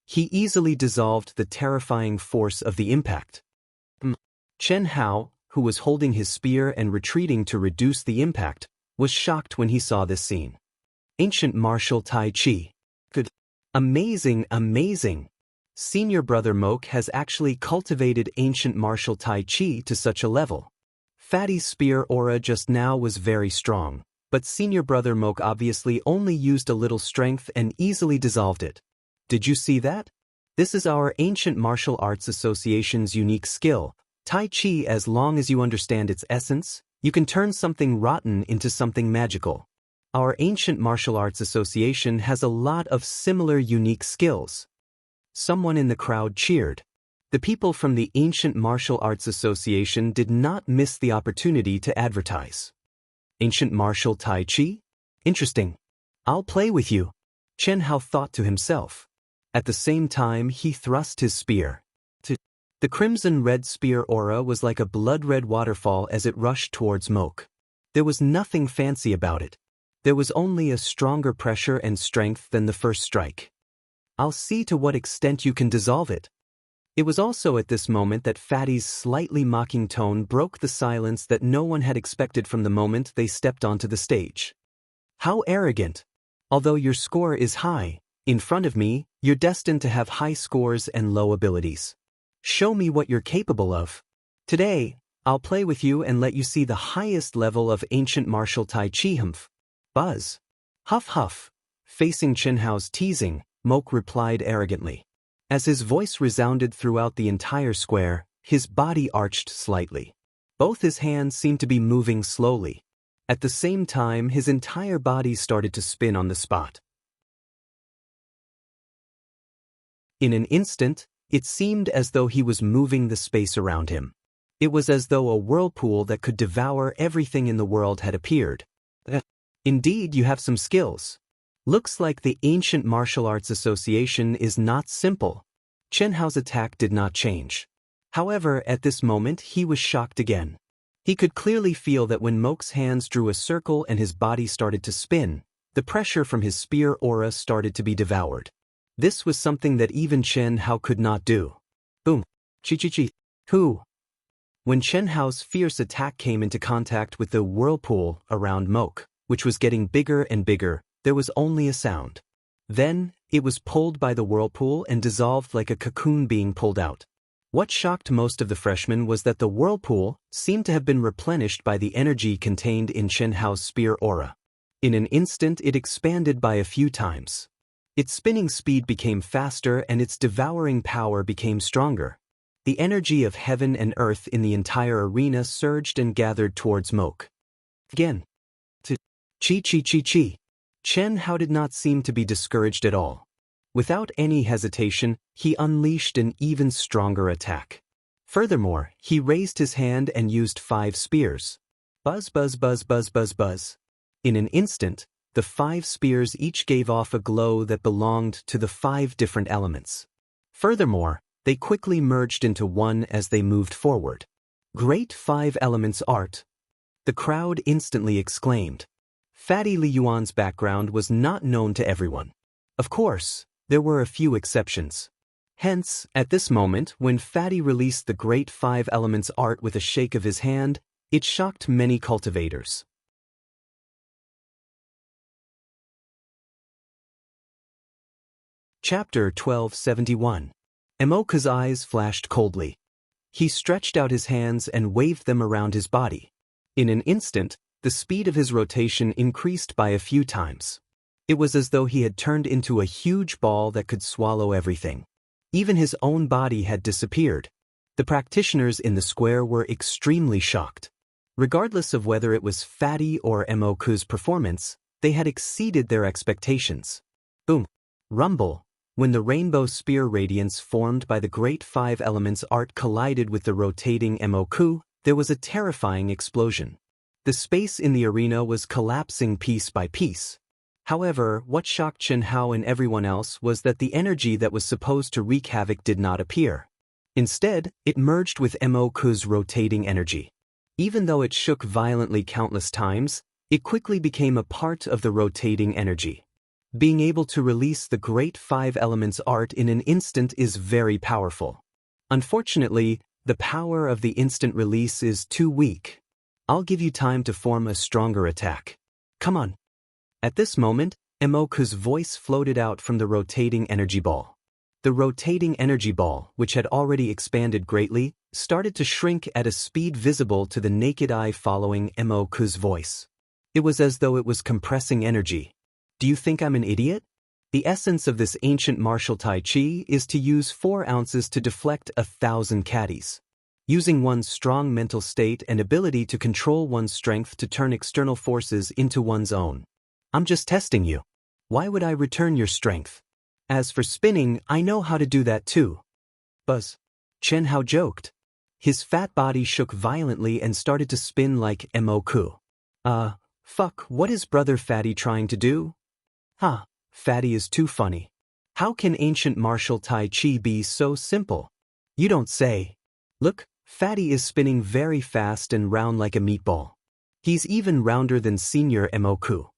He easily dissolved the terrifying force of the impact. Chen Hao, who was holding his spear and retreating to reduce the impact, was shocked when he saw this scene. Ancient martial Tai Chi. Good. Amazing, amazing. Senior brother Moke has actually cultivated ancient martial Tai Chi to such a level. Fatty's spear aura just now was very strong, but senior brother Moke obviously only used a little strength and easily dissolved it. Did you see that? This is our Ancient Martial Arts Association's unique skill, Tai Chi. As long as you understand its essence, you can turn something rotten into something magical. Our Ancient Martial Arts Association has a lot of similar unique skills. Someone in the crowd cheered. The people from the Ancient Martial Arts Association did not miss the opportunity to advertise. Ancient Martial Tai Chi? Interesting. I'll play with you. Chen Hao thought to himself. At the same time, he thrust his spear. The crimson-red spear aura was like a blood-red waterfall as it rushed towards Moke. There was nothing fancy about it. There was only a stronger pressure and strength than the first strike. I'll see to what extent you can dissolve it. It was also at this moment that Fatty's slightly mocking tone broke the silence that no one had expected from the moment they stepped onto the stage. How arrogant! Although your score is high, in front of me, you're destined to have high scores and low abilities. Show me what you're capable of. Today, I'll play with you and let you see the highest level of ancient martial Tai Chi. Humph. Buzz. Huff huff. Facing Chen Hao's teasing, Moke replied arrogantly. As his voice resounded throughout the entire square, his body arched slightly. Both his hands seemed to be moving slowly. At the same time, his entire body started to spin on the spot. In an instant, it seemed as though he was moving the space around him. It was as though a whirlpool that could devour everything in the world had appeared. Indeed, you have some skills. Looks like the Ancient Martial Arts Association is not simple. Chen Hao's attack did not change. However, at this moment, he was shocked again. He could clearly feel that when Moke's hands drew a circle and his body started to spin, the pressure from his spear aura started to be devoured. This was something that even Chen Hao could not do. Boom. Chi. Who? When Chen Hao's fierce attack came into contact with the whirlpool around Moke, which was getting bigger and bigger, there was only a sound. Then, it was pulled by the whirlpool and dissolved like a cocoon being pulled out. What shocked most of the freshmen was that the whirlpool seemed to have been replenished by the energy contained in Chen Hao's spear aura. In an instant, it expanded by a few times. Its spinning speed became faster and its devouring power became stronger. The energy of heaven and earth in the entire arena surged and gathered towards Moke. Again. Chi. Chen Hao did not seem to be discouraged at all. Without any hesitation, he unleashed an even stronger attack. Furthermore, he raised his hand and used 5 spears. Buzz. In an instant, the 5 spears each gave off a glow that belonged to the 5 different elements. Furthermore, they quickly merged into one as they moved forward. Great 5 elements art! The crowd instantly exclaimed. Fatty Li Yuan's background was not known to everyone. Of course, there were a few exceptions. Hence, at this moment, when Fatty released the Great 5 Elements art with a shake of his hand, it shocked many cultivators. Chapter 1271. Emoka's eyes flashed coldly. He stretched out his hands and waved them around his body. In an instant, the speed of his rotation increased by a few times. It was as though he had turned into a huge ball that could swallow everything. Even his own body had disappeared. The practitioners in the square were extremely shocked. Regardless of whether it was Fatty or Emoku's performance, they had exceeded their expectations. Boom. Rumble. When the rainbow spear radiance formed by the Great 5 Elements art collided with the rotating Emoku, there was a terrifying explosion. The space in the arena was collapsing piece by piece. However, what shocked Chen Hao and everyone else was that the energy that was supposed to wreak havoc did not appear. Instead, it merged with Emoku's rotating energy. Even though it shook violently countless times, it quickly became a part of the rotating energy. Being able to release the Great 5 Elements art in an instant is very powerful. Unfortunately, the power of the instant release is too weak. I'll give you time to form a stronger attack. Come on. At this moment, Emoku's voice floated out from the rotating energy ball. The rotating energy ball, which had already expanded greatly, started to shrink at a speed visible to the naked eye following Emoku's voice. It was as though it was compressing energy. Do you think I'm an idiot? The essence of this ancient martial Tai Chi is to use 4 ounces to deflect 1,000 caddies. Using one's strong mental state and ability to control one's strength to turn external forces into one's own. I'm just testing you. Why would I return your strength? As for spinning, I know how to do that too. Buzz. Chen Hao joked. His fat body shook violently and started to spin like Emoku. Fuck, what is Brother Fatty trying to do? Fatty is too funny. How can ancient martial Tai Chi be so simple? You don't say. Look, Fatty is spinning very fast and round like a meatball. He's even rounder than Senior Emoku.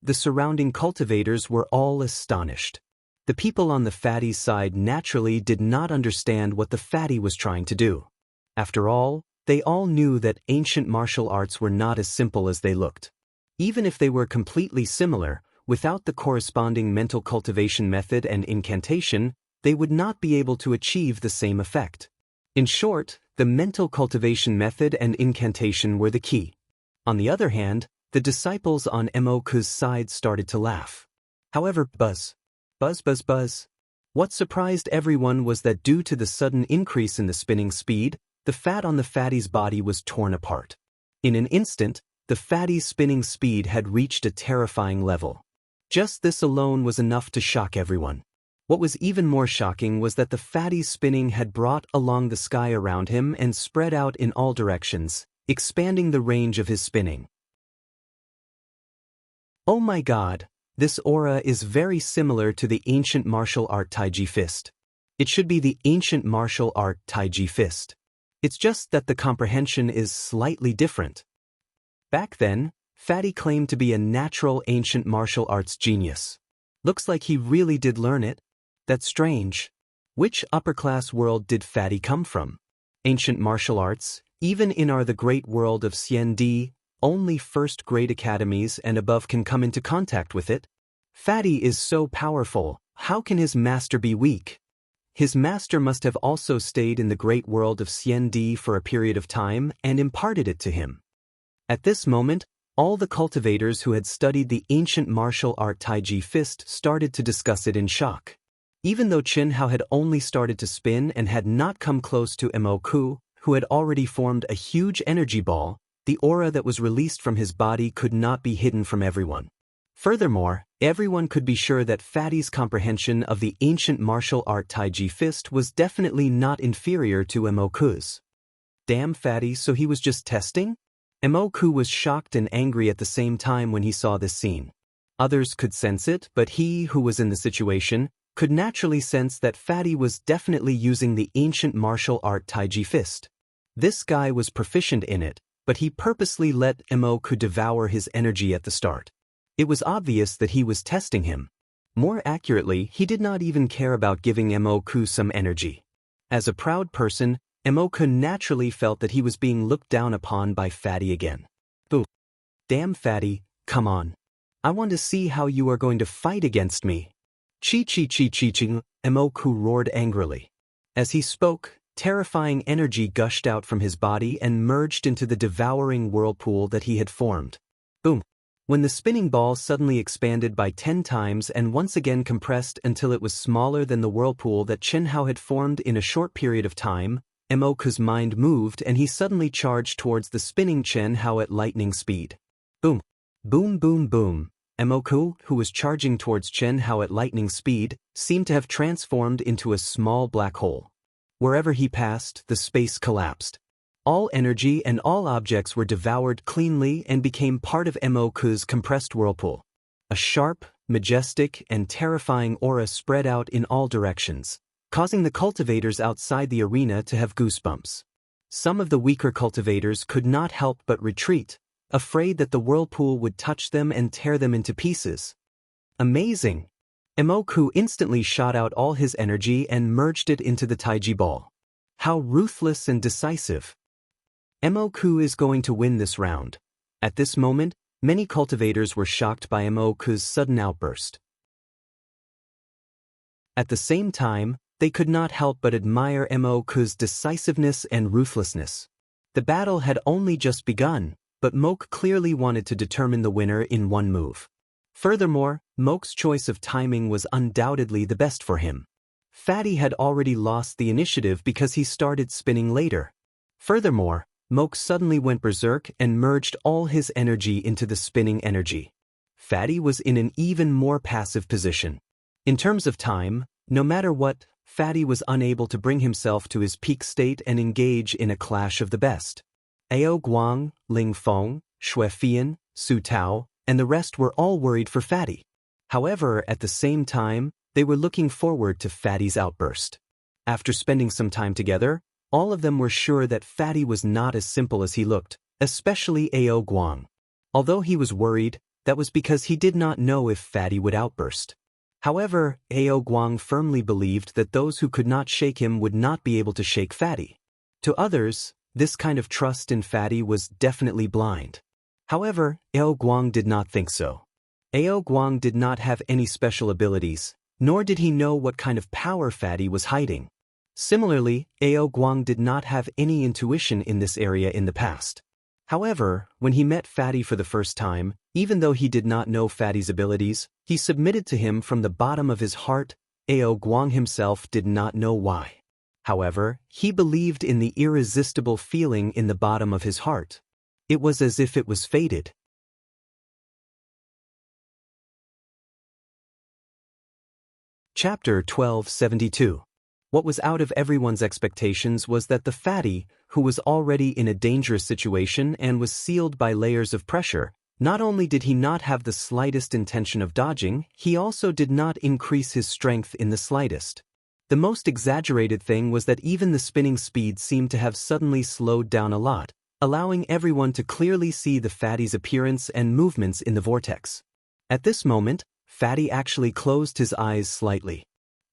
The surrounding cultivators were all astonished. The people on the Fatty's side naturally did not understand what the Fatty was trying to do. After all, they all knew that ancient martial arts were not as simple as they looked. Even if they were completely similar, without the corresponding mental cultivation method and incantation, they would not be able to achieve the same effect. In short, the mental cultivation method and incantation were the key. On the other hand, the disciples on Emoku's side started to laugh. However, buzz. What surprised everyone was that due to the sudden increase in the spinning speed, the fat on the Fatty's body was torn apart. In an instant, the fatty's spinning speed had reached a terrifying level. Just this alone was enough to shock everyone. What was even more shocking was that the fatty's spinning had brought along the sky around him and spread out in all directions, expanding the range of his spinning. Oh my god, this aura is very similar to the ancient martial art Taiji fist. It should be the ancient martial art Taiji fist. It's just that the comprehension is slightly different. Back then, Fatty claimed to be a natural ancient martial arts genius. Looks like he really did learn it. That's strange. Which upper-class world did Fatty come from? Ancient martial arts, even in the great world of Xiandi, only first-grade academies and above can come into contact with it. Fatty is so powerful, how can his master be weak? His master must have also stayed in the great world of Xiandi for a period of time and imparted it to him. At this moment, all the cultivators who had studied the ancient martial art Taiji fist started to discuss it in shock. Even though Qin Hao had only started to spin and had not come close to Moku, who had already formed a huge energy ball, the aura that was released from his body could not be hidden from everyone. Furthermore, everyone could be sure that Fatty's comprehension of the ancient martial art Taiji fist was definitely not inferior to Moku's. Damn Fatty, so he was just testing? Moku was shocked and angry at the same time when he saw this scene. Others could sense it, but he, who was in the situation, could naturally sense that Fatty was definitely using the ancient martial art Taiji fist. This guy was proficient in it, but he purposely let Moku devour his energy at the start. It was obvious that he was testing him. More accurately, he did not even care about giving Moku some energy. As a proud person, Moku naturally felt that he was being looked down upon by Fatty again. Boo. Damn Fatty, come on. I want to see how you are going to fight against me. Chi, Moku roared angrily. As he spoke, terrifying energy gushed out from his body and merged into the devouring whirlpool that he had formed. Boom. When the spinning ball suddenly expanded by 10 times and once again compressed until it was smaller than the whirlpool that Qin Hao had formed in a short period of time, Moku's mind moved and he suddenly charged towards the spinning Qin Hao at lightning speed. Boom. Boom boom boom. Moku, who was charging towards Qin Hao at lightning speed, seemed to have transformed into a small black hole. Wherever he passed, the space collapsed. All energy and all objects were devoured cleanly and became part of Moku's compressed whirlpool. A sharp, majestic, and terrifying aura spread out in all directions, causing the cultivators outside the arena to have goosebumps. Some of the weaker cultivators could not help but retreat, afraid that the whirlpool would touch them and tear them into pieces. Amazing! Moku instantly shot out all his energy and merged it into the Taiji ball. How ruthless and decisive! Moku is going to win this round. At this moment, many cultivators were shocked by Moku's sudden outburst. At the same time, they could not help but admire Moku's decisiveness and ruthlessness. The battle had only just begun, but Moku clearly wanted to determine the winner in one move. Furthermore, Moku's choice of timing was undoubtedly the best for him. Fatty had already lost the initiative because he started spinning later. Furthermore, Moku suddenly went berserk and merged all his energy into the spinning energy. Fatty was in an even more passive position. In terms of time, no matter what, Fatty was unable to bring himself to his peak state and engage in a clash of the best. Ao Guang, Ling Feng, Shui Fian, Su Tao, and the rest were all worried for Fatty. However, at the same time, they were looking forward to Fatty's outburst. After spending some time together, all of them were sure that Fatty was not as simple as he looked, especially Ao Guang. Although he was worried, that was because he did not know if Fatty would outburst. However, Ao Guang firmly believed that those who could not shake him would not be able to shake Fatty. To others, this kind of trust in Fatty was definitely blind. However, Ao Guang did not think so. Ao Guang did not have any special abilities, nor did he know what kind of power Fatty was hiding. Similarly, Ao Guang did not have any intuition in this area in the past. However, when he met Fatty for the first time, even though he did not know Fatty's abilities, he submitted to him from the bottom of his heart. Ao Guang himself did not know why. However, he believed in the irresistible feeling in the bottom of his heart. It was as if it was fated. Chapter 1272. What was out of everyone's expectations was that the fatty, who was already in a dangerous situation and was sealed by layers of pressure, not only did he not have the slightest intention of dodging, he also did not increase his strength in the slightest. The most exaggerated thing was that even the spinning speed seemed to have suddenly slowed down a lot, allowing everyone to clearly see the fatty's appearance and movements in the vortex. At this moment, Fatty actually closed his eyes slightly.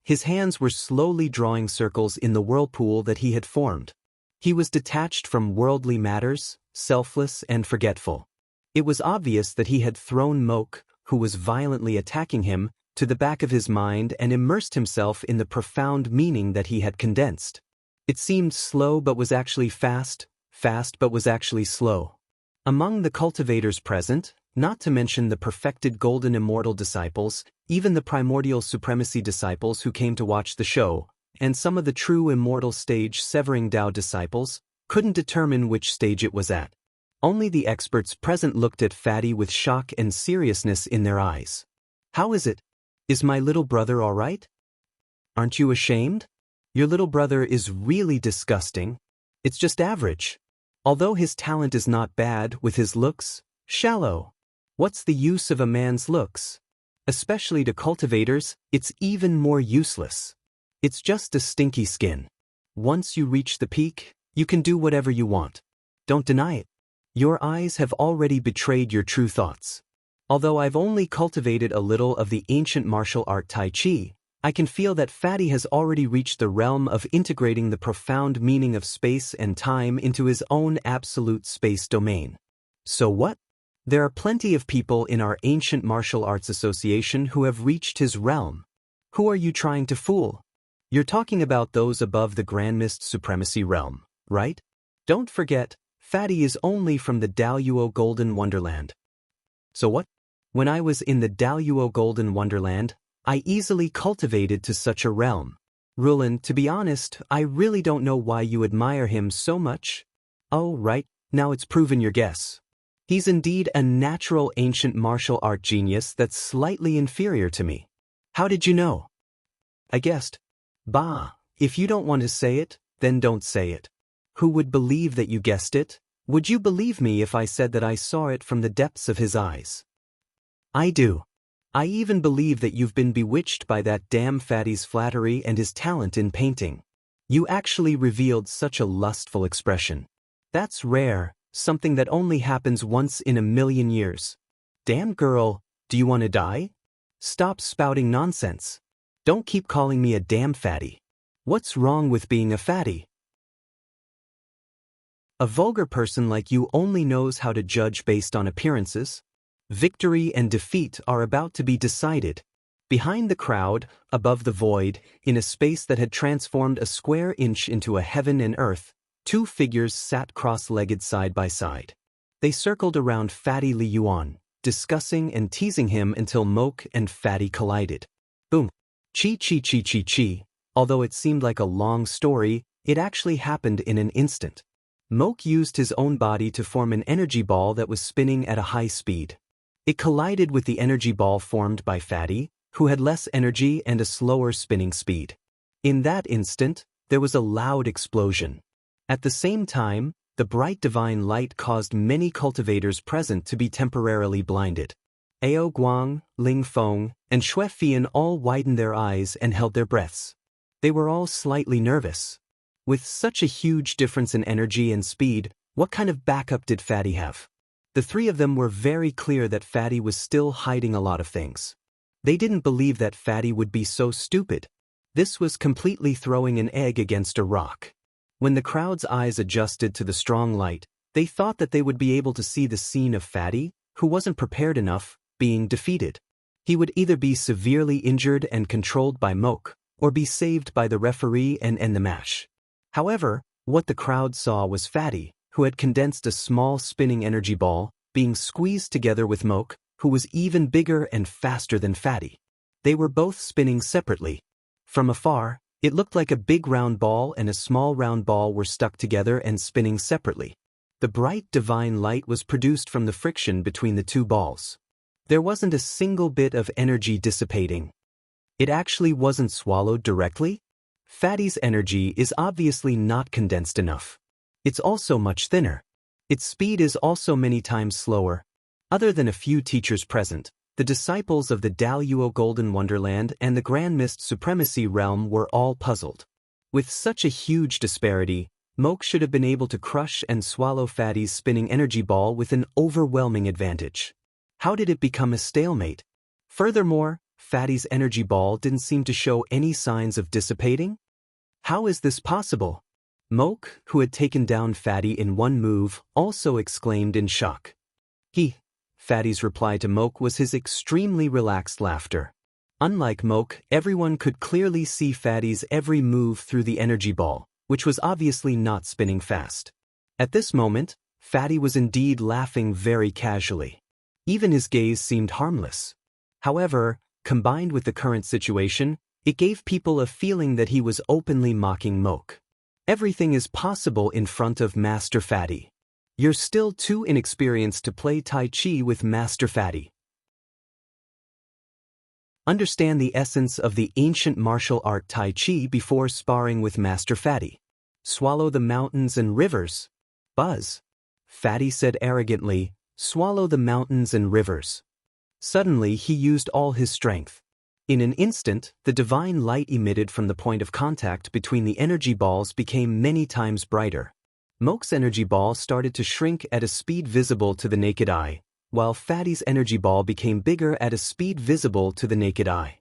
His hands were slowly drawing circles in the whirlpool that he had formed. He was detached from worldly matters, selfless and forgetful. It was obvious that he had thrown Moke, who was violently attacking him, to the back of his mind and immersed himself in the profound meaning that he had condensed. It seemed slow but was actually fast, fast but was actually slow. Among the cultivators present, not to mention the perfected golden immortal disciples, even the primordial supremacy disciples who came to watch the show, and some of the true immortal stage severing Dao disciples, couldn't determine which stage it was at. Only the experts present looked at Fatty with shock and seriousness in their eyes. How is it? Is my little brother all right? Aren't you ashamed? Your little brother is really disgusting. It's just average. Although his talent is not bad with his looks, shallow. What's the use of a man's looks? Especially to cultivators, it's even more useless. It's just a stinky skin. Once you reach the peak, you can do whatever you want. Don't deny it. Your eyes have already betrayed your true thoughts. Although I've only cultivated a little of the ancient martial art Tai Chi, I can feel that Fatty has already reached the realm of integrating the profound meaning of space and time into his own absolute space domain. So what? There are plenty of people in our ancient martial arts association who have reached his realm. Who are you trying to fool? You're talking about those above the Grandmist supremacy realm, right? Don't forget, Fatty is only from the Daoist Golden Wonderland. So what? When I was in the Daoist Golden Wonderland, I easily cultivated to such a realm. Rulin, to be honest, I really don't know why you admire him so much. Oh, right, now it's proven your guess. He's indeed a natural ancient martial art genius that's slightly inferior to me. How did you know? I guessed. Bah, if you don't want to say it, then don't say it. Who would believe that you guessed it? Would you believe me if I said that I saw it from the depths of his eyes? I do. I even believe that you've been bewitched by that damn Fatty's flattery and his talent in painting. You actually revealed such a lustful expression. That's rare. Something that only happens once in a million years. Damn girl, do you want to die? Stop spouting nonsense. Don't keep calling me a damn fatty. What's wrong with being a fatty? A vulgar person like you only knows how to judge based on appearances. Victory and defeat are about to be decided. Behind the crowd, above the void, in a space that had transformed a square inch into a heaven and earth, two figures sat cross-legged side by side. They circled around Fatty Li Yuan, discussing and teasing him until Moke and Fatty collided. Boom. Chi chi chi chi chi. Although it seemed like a long story, it actually happened in an instant. Moke used his own body to form an energy ball that was spinning at a high speed. It collided with the energy ball formed by Fatty, who had less energy and a slower spinning speed. In that instant, there was a loud explosion. At the same time, the bright divine light caused many cultivators present to be temporarily blinded. Ao Guang, Ling Feng, and Xue Fian all widened their eyes and held their breaths. They were all slightly nervous. With such a huge difference in energy and speed, what kind of backup did Fatty have? The three of them were very clear that Fatty was still hiding a lot of things. They didn't believe that Fatty would be so stupid. This was completely throwing an egg against a rock. When the crowd's eyes adjusted to the strong light, they thought that they would be able to see the scene of Fatty, who wasn't prepared enough, being defeated. He would either be severely injured and controlled by Moke, or be saved by the referee and end the match. However, what the crowd saw was Fatty, who had condensed a small spinning energy ball, being squeezed together with Moke, who was even bigger and faster than Fatty. They were both spinning separately. From afar, it looked like a big round ball and a small round ball were stuck together and spinning separately. The bright divine light was produced from the friction between the two balls. There wasn't a single bit of energy dissipating. It actually wasn't swallowed directly. Fatty's energy is obviously not condensed enough. It's also much thinner. Its speed is also many times slower. Other than a few teachers present, the disciples of the Daoist Golden Wonderland and the Grand Mist Supremacy Realm were all puzzled. With such a huge disparity, Moke should have been able to crush and swallow Fatty's spinning energy ball with an overwhelming advantage. How did it become a stalemate? Furthermore, Fatty's energy ball didn't seem to show any signs of dissipating. How is this possible? Moke, who had taken down Fatty in one move, also exclaimed in shock. Fatty's reply to Moke was his extremely relaxed laughter. Unlike Moke, everyone could clearly see Fatty's every move through the energy ball, which was obviously not spinning fast. At this moment, Fatty was indeed laughing very casually. Even his gaze seemed harmless. However, combined with the current situation, it gave people a feeling that he was openly mocking Moke. Everything is possible in front of Master Fatty. You're still too inexperienced to play Tai Chi with Master Fatty. Understand the essence of the ancient martial art Tai Chi before sparring with Master Fatty. Swallow the mountains and rivers. Buzz. Fatty said arrogantly, swallow the mountains and rivers. Suddenly he used all his strength. In an instant, the divine light emitted from the point of contact between the energy balls became many times brighter. Moke's energy ball started to shrink at a speed visible to the naked eye, while Fatty's energy ball became bigger at a speed visible to the naked eye.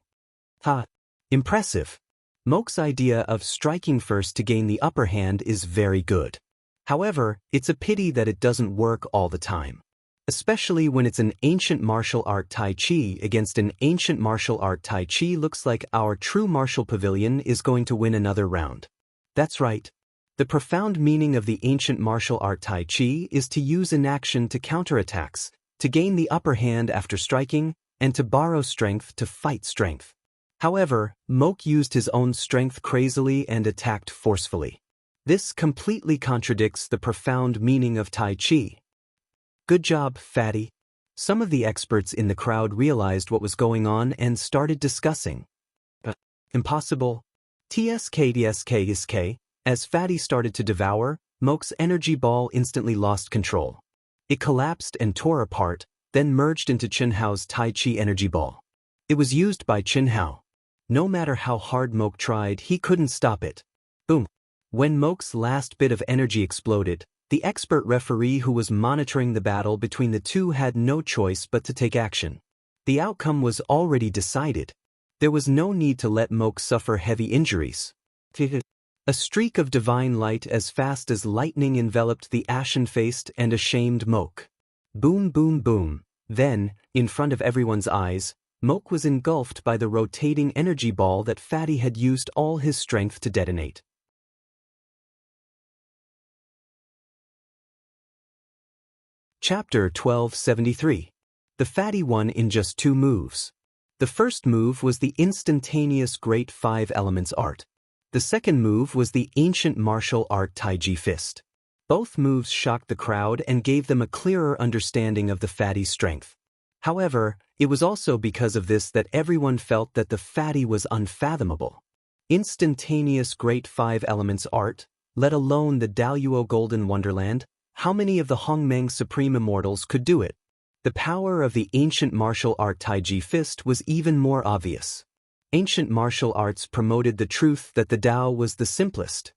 Impressive. Moke's idea of striking first to gain the upper hand is very good. However, it's a pity that it doesn't work all the time. Especially when it's an ancient martial art Tai Chi against an ancient martial art Tai Chi. Looks like our true martial pavilion is going to win another round. That's right. The profound meaning of the ancient martial art Tai Chi is to use inaction to counterattacks, to gain the upper hand after striking, and to borrow strength to fight strength. However, Moke used his own strength crazily and attacked forcefully. This completely contradicts the profound meaning of Tai Chi. Good job, Fatty. Some of the experts in the crowd realized what was going on and started discussing. Impossible. TSK. As Fatty started to devour, Moke's energy ball instantly lost control. It collapsed and tore apart, then merged into Chenhao's Tai Chi energy ball. It was used by Chenhao. No matter how hard Moke tried, he couldn't stop it. Boom. When Moke's last bit of energy exploded, the expert referee who was monitoring the battle between the two had no choice but to take action. The outcome was already decided. There was no need to let Moke suffer heavy injuries. A streak of divine light as fast as lightning enveloped the ashen-faced and ashamed Moke. Boom, boom, boom. Then, in front of everyone's eyes, Moke was engulfed by the rotating energy ball that Fatty had used all his strength to detonate. Chapter 1273. The Fatty won in just 2 moves. The first move was the instantaneous Great 5 Elements art. The second move was the ancient martial art Taiji Fist. Both moves shocked the crowd and gave them a clearer understanding of the Fatty's strength. However, it was also because of this that everyone felt that the Fatty was unfathomable. Instantaneous Great 5 Elements art, let alone the Daoist Golden Wonderland, how many of the Hongmeng Supreme Immortals could do it? The power of the ancient martial art Taiji Fist was even more obvious. Ancient martial arts promoted the truth that the Tao was the simplest.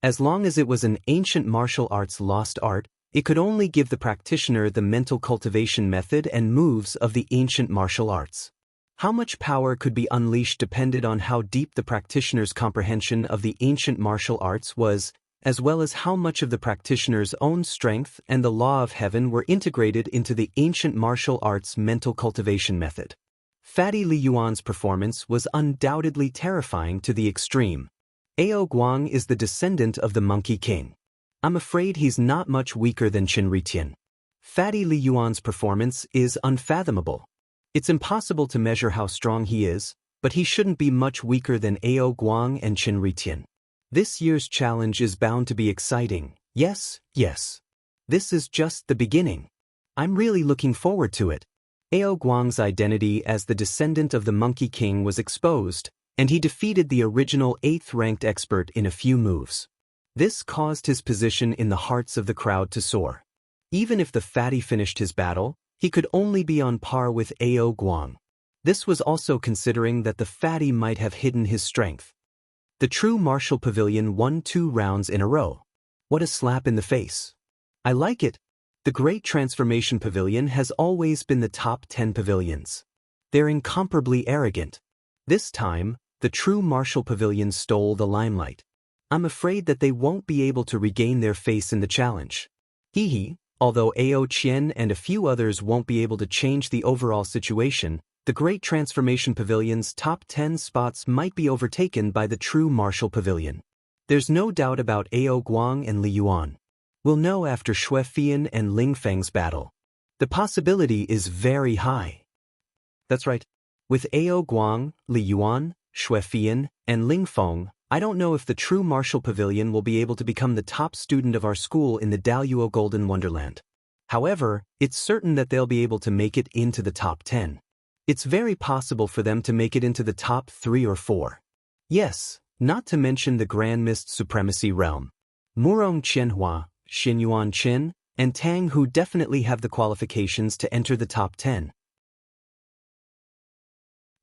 As long as it was an ancient martial arts lost art, it could only give the practitioner the mental cultivation method and moves of the ancient martial arts. How much power could be unleashed depended on how deep the practitioner's comprehension of the ancient martial arts was, as well as how much of the practitioner's own strength and the law of heaven were integrated into the ancient martial arts mental cultivation method. Fatty Li Yuan's performance was undoubtedly terrifying to the extreme. Ao Guang is the descendant of the Monkey King. I'm afraid he's not much weaker than Qin Ritian. Fatty Li Yuan's performance is unfathomable. It's impossible to measure how strong he is, but he shouldn't be much weaker than Ao Guang and Qin Ritian. This year's challenge is bound to be exciting. Yes, yes. This is just the beginning. I'm really looking forward to it. Ao Guang's identity as the descendant of the Monkey King was exposed, and he defeated the original 8th-ranked expert in a few moves. This caused his position in the hearts of the crowd to soar. Even if the fatty finished his battle, he could only be on par with Ao Guang. This was also considering that the fatty might have hidden his strength. The true martial pavilion won 2 rounds in a row. What a slap in the face. I like it. The Great Transformation Pavilion has always been the top 10 pavilions. They're incomparably arrogant. This time, the true martial pavilion stole the limelight. I'm afraid that they won't be able to regain their face in the challenge. Hee. Although Ao Qian and a few others won't be able to change the overall situation, the Great Transformation Pavilion's top 10 spots might be overtaken by the true martial pavilion. There's no doubt about Ao Guang and Li Yuan. We'll know after Xue Fian and Ling Feng's battle. The possibility is very high. That's right. With Ao Guang, Li Yuan, Xue Fian, and Ling Feng, I don't know if the true martial pavilion will be able to become the top student of our school in the Daoist Golden Wonderland. However, it's certain that they'll be able to make it into the top 10. It's very possible for them to make it into the top 3 or 4. Yes, not to mention the Grand Mist Supremacy Realm. Murong Qianhua, Xinyuan Qin, and Tang Hu definitely have the qualifications to enter the top 10.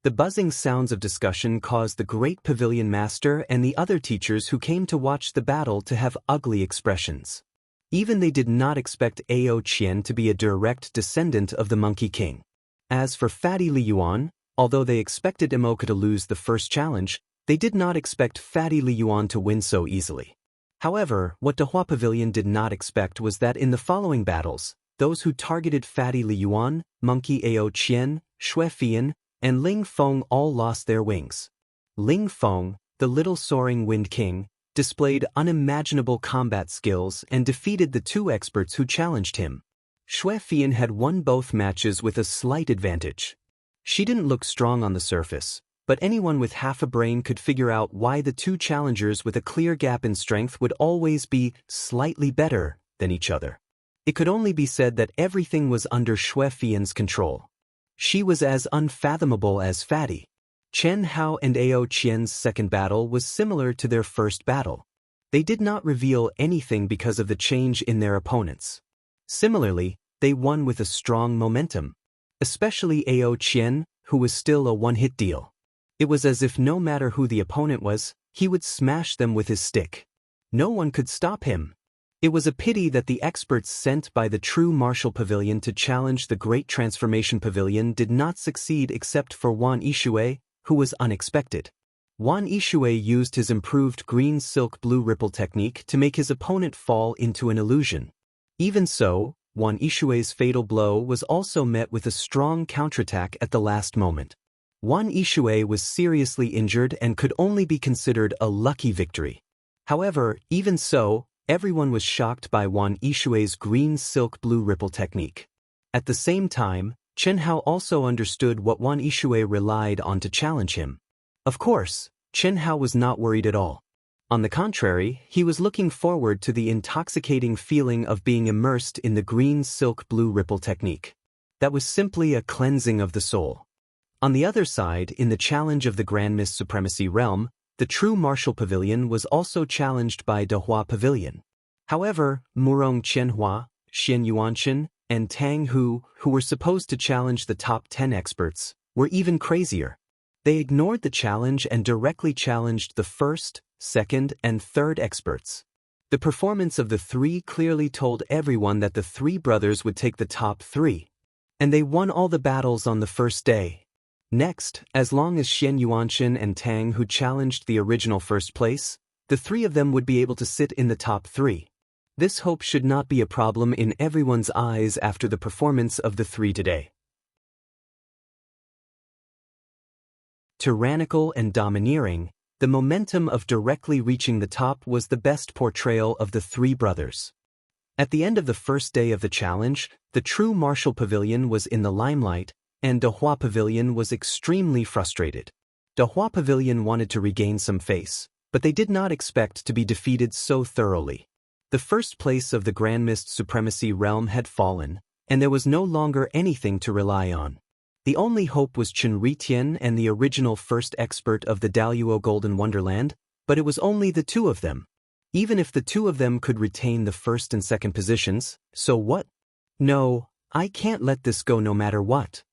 The buzzing sounds of discussion caused the great pavilion master and the other teachers who came to watch the battle to have ugly expressions. Even they did not expect Ao Qian to be a direct descendant of the Monkey King. As for Fatty Li Yuan, although they expected Imoka to lose the first challenge, they did not expect Fatty Li Yuan to win so easily. However, what Dahua Pavilion did not expect was that in the following battles, those who targeted Fatty Li Yuan, Monkey Ao Qian, Xue Fian, and Ling Feng all lost their wings. Ling Feng, the little soaring Wind King, displayed unimaginable combat skills and defeated the 2 experts who challenged him. Xue Fian had won both matches with a slight advantage. She didn't look strong on the surface, but anyone with half a brain could figure out why the 2 challengers with a clear gap in strength would always be slightly better than each other. It could only be said that everything was under Xue Fian's control. She was as unfathomable as Fatty. Chen Hao and Ao Qian's second battle was similar to their first battle. They did not reveal anything because of the change in their opponents. Similarly, they won with a strong momentum. Especially Ao Qian, who was still a one-hit deal. It was as if no matter who the opponent was, he would smash them with his stick. No one could stop him. It was a pity that the experts sent by the true martial pavilion to challenge the Great Transformation Pavilion did not succeed except for Wan Yixue, who was unexpected. Wan Yixue used his improved green silk blue ripple technique to make his opponent fall into an illusion. Even so, Wan Yixue's fatal blow was also met with a strong counterattack at the last moment. Wan Yixue was seriously injured and could only be considered a lucky victory. However, even so, everyone was shocked by Wan Yixue's green silk blue ripple technique. At the same time, Chen Hao also understood what Wan Yixue relied on to challenge him. Of course, Chen Hao was not worried at all. On the contrary, he was looking forward to the intoxicating feeling of being immersed in the green silk blue ripple technique. That was simply a cleansing of the soul. On the other side, in the challenge of the Grand Mist Supremacy Realm, the true martial pavilion was also challenged by Dahua Pavilion. However, Murong Qianhua, Xinyuan Qin, and Tang Hu, who were supposed to challenge the top 10 experts, were even crazier. They ignored the challenge and directly challenged the first, second, and third experts. The performance of the 3 clearly told everyone that the 3 brothers would take the top 3. And they won all the battles on the first day. Next, as long as Xian Yuanqin and Tang Hu challenged the original first place, the 3 of them would be able to sit in the top 3. This hope should not be a problem in everyone's eyes after the performance of the 3 today. Tyrannical and domineering, the momentum of directly reaching the top was the best portrayal of the 3 brothers. At the end of the first day of the challenge, the true martial pavilion was in the limelight, and Dahua Pavilion was extremely frustrated. Dahua Pavilion wanted to regain some face, but they did not expect to be defeated so thoroughly. The first place of the Grand Mist Supremacy realm had fallen, and there was no longer anything to rely on. The only hope was Chen Ritian and the original first expert of the Daoist Golden Wonderland, but it was only the two of them. Even if the two of them could retain the first and second positions, so what? No, I can't let this go no matter what.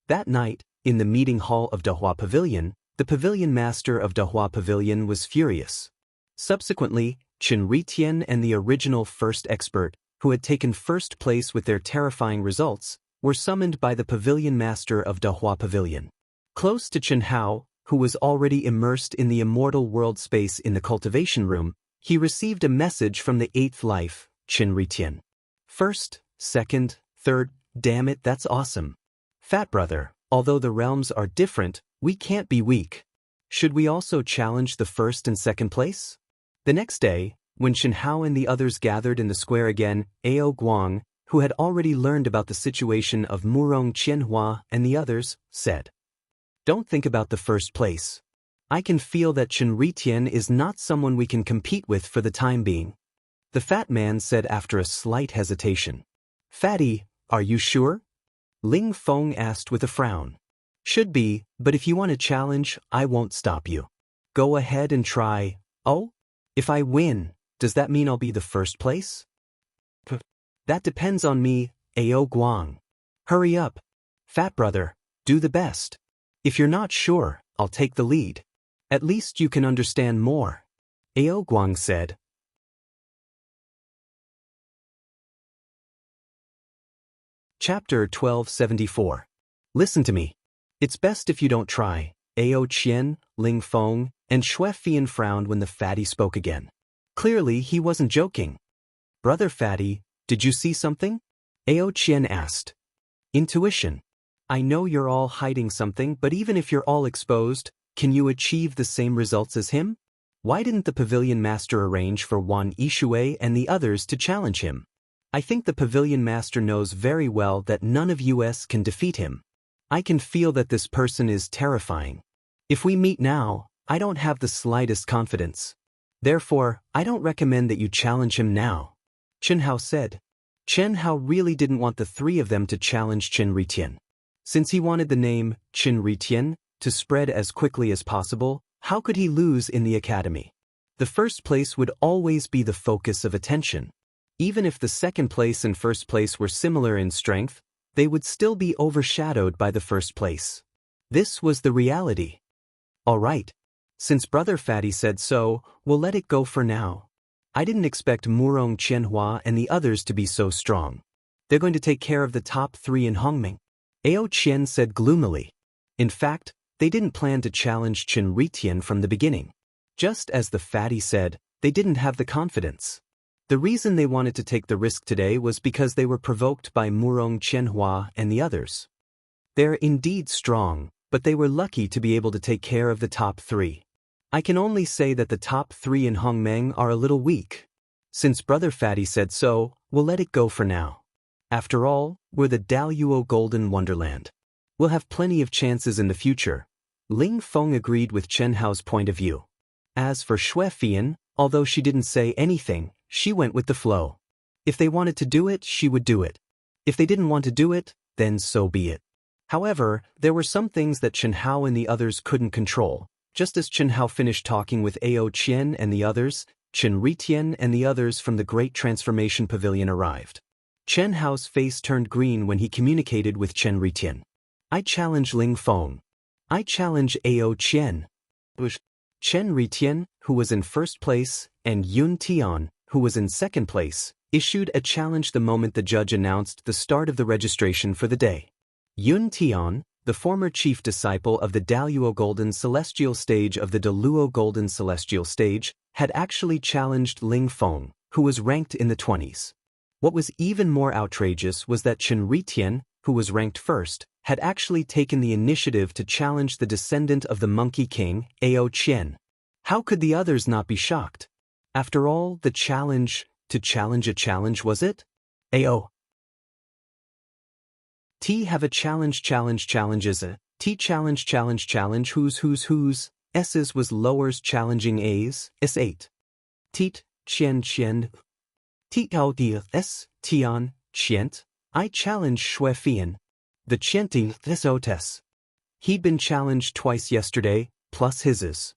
That night, in the meeting hall of Dahua Pavilion, the pavilion master of Dahua Pavilion was furious. Subsequently, Chen Ritian and the original first expert, who had taken first place with their terrifying results, were summoned by the pavilion master of Dahua Pavilion. Close to Chen Hao, who was already immersed in the immortal world space in the cultivation room, he received a message from the eighth life, Chen Ritian. First, second, third, damn it, that's awesome. Fat brother, although the realms are different, we can't be weak. Should we also challenge the first and second place? The next day, when Chen Hao and the others gathered in the square again, Ao Guang, who had already learned about the situation of Murong Qianhua and the others, said, "Don't think about the first place. I can feel that Chen Ritian is not someone we can compete with for the time being." The fat man said after a slight hesitation. "Fatty, are you sure?" Ling Feng asked with a frown. "Should be, but if you want a challenge, I won't stop you. Go ahead and try." "Oh? If I win, does that mean I'll be the first place?" "That depends on me, Ao Guang. Hurry up. Fat brother, do the best. If you're not sure, I'll take the lead. At least you can understand more," Ao Guang said. Chapter 1274. Listen to me. It's best if you don't try. Ao Qian, Ling Feng, and Xue Fian frowned when the fatty spoke again. Clearly he wasn't joking. "Brother Fatty, did you see something?" Ao Qian asked. "Intuition. I know you're all hiding something, but even if you're all exposed, can you achieve the same results as him? Why didn't the pavilion master arrange for Wan Yishui and the others to challenge him? I think the pavilion master knows very well that none of us can defeat him. I can feel that this person is terrifying. If we meet now, I don't have the slightest confidence. Therefore, I don't recommend that you challenge him now," Chen Hao said. Chen Hao really didn't want the three of them to challenge Chen Ritian. Since he wanted the name, Chen Ritian, to spread as quickly as possible, how could he lose in the academy? The first place would always be the focus of attention. Even if the second place and first place were similar in strength, they would still be overshadowed by the first place. This was the reality. "All right. Since Brother Fatty said so, we'll let it go for now. I didn't expect Murong Qianhua and the others to be so strong. They're going to take care of the top three in Hongming," Ao Qian said gloomily. In fact, they didn't plan to challenge Chen Ritian from the beginning. Just as the fatty said, they didn't have the confidence. The reason they wanted to take the risk today was because they were provoked by Murong Qianhua and the others. They're indeed strong, but they were lucky to be able to take care of the top three. I can only say that the top three in Hongmeng are a little weak. Since Brother Fatty said so, we'll let it go for now. After all, we're the Daoist Golden Wonderland. We'll have plenty of chances in the future. Ling Feng agreed with Chen Hao's point of view. As for Xue Fian, although she didn't say anything, she went with the flow. If they wanted to do it, she would do it. If they didn't want to do it, then so be it. However, there were some things that Chen Hao and the others couldn't control. Just as Chen Hao finished talking with Ao Qian and the others, Chen Ritian and the others from the Great Transformation Pavilion arrived. Chen Hao's face turned green when he communicated with Chen Ritian. "I challenge Ling Feng. I challenge Ao Qian." Chen Ritian, who was in first place, and Yun Tian, who was in second place, issued a challenge the moment the judge announced the start of the registration for the day. Yun Tian, the former chief disciple of the Daoist Golden Celestial Stage of the Daluo Golden Celestial Stage, had actually challenged Ling Feng, who was ranked in the 20s. What was even more outrageous was that Chen Ritian, who was ranked first, had actually taken the initiative to challenge the descendant of the Monkey King, Ao Qian. How could the others not be shocked? After all, the challenge, to challenge a challenge, was it? Ao T have a challenge is a T challenge whose S's was lowers challenging A's, S8. Teat, Chen. Daoist, Tian, Chient, I challenge Shui Fian. The Chienting this Otes. He'd been challenged twice yesterday, plus his's.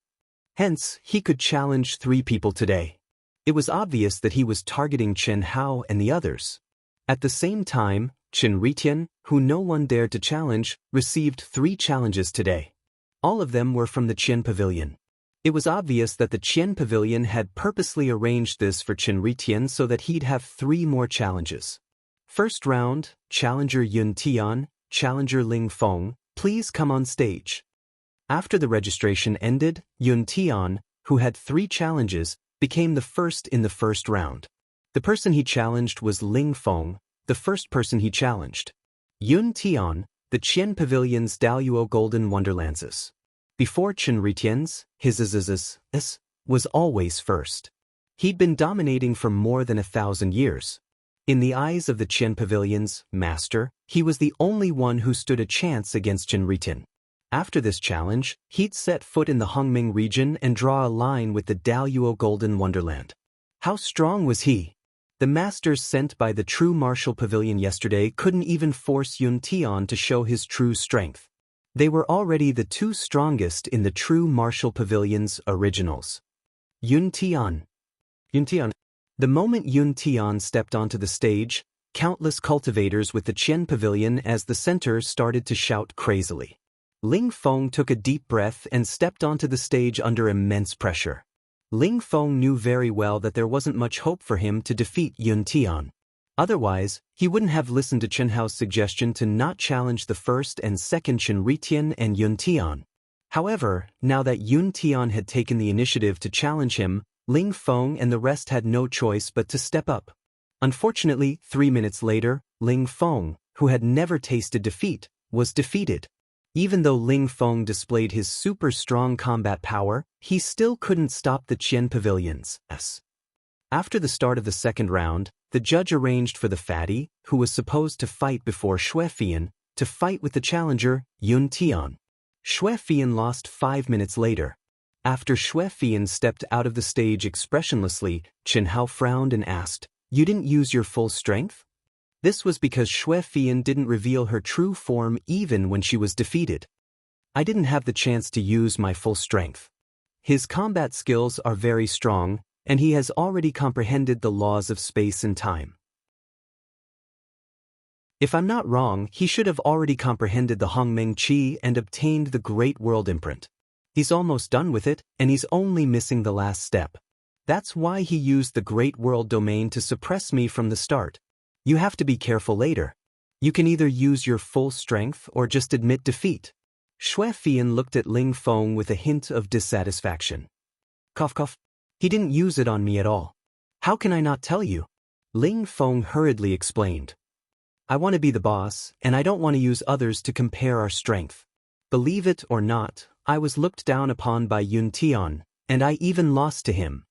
Hence, he could challenge 3 people today. It was obvious that he was targeting Chen Hao and the others. At the same time, Chen Ritian, who no one dared to challenge, received 3 challenges today. All of them were from the Qian Pavilion. It was obvious that the Qian Pavilion had purposely arranged this for Chen Ritian so that he'd have 3 more challenges. First round, Challenger Yun Tian, Challenger Ling Feng, please come on stage. After the registration ended, Yun Tian, who had 3 challenges, became the first in the first round. The person he challenged was Ling Feng, the first person he challenged. Yun Tian, the Qian Pavilion's Daoist Golden Wonderlands. Before Chen Ritian's, his was always first. He'd been dominating for more than 1,000 years. In the eyes of the Qian Pavilion's master, he was the only one who stood a chance against Chen Ritian. After this challenge, he'd set foot in the Hongming region and draw a line with the Daoist Golden Wonderland. How strong was he? The masters sent by the true martial pavilion yesterday couldn't even force Yun Tian to show his true strength. They were already the 2 strongest in the true martial pavilion's originals. Yun Tian. The moment Yun Tian stepped onto the stage, countless cultivators with the Qian Pavilion as the center started to shout crazily. Ling Feng took a deep breath and stepped onto the stage under immense pressure. Ling Feng knew very well that there wasn't much hope for him to defeat Yun Tian. Otherwise, he wouldn't have listened to Chen Hao's suggestion to not challenge the first and second Chen Ritian and Yun Tian. However, now that Yun Tian had taken the initiative to challenge him, Ling Feng and the rest had no choice but to step up. Unfortunately, 3 minutes later, Ling Feng, who had never tasted defeat, was defeated. Even though Ling Feng displayed his super strong combat power, he still couldn't stop the Qian Pavilion's. After the start of the second round, the judge arranged for the fatty, who was supposed to fight before Shui Fian, to fight with the challenger, Yun Tian. Shui Fian lost 5 minutes later. After Shui Fian stepped out of the stage expressionlessly, Chen Hao frowned and asked, "You didn't use your full strength?" This was because Shui Fian didn't reveal her true form even when she was defeated. "I didn't have the chance to use my full strength." His combat skills are very strong, and he has already comprehended the laws of space and time. If I'm not wrong, he should have already comprehended the Hongmeng Qi and obtained the Great World Imprint. He's almost done with it, and he's only missing the last step. That's why he used the Great World domain to suppress me from the start. You have to be careful later. You can either use your full strength or just admit defeat. Shui Fian looked at Ling Feng with a hint of dissatisfaction. Cough cough. He didn't use it on me at all. How can I not tell you? Ling Feng hurriedly explained. I want to be the boss, and I don't want to use others to compare our strength. Believe it or not, I was looked down upon by Yun Tian, and I even lost to him.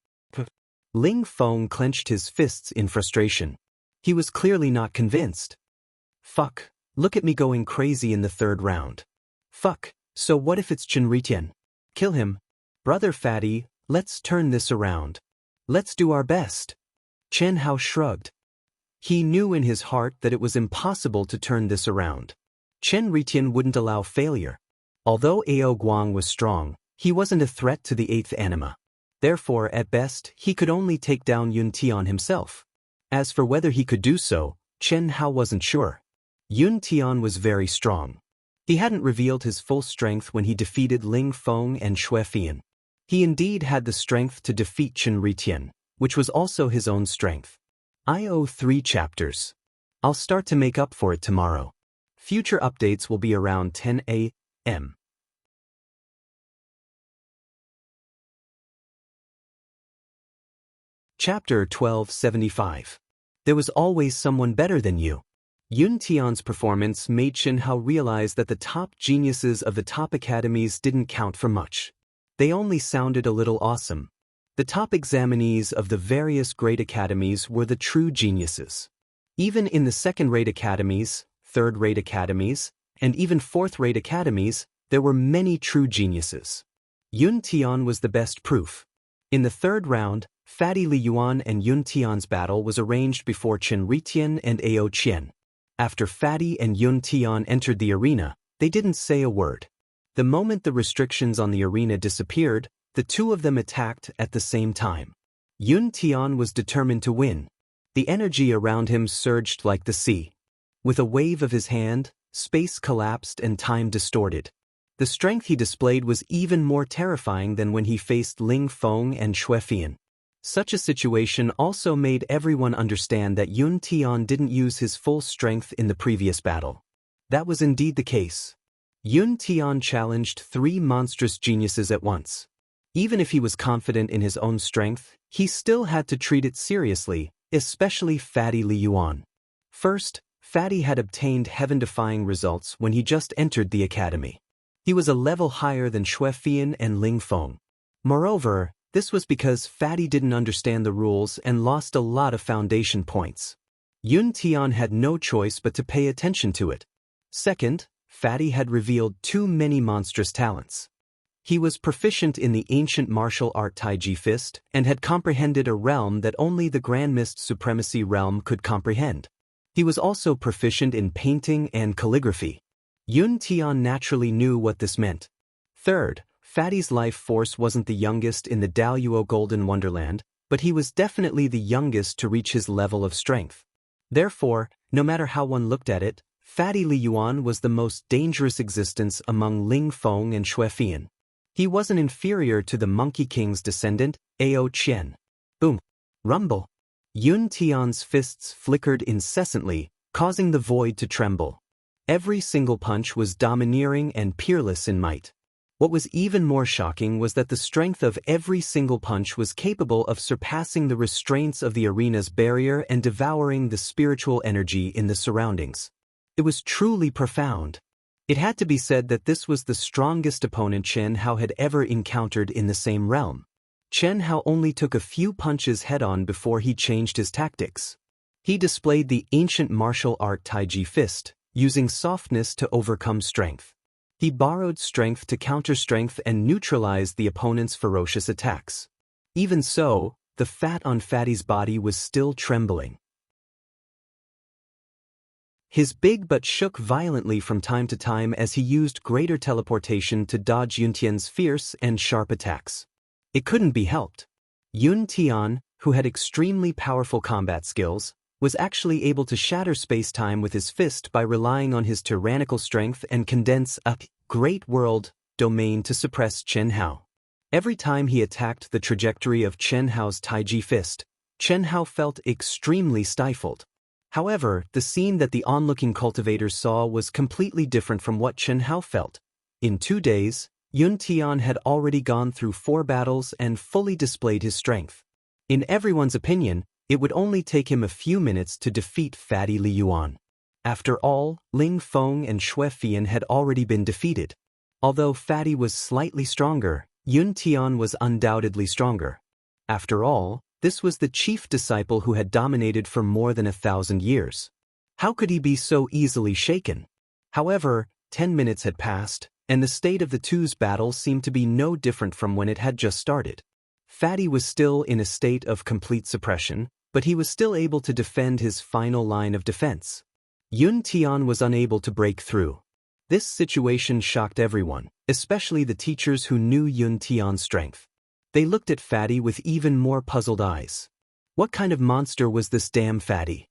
Ling Feng clenched his fists in frustration. He was clearly not convinced. Fuck, look at me going crazy in the third round. Fuck, so what if it's Chen Ritian? Kill him. Brother Fatty, let's turn this around. Let's do our best. Chen Hao shrugged. He knew in his heart that it was impossible to turn this around. Chen Ritian wouldn't allow failure. Although Ao Guang was strong, he wasn't a threat to the 8th anima. Therefore, at best, he could only take down Yun Tian himself. As for whether he could do so, Chen Hao wasn't sure. Yun Tian was very strong. He hadn't revealed his full strength when he defeated Ling Feng and Shui Fian. He indeed had the strength to defeat Chen Ritian, which was also his own strength. I owe 3 chapters. I'll start to make up for it tomorrow. Future updates will be around 10 a.m. Chapter 1275. There was always someone better than you. Yun Tian's performance made Chen Hao realize that the top geniuses of the top academies didn't count for much. They only sounded a little awesome. The top examinees of the various great academies were the true geniuses. Even in the second-rate academies, third-rate academies, and even fourth-rate academies, there were many true geniuses. Yun Tian was the best proof. In the third round, Fatty Li Yuan and Yun Tian's battle was arranged before Chen Ritian and Ao Qian. After Fatty and Yun Tian entered the arena, they didn't say a word. The moment the restrictions on the arena disappeared, the two of them attacked at the same time. Yun Tian was determined to win. The energy around him surged like the sea. With a wave of his hand, space collapsed and time distorted. The strength he displayed was even more terrifying than when he faced Ling Feng and Xuefian. Such a situation also made everyone understand that Yun Tian didn't use his full strength in the previous battle. That was indeed the case. Yun Tian challenged three monstrous geniuses at once. Even if he was confident in his own strength, he still had to treat it seriously, especially Fatty Li Yuan. First, Fatty had obtained heaven-defying results when he just entered the academy. He was a level higher than Xuefian and Ling Feng. Moreover, this was because Fatty didn't understand the rules and lost a lot of foundation points. Yun Tian had no choice but to pay attention to it. Second, Fatty had revealed too many monstrous talents. He was proficient in the ancient martial art Taiji Fist and had comprehended a realm that only the Grand Mist Supremacy realm could comprehend. He was also proficient in painting and calligraphy. Yun Tian naturally knew what this meant. Third, Fatty's life force wasn't the youngest in the Daoist Golden Wonderland, but he was definitely the youngest to reach his level of strength. Therefore, no matter how one looked at it, Fatty Li Yuan was the most dangerous existence among Ling Feng and Xuefian. He wasn't inferior to the Monkey King's descendant, Ao Qian. Boom! Rumble! Yun Tian's fists flickered incessantly, causing the void to tremble. Every single punch was domineering and peerless in might. What was even more shocking was that the strength of every single punch was capable of surpassing the restraints of the arena's barrier and devouring the spiritual energy in the surroundings. It was truly profound. It had to be said that this was the strongest opponent Chen Hao had ever encountered in the same realm. Chen Hao only took a few punches head-on before he changed his tactics. He displayed the ancient martial art Taiji Fist, using softness to overcome strength. He borrowed strength to counter strength and neutralized the opponent's ferocious attacks. Even so, the fat on Fatty's body was still trembling. His big butt shook violently from time to time as he used greater teleportation to dodge Yun Tian's fierce and sharp attacks. It couldn't be helped. Yun Tian, who had extremely powerful combat skills, was actually able to shatter space-time with his fist by relying on his tyrannical strength and condense a great world domain to suppress Chen Hao. Every time he attacked the trajectory of Chen Hao's Taiji Fist, Chen Hao felt extremely stifled. However, the scene that the onlooking cultivators saw was completely different from what Chen Hao felt. In 2 days, Yun Tian had already gone through 4 battles and fully displayed his strength. In everyone's opinion, it would only take him a few minutes to defeat Fatty Li Yuan. After all, Ling Feng and Xuefian had already been defeated. Although Fatty was slightly stronger, Yun Tian was undoubtedly stronger. After all, this was the chief disciple who had dominated for more than 1,000 years. How could he be so easily shaken? However, 10 minutes had passed, and the state of the two's battle seemed to be no different from when it had just started. Fatty was still in a state of complete suppression, but he was still able to defend his final line of defense. Yun Tian was unable to break through. This situation shocked everyone, especially the teachers who knew Yun Tian's strength. They looked at Fatty with even more puzzled eyes. What kind of monster was this damn Fatty?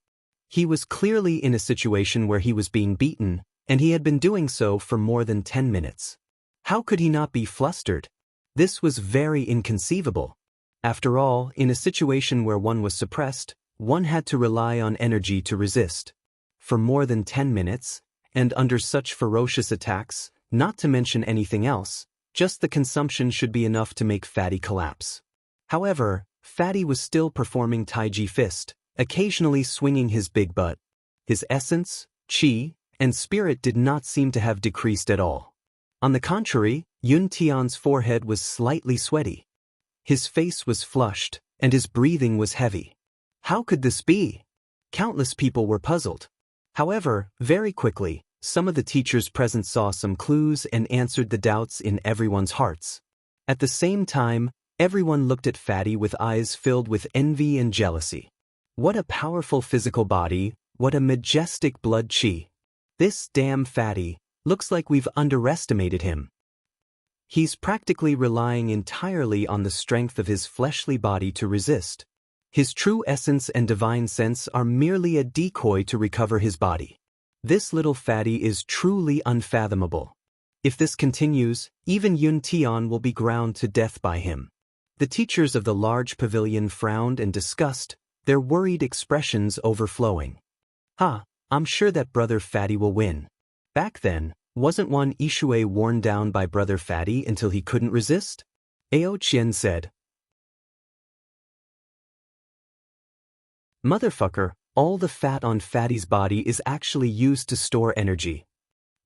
He was clearly in a situation where he was being beaten, and he had been doing so for more than 10 minutes. How could he not be flustered? This was very inconceivable. After all, in a situation where one was suppressed, one had to rely on energy to resist. For more than 10 minutes, and under such ferocious attacks, not to mention anything else, just the consumption should be enough to make Fatty collapse. However, Fatty was still performing Taiji Fist, occasionally swinging his big butt. His essence, qi, and spirit did not seem to have decreased at all. On the contrary, Yun Tian's forehead was slightly sweaty. His face was flushed, and his breathing was heavy. How could this be? Countless people were puzzled. However, very quickly, some of the teachers present saw some clues and answered the doubts in everyone's hearts. At the same time, Everyone looked at Fatty with eyes filled with envy and jealousy. What a powerful physical body, what a majestic blood chi. This damn Fatty, looks like we've underestimated him. He's practically relying entirely on the strength of his fleshly body to resist. His true essence and divine sense are merely a decoy to recover his body. This little Fatty is truly unfathomable. If this continues, even Yun Tian will be ground to death by him. The teachers of the large pavilion frowned and discussed, their worried expressions overflowing. I'm sure that Brother Fatty will win. Back then, wasn't one Ishui worn down by Brother Fatty until he couldn't resist? Ao Qian said. Motherfucker, all the fat on Fatty's body is actually used to store energy.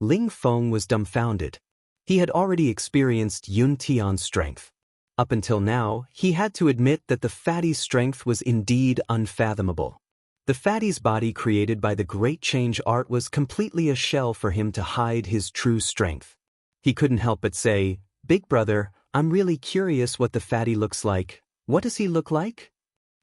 Ling Feng was dumbfounded. He had already experienced Yun Tian's strength. Up until now, he had to admit that the Fatty's strength was indeed unfathomable. The Fatty's body created by the Great Change art was completely a shell for him to hide his true strength. He couldn't help but say, "Big brother, I'm really curious what the Fatty looks like. What does he look like?"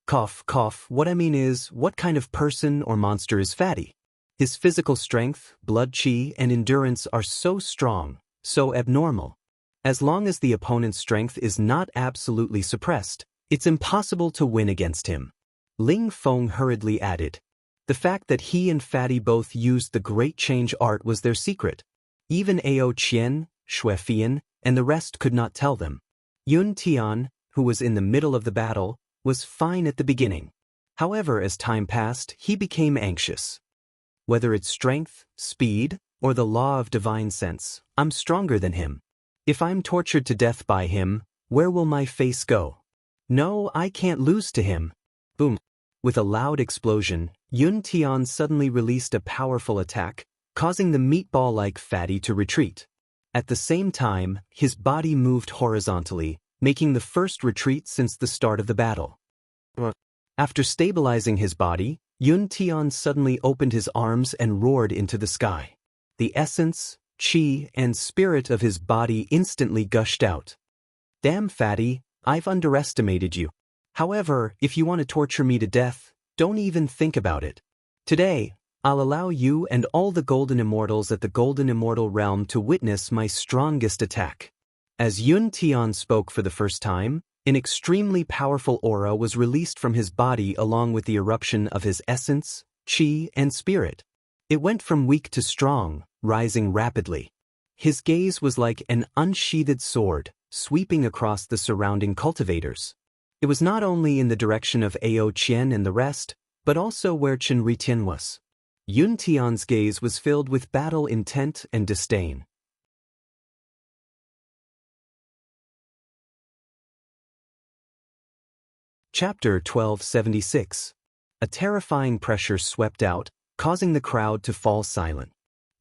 Cough, cough, what I mean is, what kind of person or monster is Fatty? His physical strength, blood chi, and endurance are so strong, so abnormal. As long as the opponent's strength is not absolutely suppressed, it's impossible to win against him. Ling Feng hurriedly added. The fact that he and Fatty both used the Great Change art was their secret. Even Ao Qian, Xuefian, and the rest could not tell them. Yun Tian, who was in the middle of the battle, was fine at the beginning. However, as time passed, he became anxious. Whether it's strength, speed, or the law of divine sense, I'm stronger than him. If I'm tortured to death by him, where will my face go? No, I can't lose to him. Boom. With a loud explosion, Yun Tian suddenly released a powerful attack, causing the meatball-like Fatty to retreat. At the same time, his body moved horizontally, making the first retreat since the start of the battle. After stabilizing his body, Yun Tian suddenly opened his arms and roared into the sky. The essence, chi, and spirit of his body instantly gushed out. Damn Fatty, I've underestimated you. However, if you want to torture me to death, don't even think about it. Today, I'll allow you and all the Golden Immortals at the Golden Immortal Realm to witness my strongest attack. As Yun Tian spoke for the first time, an extremely powerful aura was released from his body along with the eruption of his essence, chi, and spirit. It went from weak to strong, rising rapidly. His gaze was like an unsheathed sword, sweeping across the surrounding cultivators. It was not only in the direction of Ao Qian and the rest, but also where Chen Ritian was. Yun Tian's gaze was filled with battle intent and disdain. Chapter 1276. A terrifying pressure swept out, causing the crowd to fall silent.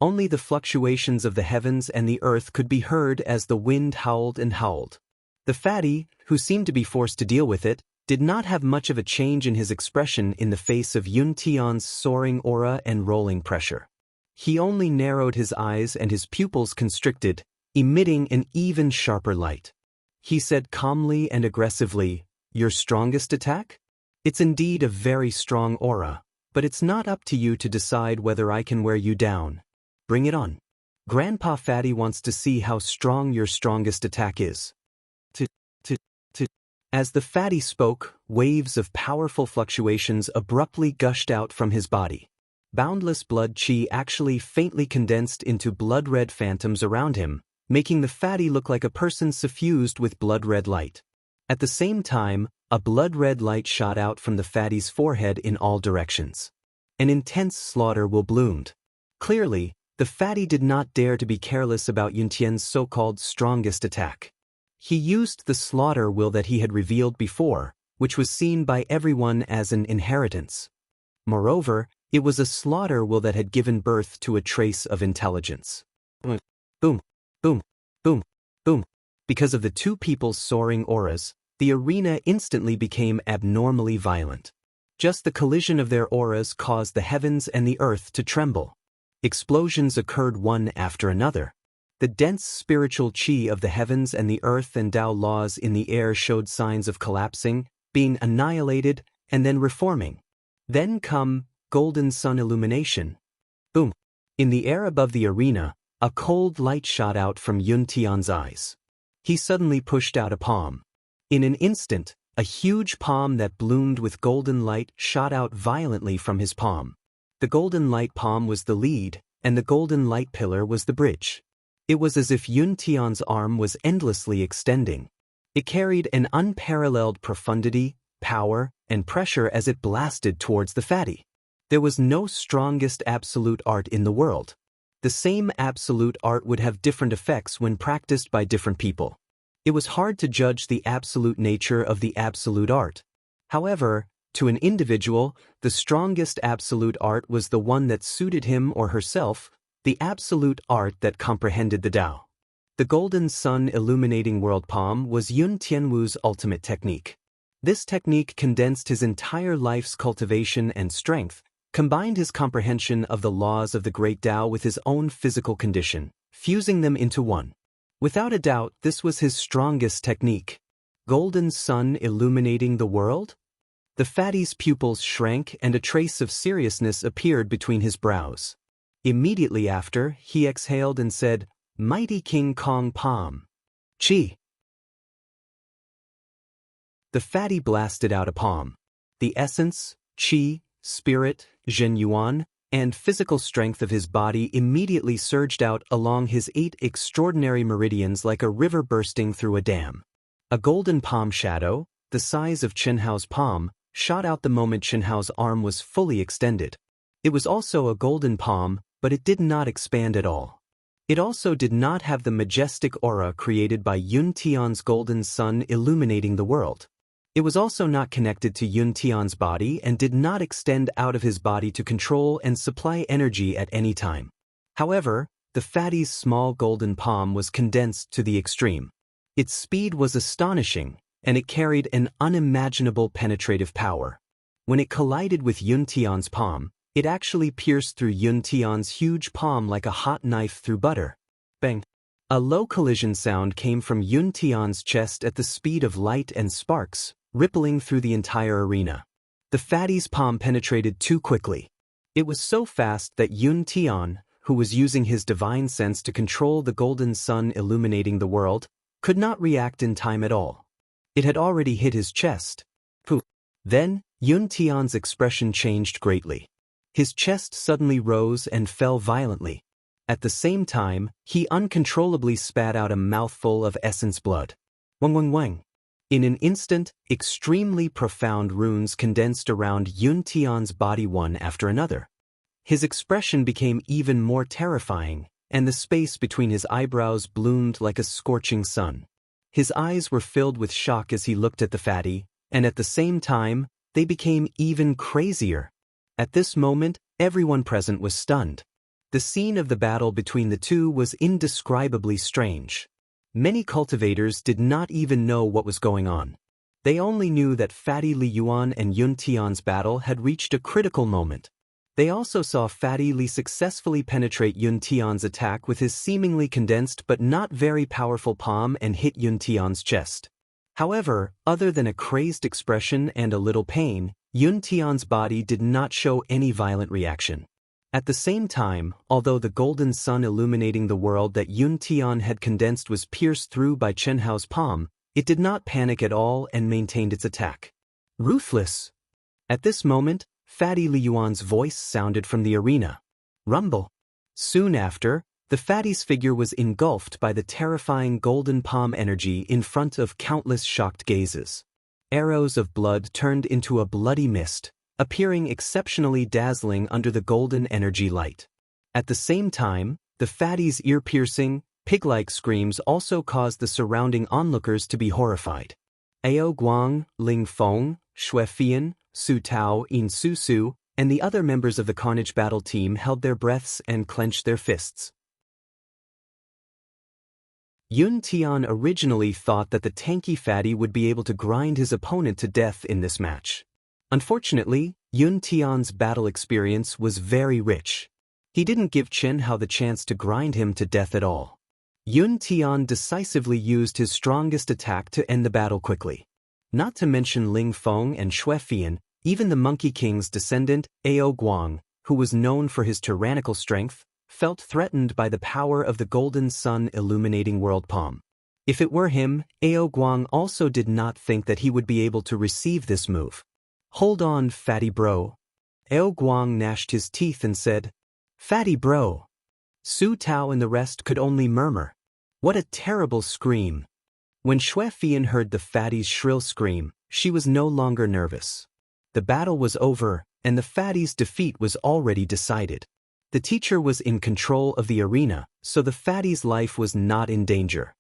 Only the fluctuations of the heavens and the earth could be heard as the wind howled and howled. The Fatty, who seemed to be forced to deal with it, did not have much of a change in his expression in the face of Yun Tian's soaring aura and rolling pressure. He only narrowed his eyes and his pupils constricted, emitting an even sharper light. He said calmly and aggressively, "Your strongest attack? It's indeed a very strong aura, but it's not up to you to decide whether I can wear you down. Bring it on. Grandpa Fatty wants to see how strong your strongest attack is." As the Fatty spoke, waves of powerful fluctuations abruptly gushed out from his body. Boundless blood chi actually faintly condensed into blood-red phantoms around him, making the Fatty look like a person suffused with blood-red light. At the same time, a blood-red light shot out from the Fatty's forehead in all directions. An intense slaughter will bloomed. Clearly, the Fatty did not dare to be careless about Yun Tian's so-called strongest attack. He used the slaughter will that he had revealed before, which was seen by everyone as an inheritance. Moreover, it was a slaughter will that had given birth to a trace of intelligence. Boom, boom, boom, boom. Because of the two people's soaring auras, the arena instantly became abnormally violent. Just the collision of their auras caused the heavens and the earth to tremble. Explosions occurred one after another. The dense spiritual qi of the heavens and the earth and Tao laws in the air showed signs of collapsing, being annihilated, and then reforming. Then come golden sun illumination. Boom! In the air above the arena, a cold light shot out from Yun Tian's eyes. He suddenly pushed out a palm. In an instant, a huge palm that bloomed with golden light shot out violently from his palm. The golden light palm was the lead, and the golden light pillar was the bridge. It was as if Yun Tian's arm was endlessly extending. It carried an unparalleled profundity, power, and pressure as it blasted towards the fatty. There was no strongest absolute art in the world. The same absolute art would have different effects when practiced by different people. It was hard to judge the absolute nature of the absolute art. However, to an individual, the strongest absolute art was the one that suited him or herself, the absolute art that comprehended the Tao. The golden sun illuminating world palm was Yun Tianwu's ultimate technique. This technique condensed his entire life's cultivation and strength, combined his comprehension of the laws of the great Tao with his own physical condition, fusing them into one. Without a doubt, this was his strongest technique. Golden sun illuminating the world? The fatty's pupils shrank and a trace of seriousness appeared between his brows. Immediately after, he exhaled and said, "Mighty King Kong Palm. Qi." The fatty blasted out a palm. The essence, qi, spirit, zhenyuan, and physical strength of his body immediately surged out along his 8 extraordinary meridians like a river bursting through a dam. A golden palm shadow, the size of Chenhao's palm, shot out the moment Chenhao's arm was fully extended. It was also a golden palm, but it did not expand at all. It also did not have the majestic aura created by Yun Tian's golden sun illuminating the world. It was also not connected to Yun Tian's body and did not extend out of his body to control and supply energy at any time. However, the fatty's small golden palm was condensed to the extreme. Its speed was astonishing, and it carried an unimaginable penetrative power. When it collided with Yun Tian's palm, it actually pierced through Yun Tian's huge palm like a hot knife through butter. Bang! A low collision sound came from Yun Tian's chest at the speed of light and sparks, rippling through the entire arena. The fatty's palm penetrated too quickly. It was so fast that Yun Tian, who was using his divine sense to control the golden sun illuminating the world, could not react in time at all. It had already hit his chest. Poof! Then, Yun Tian's expression changed greatly. His chest suddenly rose and fell violently. At the same time, he uncontrollably spat out a mouthful of essence blood. Wang wang wang. In an instant, extremely profound runes condensed around Yun Tian's body one after another. His expression became even more terrifying, and the space between his eyebrows bloomed like a scorching sun. His eyes were filled with shock as he looked at the fatty, and at the same time, they became even crazier. At this moment, everyone present was stunned. The scene of the battle between the two was indescribably strange. Many cultivators did not even know what was going on. They only knew that Fatty Li Yuan and Yun Tian's battle had reached a critical moment. They also saw Fatty Li successfully penetrate Yun Tian's attack with his seemingly condensed but not very powerful palm and hit Yun Tian's chest. However, other than a crazed expression and a little pain, Yun Tian's body did not show any violent reaction. At the same time, although the golden sun illuminating the world that Yun Tian had condensed was pierced through by Chenhao's palm, it did not panic at all and maintained its attack. Ruthless! At this moment, Fatty Li Yuan's voice sounded from the arena. Rumble! Soon after, the fatty's figure was engulfed by the terrifying golden palm energy in front of countless shocked gazes. Arrows of blood turned into a bloody mist, appearing exceptionally dazzling under the golden energy light. At the same time, the fatty's ear-piercing, pig-like screams also caused the surrounding onlookers to be horrified. Ao Guang, Ling Feng, Xue Fian, Su Tao, In Su Su, and the other members of the Carnage battle team held their breaths and clenched their fists. Yun Tian originally thought that the tanky fatty would be able to grind his opponent to death in this match. Unfortunately, Yun Tian's battle experience was very rich. He didn't give Chenhao the chance to grind him to death at all. Yun Tian decisively used his strongest attack to end the battle quickly. Not to mention Ling Feng and Xue Fian, even the Monkey King's descendant, Ao Guang, who was known for his tyrannical strength, felt threatened by the power of the golden sun illuminating world palm. If it were him, Ao Guang also did not think that he would be able to receive this move. Hold on, fatty bro. Ao Guang gnashed his teeth and said, Fatty bro. Su Tao and the rest could only murmur. What a terrible scream. When Xue Fian heard the fatty's shrill scream, she was no longer nervous. The battle was over, and the fatty's defeat was already decided. The teacher was in control of the arena, so the fatty's life was not in danger.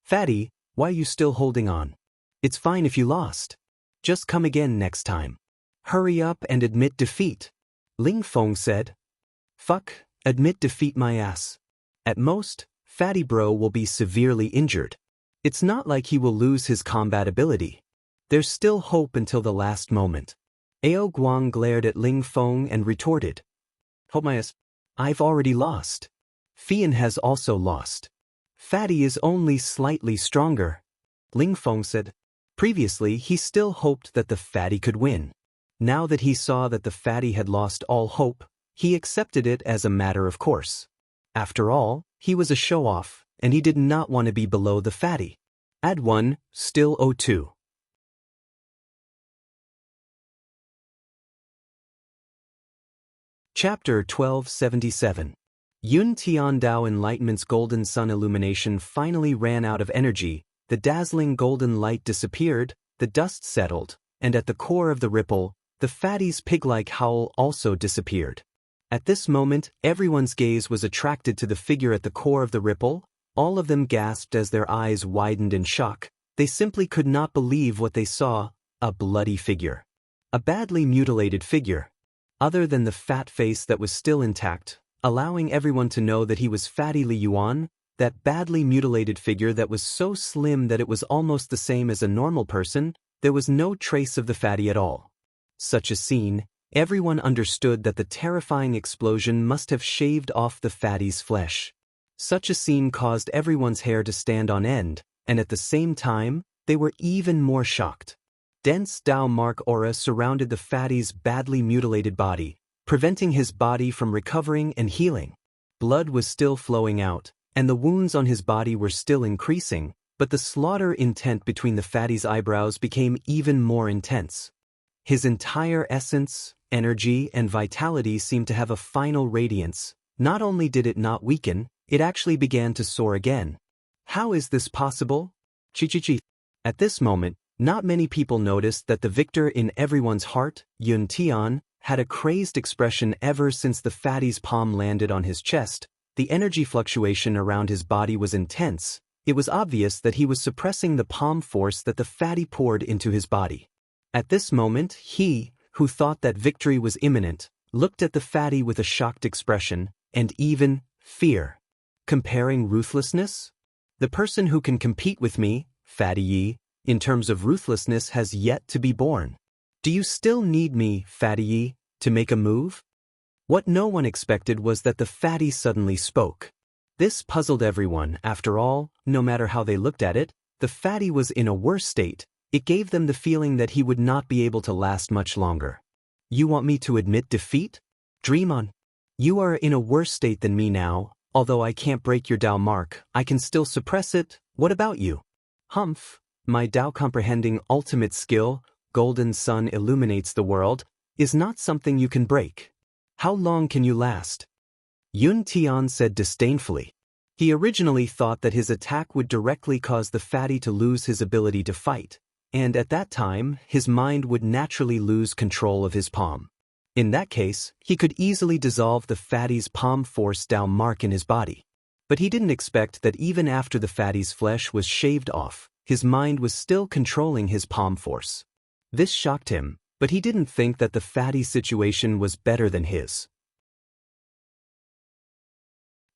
Fatty, why are you still holding on? It's fine if you lost. Just come again next time. Hurry up and admit defeat. Ling Feng said. Fuck, admit defeat my ass. At most, Fatty Bro will be severely injured. It's not like he will lose his combat ability. There's still hope until the last moment. Ao Guang glared at Ling Feng and retorted. Hope my ass. I've already lost. Fian has also lost. Fatty is only slightly stronger. Ling Feng said. Previously, he still hoped that the fatty could win. Now that he saw that the fatty had lost all hope, he accepted it as a matter of course. After all, he was a show-off, and he did not want to be below the fatty. Add 1, still 02. Chapter 1277. Yun Tian Dao Enlightenment's golden sun illumination finally ran out of energy, the dazzling golden light disappeared, the dust settled, and at the core of the ripple, the fatty's pig-like howl also disappeared. At this moment, everyone's gaze was attracted to the figure at the core of the ripple. All of them gasped as their eyes widened in shock. They simply could not believe what they saw, a bloody figure. A badly mutilated figure. Other than the fat face that was still intact, allowing everyone to know that he was Fatty Li Yuan, that badly mutilated figure that was so slim that it was almost the same as a normal person, there was no trace of the fatty at all. Such a scene, everyone understood that the terrifying explosion must have shaved off the fatty's flesh. Such a scene caused everyone's hair to stand on end, and at the same time, they were even more shocked. Dense Dao Mark aura surrounded the fatty's badly mutilated body, preventing his body from recovering and healing. Blood was still flowing out, and the wounds on his body were still increasing, but the slaughter intent between the fatty's eyebrows became even more intense. His entire essence, energy, and vitality seemed to have a final radiance. Not only did it not weaken, it actually began to soar again. How is this possible? Chi. At this moment, not many people noticed that the victor in everyone's heart, Yun Tian, had a crazed expression ever since the fatty's palm landed on his chest. The energy fluctuation around his body was intense. It was obvious that he was suppressing the palm force that the fatty poured into his body. At this moment, he, who thought that victory was imminent, looked at the fatty with a shocked expression, and even fear. Comparing ruthlessness? The person who can compete with me, Fatty Yi, in terms of ruthlessness has yet to be born. Do you still need me, Fatty Yi, to make a move? What no one expected was that the fatty suddenly spoke. This puzzled everyone. After all, no matter how they looked at it, the fatty was in a worse state. It gave them the feeling that he would not be able to last much longer. You want me to admit defeat? Dream on. You are in a worse state than me now. Although I can't break your Dao mark, I can still suppress it. What about you? Humph, my Dao comprehending ultimate skill, golden sun illuminates the world, is not something you can break. How long can you last? Yun Tian said disdainfully. He originally thought that his attack would directly cause the fatty to lose his ability to fight, and at that time, his mind would naturally lose control of his palm. In that case, he could easily dissolve the fatty's palm force Dao mark in his body. But he didn't expect that even after the fatty's flesh was shaved off, his mind was still controlling his palm force. This shocked him, but he didn't think that the fatty's situation was better than his.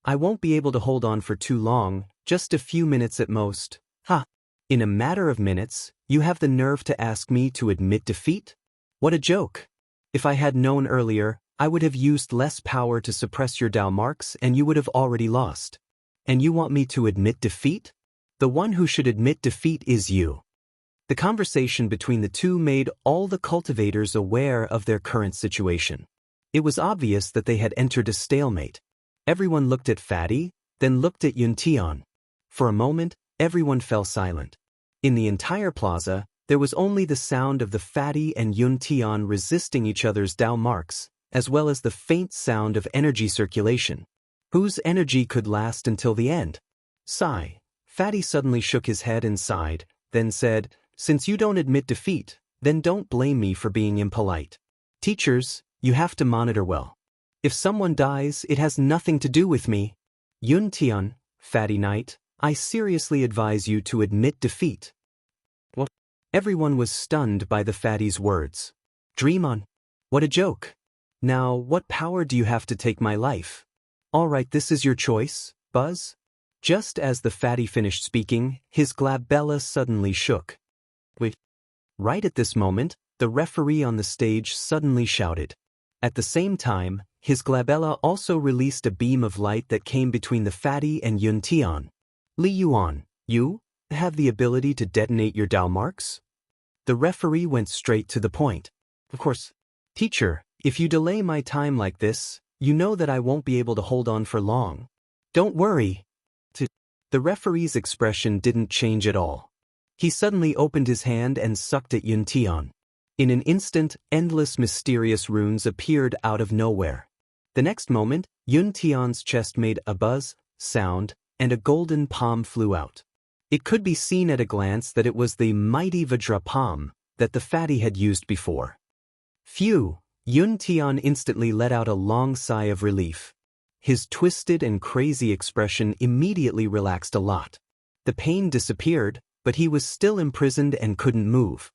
I won't be able to hold on for too long, just a few minutes at most. Ha! In a matter of minutes, you have the nerve to ask me to admit defeat? What a joke! If I had known earlier, I would have used less power to suppress your Dao marks and you would have already lost. And you want me to admit defeat? The one who should admit defeat is you. The conversation between the two made all the cultivators aware of their current situation. It was obvious that they had entered a stalemate. Everyone looked at Fatty, then looked at Yuntian. For a moment, everyone fell silent. In the entire plaza, there was only the sound of the Fatty and Yuntian resisting each other's Dao marks, as well as the faint sound of energy circulation. Whose energy could last until the end? Sigh. Fatty suddenly shook his head and sighed, then said, "Since you don't admit defeat, then don't blame me for being impolite. Teachers, you have to monitor well. If someone dies, it has nothing to do with me. Yuntian, Fatty Knight, I seriously advise you to admit defeat." What? Everyone was stunned by the Fatty's words. Dream on. What a joke. Now, what power do you have to take my life? All right, this is your choice, Buzz. Just as the Fatty finished speaking, his glabella suddenly shook. Wait. Right at this moment, the referee on the stage suddenly shouted. At the same time, his glabella also released a beam of light that came between the Fatty and Yuntian. Li Yuan, you have the ability to detonate your Dao marks? The referee went straight to the point. Of course. Teacher, if you delay my time like this, you know that I won't be able to hold on for long. Don't worry. The referee's expression didn't change at all. He suddenly opened his hand and sucked at Yuntian. In an instant, endless mysterious runes appeared out of nowhere. The next moment, Yuntian's chest made a buzz, sound, and a golden palm flew out. It could be seen at a glance that it was the mighty Vajra palm that the Fatty had used before. Phew! Yuntian instantly let out a long sigh of relief. His twisted and crazy expression immediately relaxed a lot. The pain disappeared, but he was still imprisoned and couldn't move.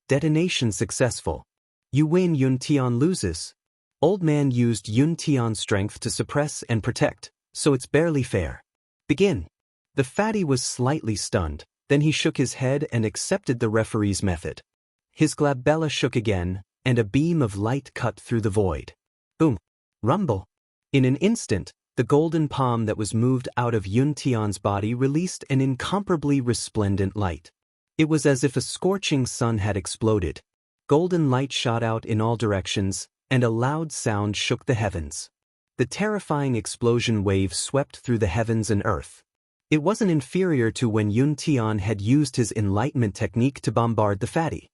Detonation successful. You win, Yuntian loses. Old man used Yuntian's strength to suppress and protect, so it's barely fair. Begin. The Fatty was slightly stunned, then he shook his head and accepted the referee's method. His glabella shook again, and a beam of light cut through the void. Boom. Rumble. In an instant, the golden palm that was moved out of Yuntian's body released an incomparably resplendent light. It was as if a scorching sun had exploded. Golden light shot out in all directions, and a loud sound shook the heavens. The terrifying explosion wave swept through the heavens and earth. It wasn't inferior to when Yuntian had used his enlightenment technique to bombard the Fatty.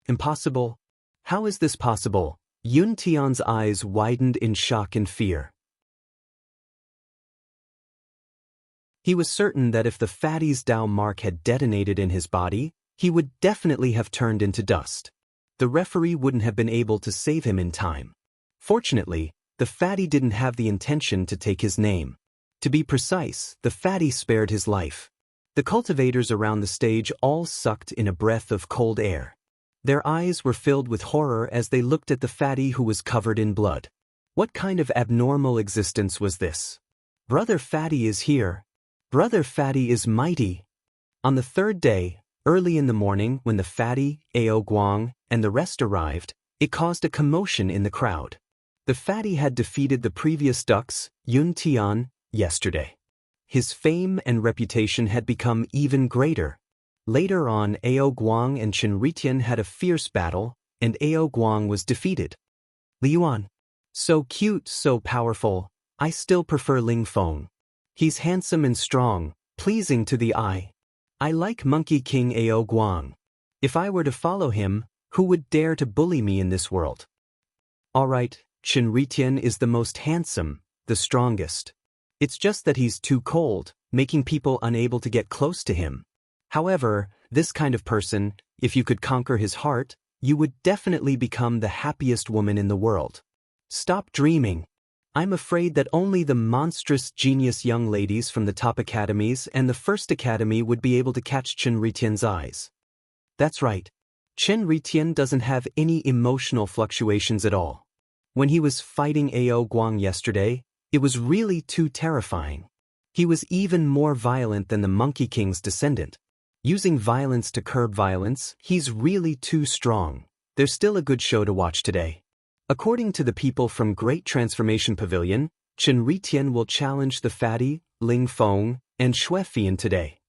Impossible? How is this possible? Yuntian's eyes widened in shock and fear. He was certain that if the Fatty's Dao mark had detonated in his body, he would definitely have turned into dust. The referee wouldn't have been able to save him in time. Fortunately, the Fatty didn't have the intention to take his name. To be precise, the Fatty spared his life. The cultivators around the stage all sucked in a breath of cold air. Their eyes were filled with horror as they looked at the Fatty who was covered in blood. What kind of abnormal existence was this? Brother Fatty is here. Brother Fatty is mighty. On the third day, early in the morning when the Fatty, Ao Guang, and the rest arrived, it caused a commotion in the crowd. The Fatty had defeated the previous ducks, Yuntian, yesterday. His fame and reputation had become even greater. Later on, Ao Guang and Xianxia had a fierce battle, and Ao Guang was defeated. Li Yuan. So cute, so powerful, I still prefer Ling Feng. He's handsome and strong, pleasing to the eye. I like Monkey King Ao Guang. If I were to follow him, who would dare to bully me in this world? All right, Xianxia is the most handsome, the strongest. It's just that he's too cold, making people unable to get close to him. However, this kind of person, if you could conquer his heart, you would definitely become the happiest woman in the world. Stop dreaming. I'm afraid that only the monstrous genius young ladies from the top academies and the first academy would be able to catch Xianxia's eyes. That's right. Xianxia doesn't have any emotional fluctuations at all. When he was fighting Ao Guang yesterday, it was really too terrifying. He was even more violent than the Monkey King's descendant. Using violence to curb violence, he's really too strong. There's still a good show to watch today. According to the people from Great Transformation Pavilion, Xianxia will challenge the Fatty, Ling Feng, and Xuefian today.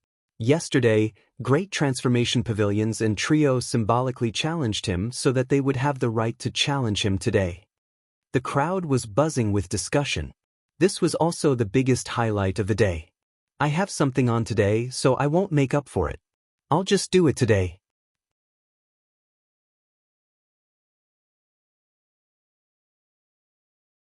Yesterday, great transformation pavilions and trios symbolically challenged him so that they would have the right to challenge him today. The crowd was buzzing with discussion. This was also the biggest highlight of the day. I have something on today, so I won't make up for it. I'll just do it today.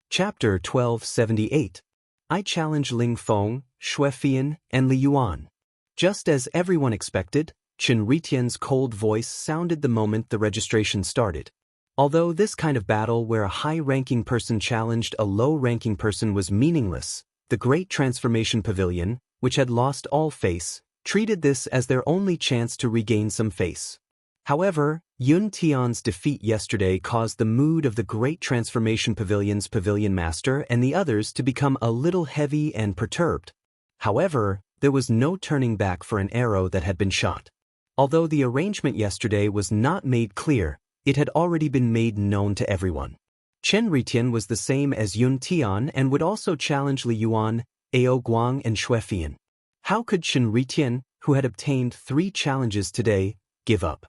Chapter 1278. I challenge Ling Feng, Xuefian, and Li Yuan. Just as everyone expected, Chen Ritian's cold voice sounded the moment the registration started. Although this kind of battle where a high-ranking person challenged a low-ranking person was meaningless, the Great Transformation Pavilion, which had lost all face, treated this as their only chance to regain some face. However, Yun Tian's defeat yesterday caused the mood of the Great Transformation Pavilion's pavilion master and the others to become a little heavy and perturbed. However, there was no turning back for an arrow that had been shot. Although the arrangement yesterday was not made clear, it had already been made known to everyone. Chen Ritian was the same as Yun Tian and would also challenge Li Yuan, Ao Guang and Xuefian. How could Chen Ritian, who had obtained 3 challenges today, give up?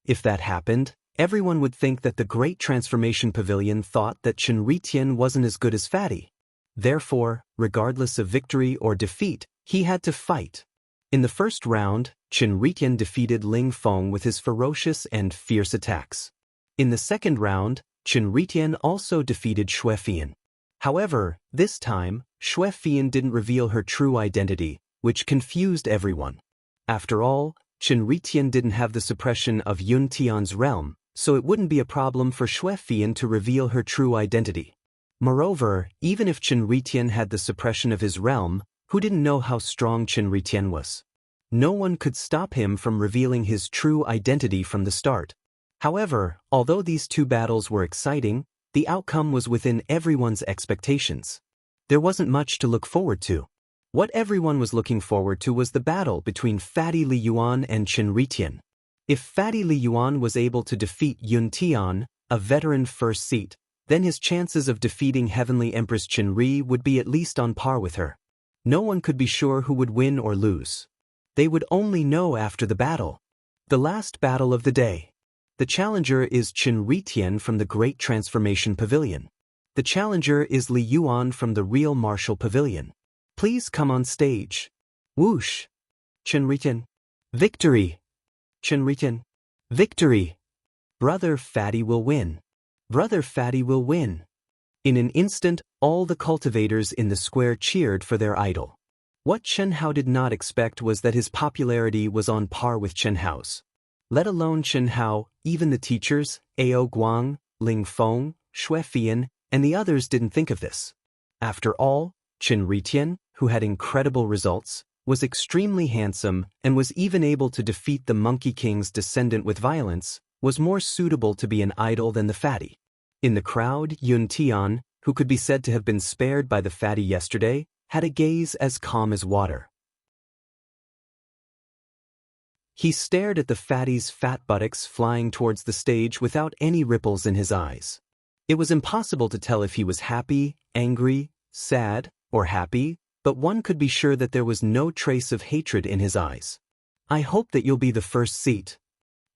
If that happened, everyone would think that the Great Transformation Pavilion thought that Chen Ritian wasn't as good as Fatty. Therefore, regardless of victory or defeat, he had to fight. In the first round, Chen Ritian defeated Ling Feng with his ferocious and fierce attacks. In the second round, Chen Ritian also defeated Xuefian. However, this time, Xuefian didn't reveal her true identity, which confused everyone. After all, Chen Ritian didn't have the suppression of Yun Tian's realm, so it wouldn't be a problem for Xuefian to reveal her true identity. Moreover, even if Chen Ritian had the suppression of his realm, who didn't know how strong Chen Ritian was? No one could stop him from revealing his true identity from the start. However, although these 2 battles were exciting, the outcome was within everyone's expectations. There wasn't much to look forward to. What everyone was looking forward to was the battle between Fatty Li Yuan and Chen Ritian. If Fatty Li Yuan was able to defeat Yun Tian, a veteran first seat, then his chances of defeating Heavenly Empress Chen Ri would be at least on par with her. No one could be sure who would win or lose. They would only know after the battle. The last battle of the day. The challenger is Chen Ritian from the Great Transformation Pavilion. The challenger is Li Yuan from the Real Martial Pavilion. Please come on stage. Whoosh. Chen Ritian. Victory. Chen Ritian. Victory. Brother Fatty will win. Brother Fatty will win. In an instant, all the cultivators in the square cheered for their idol. What Chen Hao did not expect was that his popularity was on par with Chen Hao's. Let alone Chen Hao, even the teachers, Ao Guang, Ling Feng, Xuefian, and the others didn't think of this. After all, Chen Ritian, who had incredible results, was extremely handsome and was even able to defeat the Monkey King's descendant with violence, was more suitable to be an idol than the Fatty. In the crowd, Yun Tian, who could be said to have been spared by the Fatty yesterday, had a gaze as calm as water. He stared at the Fatty's fat buttocks flying towards the stage without any ripples in his eyes. It was impossible to tell if he was happy, angry, sad, or happy, but one could be sure that there was no trace of hatred in his eyes. I hope that you'll be the first seat.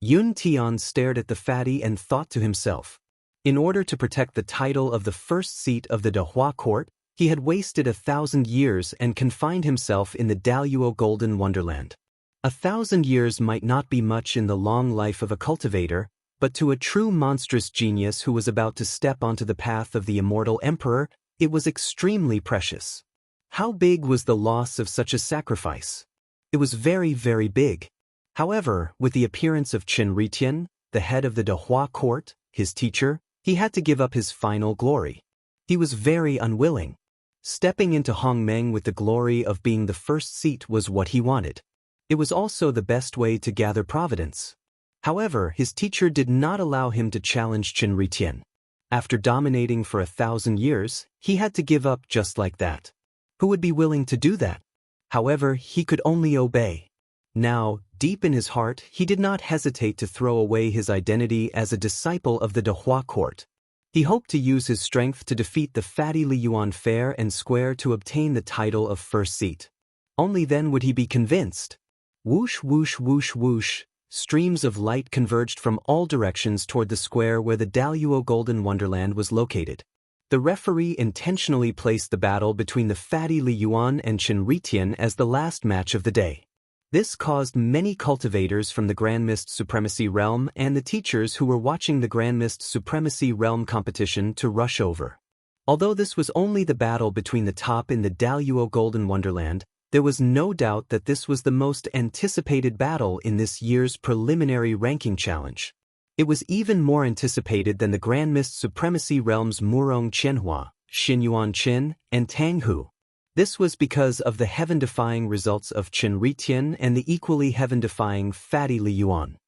Yun Tian stared at the Fatty and thought to himself. In order to protect the title of the first seat of the Dehua court, he had wasted 1,000 years and confined himself in the Daoist Golden Wonderland. 1,000 years might not be much in the long life of a cultivator, but to a true monstrous genius who was about to step onto the path of the immortal emperor, it was extremely precious. How big was the loss of such a sacrifice? It was very, very big. However, with the appearance of Chen Ritian, the head of the Dehua court, his teacher, he had to give up his final glory. He was very unwilling. Stepping into Hongmeng with the glory of being the first seat was what he wanted. It was also the best way to gather providence. However, his teacher did not allow him to challenge Chen Ritian. After dominating for 1,000 years, he had to give up just like that. Who would be willing to do that? However, he could only obey. Now, deep in his heart, he did not hesitate to throw away his identity as a disciple of the Dehua court. He hoped to use his strength to defeat the Fatty Li Yuan fair and square to obtain the title of first seat. Only then would he be convinced. Whoosh, whoosh, whoosh, whoosh. Streams of light converged from all directions toward the square where the Daoist Golden Wonderland was located. The referee intentionally placed the battle between the fatty Li Yuan and Chen Ritian as the last match of the day. This caused many cultivators from the Grand Mist Supremacy Realm and the teachers who were watching the Grand Mist Supremacy Realm competition to rush over. Although this was only the battle between the top in the Daoist Golden Wonderland, there was no doubt that this was the most anticipated battle in this year's preliminary ranking challenge. It was even more anticipated than the Grand Mist Supremacy Realm's Murong Qianhua, Xinyuan Qin, and Tang Hu. This was because of the heaven-defying results of Chen Ritian and the equally heaven-defying fatty Li Yuan.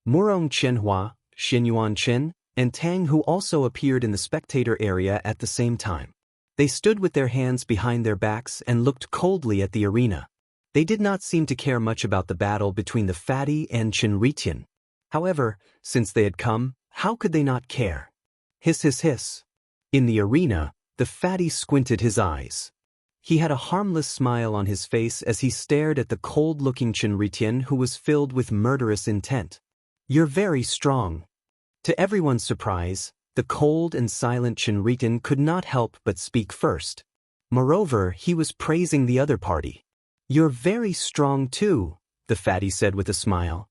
Murong Qianhua, Xinyuan Qin, and Tang Hu also appeared in the spectator area at the same time. They stood with their hands behind their backs and looked coldly at the arena. They did not seem to care much about the battle between the fatty and Chen Ritian. However, since they had come, how could they not care? Hiss, hiss, hiss. In the arena, the fatty squinted his eyes. He had a harmless smile on his face as he stared at the cold-looking Chen Ritian who was filled with murderous intent. "You're very strong." To everyone's surprise, the cold and silent Chen Ritian could not help but speak first. Moreover, he was praising the other party. "You're very strong too," the fatty said with a smile.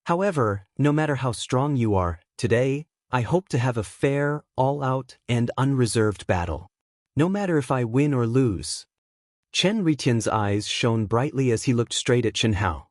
"However, no matter how strong you are, today, I hope to have a fair, all-out, and unreserved battle. No matter if I win or lose." Chen Ritian's eyes shone brightly as he looked straight at Chen Hao.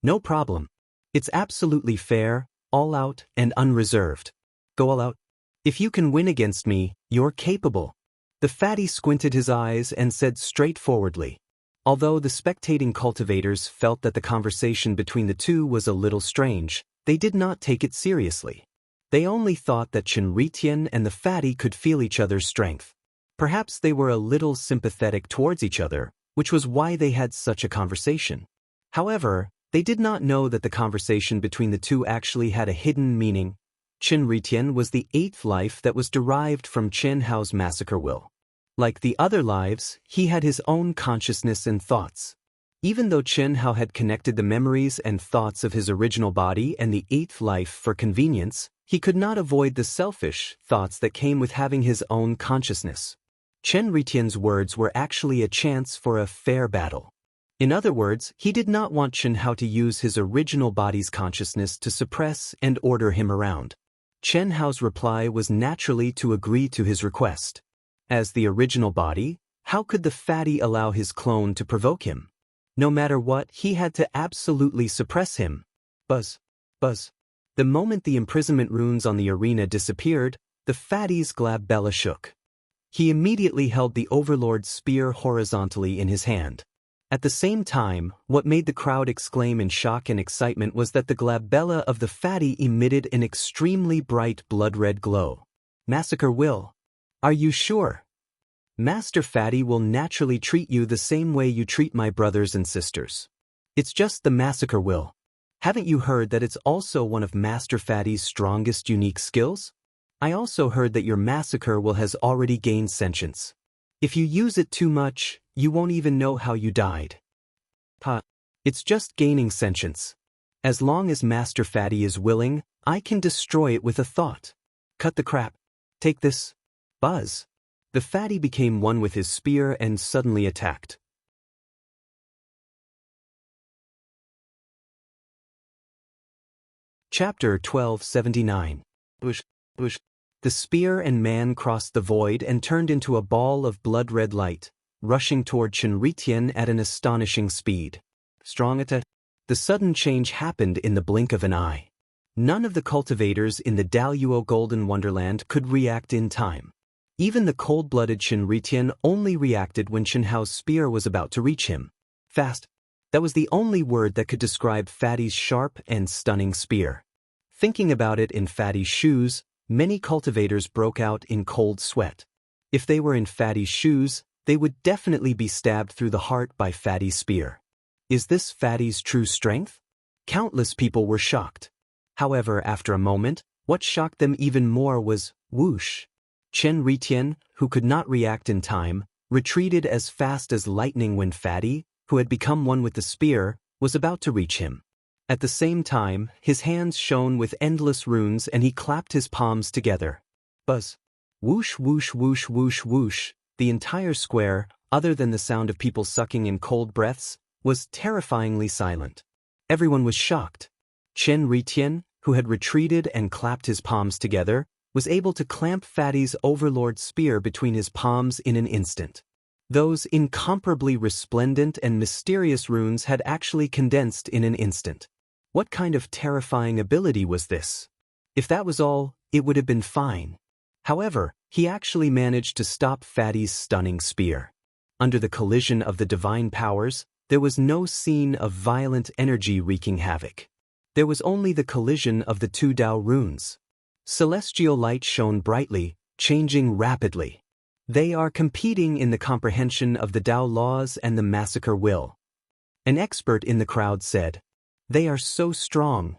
"No problem. It's absolutely fair, all-out, and unreserved. Go all out. If you can win against me, you're capable." The fatty squinted his eyes and said straightforwardly. Although the spectating cultivators felt that the conversation between the two was a little strange, they did not take it seriously. They only thought that Chen Ritian and the fatty could feel each other's strength. Perhaps they were a little sympathetic towards each other, which was why they had such a conversation. However, they did not know that the conversation between the two actually had a hidden meaning. Chen Ritian was the eighth life that was derived from Chen Hao's massacre will. Like the other lives, he had his own consciousness and thoughts. Even though Chen Hao had connected the memories and thoughts of his original body and the eighth life for convenience, he could not avoid the selfish thoughts that came with having his own consciousness. Chen Ritian's words were actually a chance for a fair battle. In other words, he did not want Chen Hao to use his original body's consciousness to suppress and order him around. Chen Hao's reply was naturally to agree to his request. As the original body, how could the fatty allow his clone to provoke him? No matter what, he had to absolutely suppress him. Buzz. Buzz. The moment the imprisonment runes on the arena disappeared, the fatty's glabella shook. He immediately held the Overlord's spear horizontally in his hand. At the same time, what made the crowd exclaim in shock and excitement was that the glabella of the fatty emitted an extremely bright blood-red glow. "Massacre will. Are you sure? Master Fatty will naturally treat you the same way you treat my brothers and sisters. It's just the massacre will. Haven't you heard that it's also one of Master Fatty's strongest unique skills? I also heard that your massacre will has already gained sentience. If you use it too much, you won't even know how you died. It's just gaining sentience. As long as Master Fatty is willing, I can destroy it with a thought. Cut the crap. Take this." Buzz. The fatty became one with his spear and suddenly attacked. Chapter 1279. Bush. The spear and man crossed the void and turned into a ball of blood-red light, rushing toward Chen Ritian at an astonishing speed. Strong attack. The sudden change happened in the blink of an eye. None of the cultivators in the Daoist Golden Wonderland could react in time. Even the cold-blooded Chen Ritian only reacted when Chen Hao's spear was about to reach him. Fast. That was the only word that could describe Fatty's sharp and stunning spear. Thinking about it in Fatty's shoes, many cultivators broke out in cold sweat. If they were in Fatty's shoes, they would definitely be stabbed through the heart by Fatty's spear. Is this Fatty's true strength? Countless people were shocked. However, after a moment, what shocked them even more was whoosh. Chen Ritian, who could not react in time, retreated as fast as lightning when Fatty, who had become one with the spear, was about to reach him. At the same time, his hands shone with endless runes and he clapped his palms together. Buzz. Whoosh whoosh whoosh whoosh whoosh. The entire square, other than the sound of people sucking in cold breaths, was terrifyingly silent. Everyone was shocked. Chen Ritien, who had retreated and clapped his palms together, was able to clamp Fatty's overlord spear between his palms in an instant. Those incomparably resplendent and mysterious runes had actually condensed in an instant. What kind of terrifying ability was this? If that was all, it would have been fine. However, he actually managed to stop Fatty's stunning spear. Under the collision of the divine powers, there was no scene of violent energy wreaking havoc. There was only the collision of the two Dao runes. Celestial light shone brightly, changing rapidly. They are competing in the comprehension of the Dao laws and the massacre will. An expert in the crowd said, "They are so strong."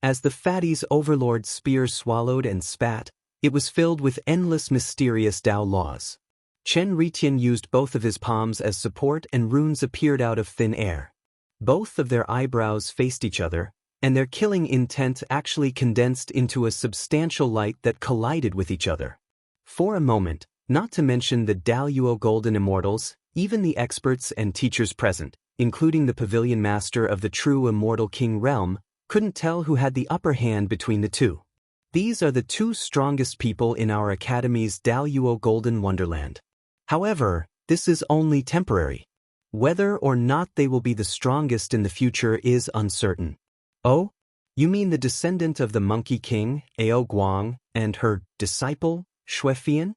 As the Fatty's overlord spear swallowed and spat, it was filled with endless mysterious Dao laws. Chen Ritien used both of his palms as support and runes appeared out of thin air. Both of their eyebrows faced each other, and their killing intent actually condensed into a substantial light that collided with each other. For a moment, not to mention the Daoist golden immortals, even the experts and teachers present, including the pavilion master of the true immortal king realm, couldn't tell who had the upper hand between the two. These are the two strongest people in our academy's Daoist golden wonderland. However, this is only temporary. Whether or not they will be the strongest in the future is uncertain. Oh? You mean the descendant of the Monkey King, Ao Guang, and her disciple, Xuefian?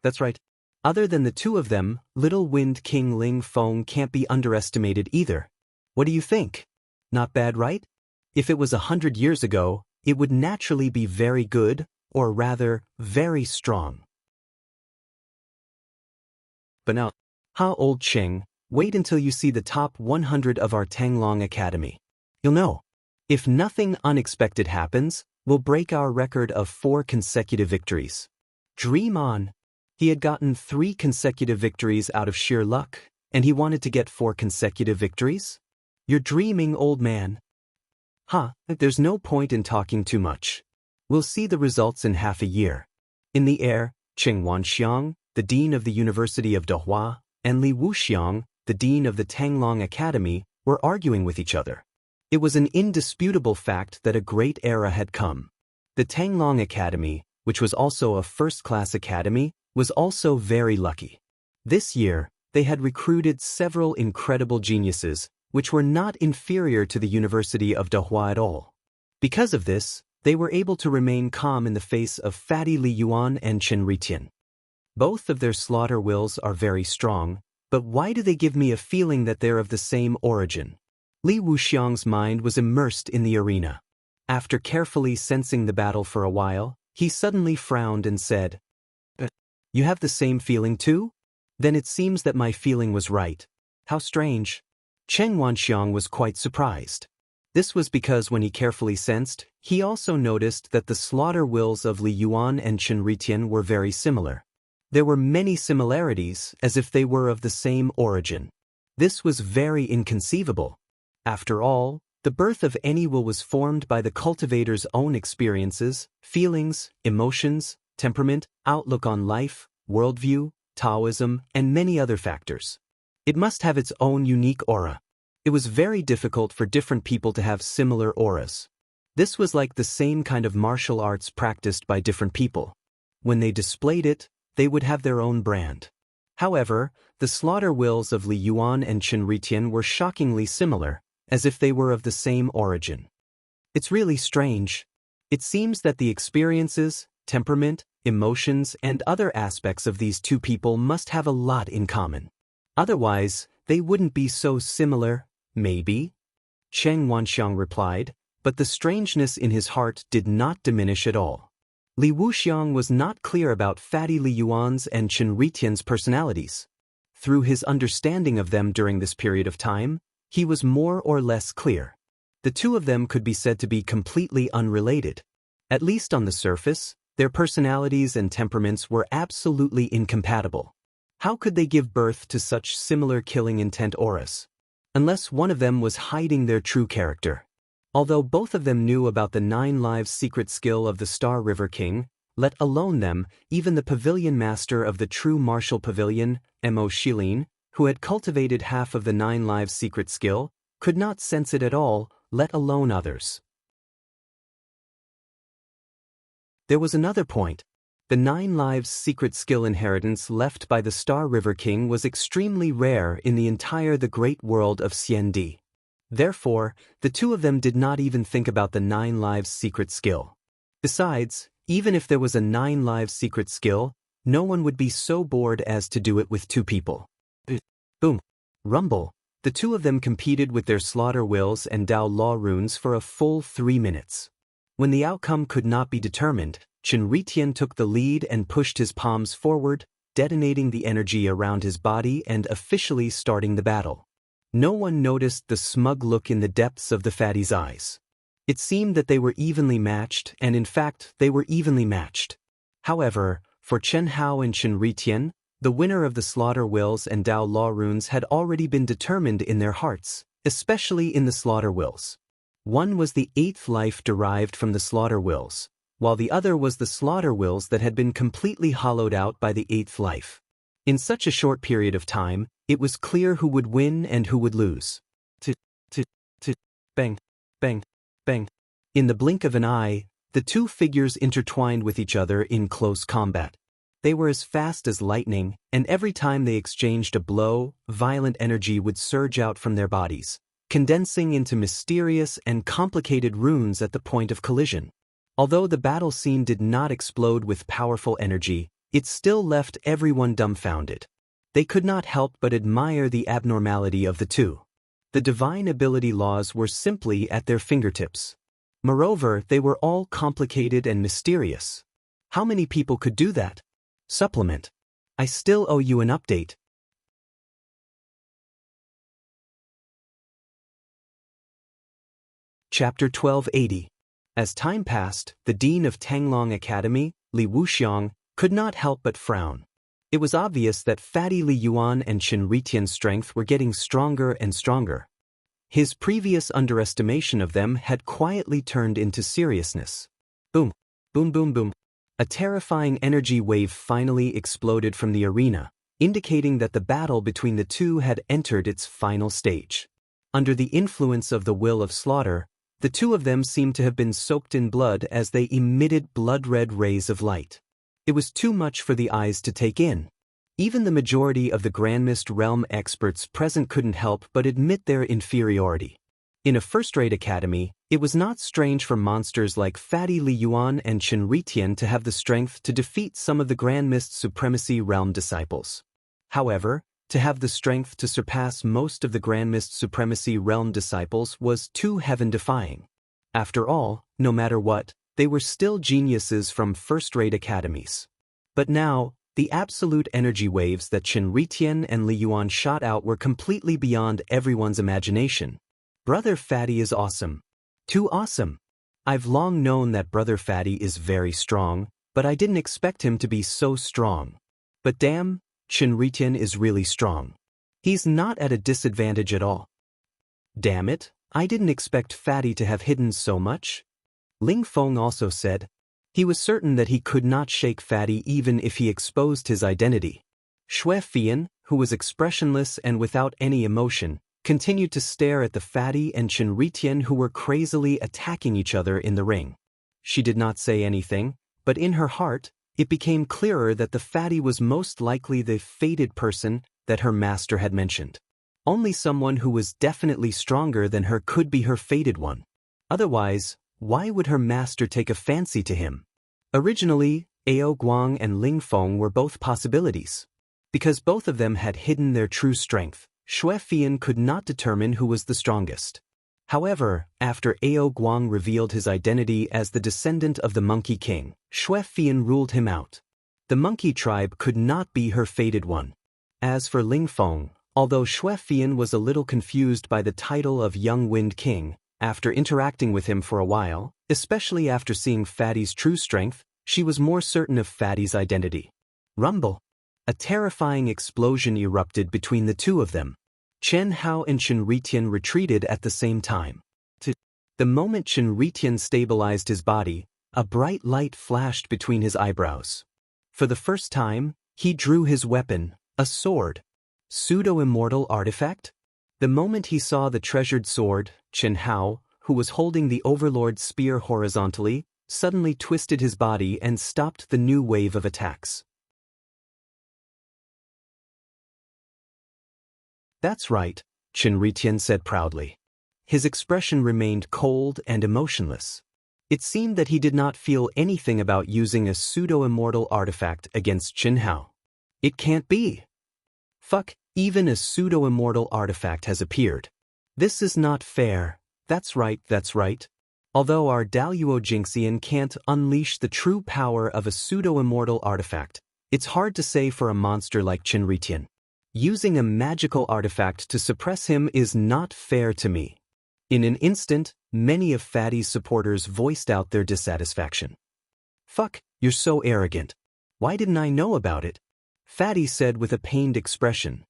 That's right. Other than the two of them, Little Wind King Ling Feng can't be underestimated either. What do you think? Not bad, right? If it was 100 years ago, it would naturally be very good, or rather, very strong. But now, old Cheng, wait until you see the top 100 of our Tanglong Academy. You'll know. If nothing unexpected happens, we'll break our record of 4 consecutive victories. Dream on. He had gotten 3 consecutive victories out of sheer luck, and he wanted to get 4 consecutive victories? You're dreaming, old man. There's no point in talking too much. We'll see the results in half a year. In the air, Cheng Wanxiang, the dean of the University of Dahua, and Li Wuxiang, the dean of the Tanglong Academy, were arguing with each other. It was an indisputable fact that a great era had come. The Tanglong Academy, which was also a first-class academy, was also very lucky. This year, they had recruited several incredible geniuses, which were not inferior to the University of Dahua at all. Because of this, they were able to remain calm in the face of Fatty Li Yuan and Chen Ritien. Both of their slaughter wills are very strong, but why do they give me a feeling that they're of the same origin? Li Wuxiang's mind was immersed in the arena. After carefully sensing the battle for a while, he suddenly frowned and said, "You have the same feeling too? Then it seems that my feeling was right. How strange." Cheng Wanxiang was quite surprised. This was because when he carefully sensed, he also noticed that the slaughter wills of Li Yuan and Chen Ritien were very similar. There were many similarities, as if they were of the same origin. This was very inconceivable. After all, the birth of any will was formed by the cultivator's own experiences, feelings, emotions, temperament, outlook on life, worldview, Taoism, and many other factors. It must have its own unique aura. It was very difficult for different people to have similar auras. This was like the same kind of martial arts practiced by different people. When they displayed it, they would have their own brand. However, the slaughter wills of Li Yuan and Chen Ritien were shockingly similar, as if they were of the same origin. It's really strange. It seems that the experiences, temperament, emotions, and other aspects of these two people must have a lot in common. Otherwise, they wouldn't be so similar, maybe? Cheng Wanxiang replied, but the strangeness in his heart did not diminish at all. Li Wuxiang was not clear about Fatty Li Yuan's and Chen Ritian's personalities. Through his understanding of them during this period of time, he was more or less clear. The two of them could be said to be completely unrelated. At least on the surface, their personalities and temperaments were absolutely incompatible. How could they give birth to such similar killing intent auras? Unless one of them was hiding their true character. Although both of them knew about the 9 lives secret skill of the Star River King, let alone them, even the pavilion master of the true martial pavilion, Mo Shilin, who had cultivated half of the 9 lives secret skill, could not sense it at all, let alone others. There was another point. The 9 lives secret skill inheritance left by the Star River King was extremely rare in the great world of Xiandi. Therefore, the two of them did not even think about the 9 lives secret skill. Besides, even if there was a 9 lives secret skill, no one would be so bored as to do it with 2 people. Boom. Rumble. The two of them competed with their slaughter wills and Dao law runes for a full 3 minutes. When the outcome could not be determined, Xianxia took the lead and pushed his palms forward, detonating the energy around his body and officially starting the battle. No one noticed the smug look in the depths of the fatty's eyes. It seemed that they were evenly matched, and in fact, they were evenly matched. However, for Chen Hao and Xianxia, the winner of the slaughter wills and Dao law runes had already been determined in their hearts, especially in the slaughter wills. One was the 8th life derived from the slaughter wills, while the other was the slaughter wills that had been completely hollowed out by the 8th life. In such a short period of time, it was clear who would win and who would lose. Bang, bang, bang. In the blink of an eye, the two figures intertwined with each other in close combat. They were as fast as lightning, and every time they exchanged a blow, violent energy would surge out from their bodies, condensing into mysterious and complicated runes at the point of collision. Although the battle scene did not explode with powerful energy, it still left everyone dumbfounded. They could not help but admire the abnormality of the two. The divine ability laws were simply at their fingertips. Moreover, they were all complicated and mysterious. How many people could do that? Supplement. I still owe you an update. Chapter 1280. As time passed, the dean of Tanglong Academy, Li Wuxiang, could not help but frown. It was obvious that Fatty Li Yuan and Xianxia's strength were getting stronger and stronger. His previous underestimation of them had quietly turned into seriousness. Boom, boom, boom, boom. A terrifying energy wave finally exploded from the arena, indicating that the battle between the two had entered its final stage. Under the influence of the will of slaughter, the two of them seemed to have been soaked in blood as they emitted blood-red rays of light. It was too much for the eyes to take in. Even the majority of the Grandmist realm experts present couldn't help but admit their inferiority. In a first-rate academy, it was not strange for monsters like Fatty Li Yuan and Xianxia to have the strength to defeat some of the Grandmist Supremacy Realm disciples. However, to have the strength to surpass most of the Grandmist Supremacy Realm disciples was too heaven-defying. After all, no matter what, they were still geniuses from first-rate academies. But now, the absolute energy waves that Xianxia and Li Yuan shot out were completely beyond everyone's imagination. Brother Fatty is awesome. Too awesome. I've long known that Brother Fatty is very strong, but I didn't expect him to be so strong. But damn, Xianxia is really strong. He's not at a disadvantage at all. Damn it, I didn't expect Fatty to have hidden so much. Ling Feng also said. He was certain that he could not shake Fatty even if he exposed his identity. Xue Fian, who was expressionless and without any emotion, continued to stare at the Fatty and Xianxia who were crazily attacking each other in the ring. She did not say anything, but in her heart, it became clearer that the Fatty was most likely the fated person that her master had mentioned. Only someone who was definitely stronger than her could be her fated one. Otherwise, why would her master take a fancy to him? Originally, Ao Guang and Ling Feng were both possibilities. Because both of them had hidden their true strength, Xue Fian could not determine who was the strongest. However, after Ao Guang revealed his identity as the descendant of the Monkey King, Xue Fian ruled him out. The monkey tribe could not be her fated one. As for Ling Feng, although Xue Fian was a little confused by the title of Young Wind King, after interacting with him for a while, especially after seeing Fatty's true strength, she was more certain of Fatty's identity. Rumble. A terrifying explosion erupted between the two of them. Chen Hao and Chen Ritian retreated at the same time. The moment Chen Ritian stabilized his body, a bright light flashed between his eyebrows. For the first time, he drew his weapon, a sword. Pseudo-immortal artifact? The moment he saw the treasured sword, Chen Hao, who was holding the Overlord's spear horizontally, suddenly twisted his body and stopped the new wave of attacks. "That's right," Chen Ritian said proudly. His expression remained cold and emotionless. It seemed that he did not feel anything about using a pseudo-immortal artifact against Chen Hao. It can't be. Fuck, even a pseudo-immortal artifact has appeared. This is not fair. That's right, that's right. Although our Daoist Jinxian can't unleash the true power of a pseudo-immortal artifact, it's hard to say for a monster like Chen Ritian. Using a magical artifact to suppress him is not fair to me. In an instant, many of Fatty's supporters voiced out their dissatisfaction. Fuck, you're so arrogant. Why didn't I know about it? Fatty said with a pained expression.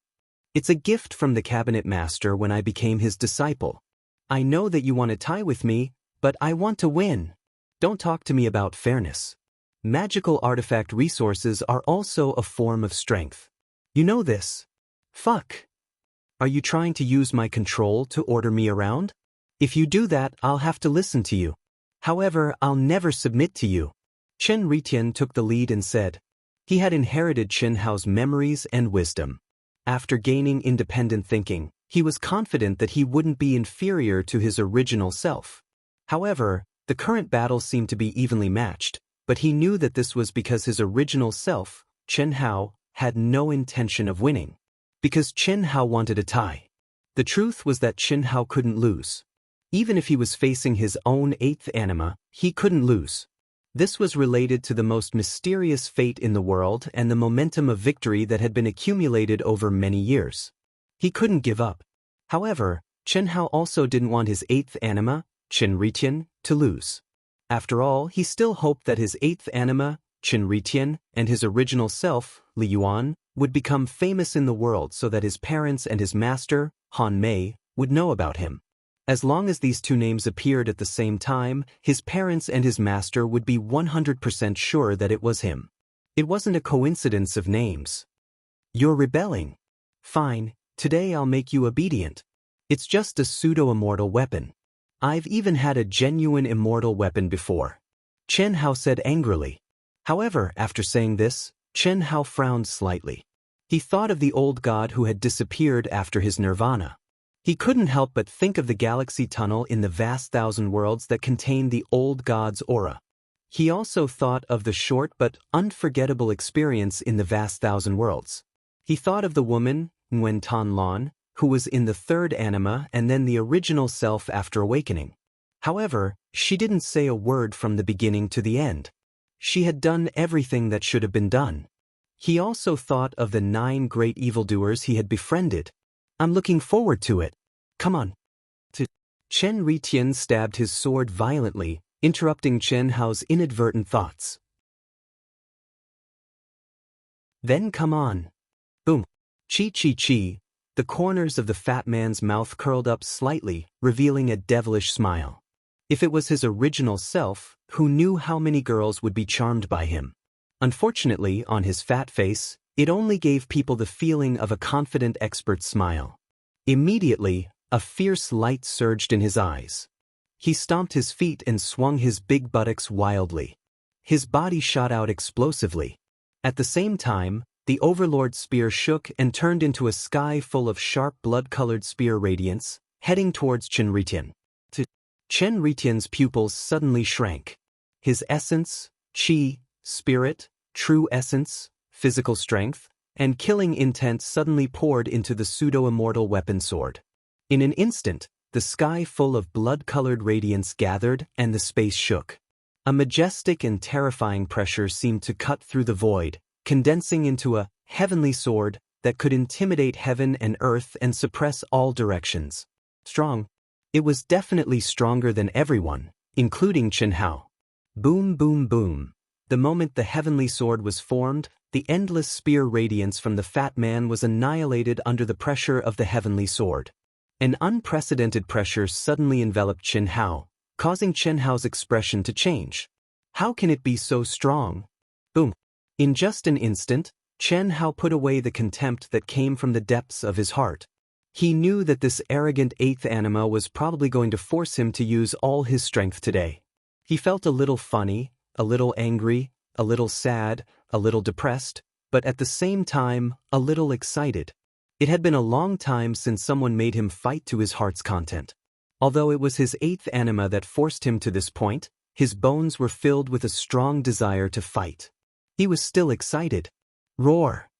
It's a gift from the cabinet master when I became his disciple. I know that you want to tie with me, but I want to win. Don't talk to me about fairness. Magical artifact resources are also a form of strength. You know this. Fuck. Are you trying to use my control to order me around? If you do that, I'll have to listen to you. However, I'll never submit to you. Chen Ritian took the lead and said. He had inherited Chen Hao's memories and wisdom. After gaining independent thinking, he was confident that he wouldn't be inferior to his original self. However, the current battle seemed to be evenly matched, but he knew that this was because his original self, Chen Hao, had no intention of winning. Because Chen Hao wanted a tie. The truth was that Chen Hao couldn't lose. Even if he was facing his own eighth anima, he couldn't lose. This was related to the most mysterious fate in the world and the momentum of victory that had been accumulated over many years. He couldn't give up. However, Chen Hao also didn't want his eighth anima, Chen Ritian, to lose. After all, he still hoped that his eighth anima, Chen Ritian, and his original self, Li Yuan, would become famous in the world so that his parents and his master, Han Mei, would know about him. As long as these two names appeared at the same time, his parents and his master would be 100% sure that it was him. It wasn't a coincidence of names. You're rebelling. Fine, today I'll make you obedient. It's just a pseudo-immortal weapon. I've even had a genuine immortal weapon before. Chen Hao said angrily. However, after saying this, Chen Hao frowned slightly. He thought of the old god who had disappeared after his nirvana. He couldn't help but think of the galaxy tunnel in the vast thousand worlds that contained the old god's aura. He also thought of the short but unforgettable experience in the vast thousand worlds. He thought of the woman, Nguyen Tan Lan, who was in the third anima and then the original self after awakening. However, she didn't say a word from the beginning to the end. She had done everything that should have been done. He also thought of the 9 great evildoers he had befriended. I'm looking forward to it. Come on. Chen Ritian stabbed his sword violently, interrupting Chen Hao's inadvertent thoughts. Then come on. Boom. Chi chi chi. The corners of the fat man's mouth curled up slightly, revealing a devilish smile. If it was his original self, who knew how many girls would be charmed by him? Unfortunately, on his fat face, it only gave people the feeling of a confident expert smile. Immediately, a fierce light surged in his eyes. He stomped his feet and swung his big buttocks wildly. His body shot out explosively. At the same time, the Overlord's spear shook and turned into a sky full of sharp blood-colored spear radiance, heading towards Chen Ritian. Chen Ritian's pupils suddenly shrank. His essence, qi, spirit, true essence, physical strength, and killing intent suddenly poured into the pseudo-immortal weapon sword. In an instant, the sky full of blood-colored radiance gathered and the space shook. A majestic and terrifying pressure seemed to cut through the void, condensing into a heavenly sword that could intimidate heaven and earth and suppress all directions. Strong. It was definitely stronger than everyone, including Chen Hao. Boom, boom, boom. The moment the heavenly sword was formed, the endless spear radiance from the fat man was annihilated under the pressure of the heavenly sword. An unprecedented pressure suddenly enveloped Chen Hao, causing Chen Hao's expression to change. How can it be so strong? Boom. In just an instant, Chen Hao put away the contempt that came from the depths of his heart. He knew that this arrogant eighth anima was probably going to force him to use all his strength today. He felt a little funny, a little angry, a little sad, a little depressed, but at the same time, a little excited. It had been a long time since someone made him fight to his heart's content. Although it was his eighth anima that forced him to this point, his bones were filled with a strong desire to fight. He was still excited. Roar!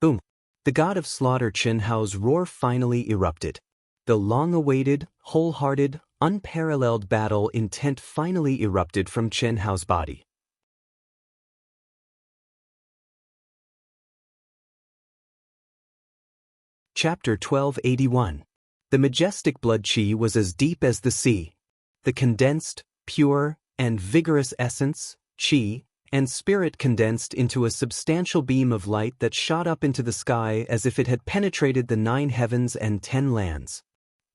Boom! The god of slaughter Chen Hao's roar finally erupted. The long-awaited, wholehearted, unparalleled battle intent finally erupted from Chen Hao's body. Chapter 1281. The majestic blood qi was as deep as the sea. The condensed, pure, and vigorous essence, qi, and spirit condensed into a substantial beam of light that shot up into the sky as if it had penetrated the 9 heavens and 10 lands.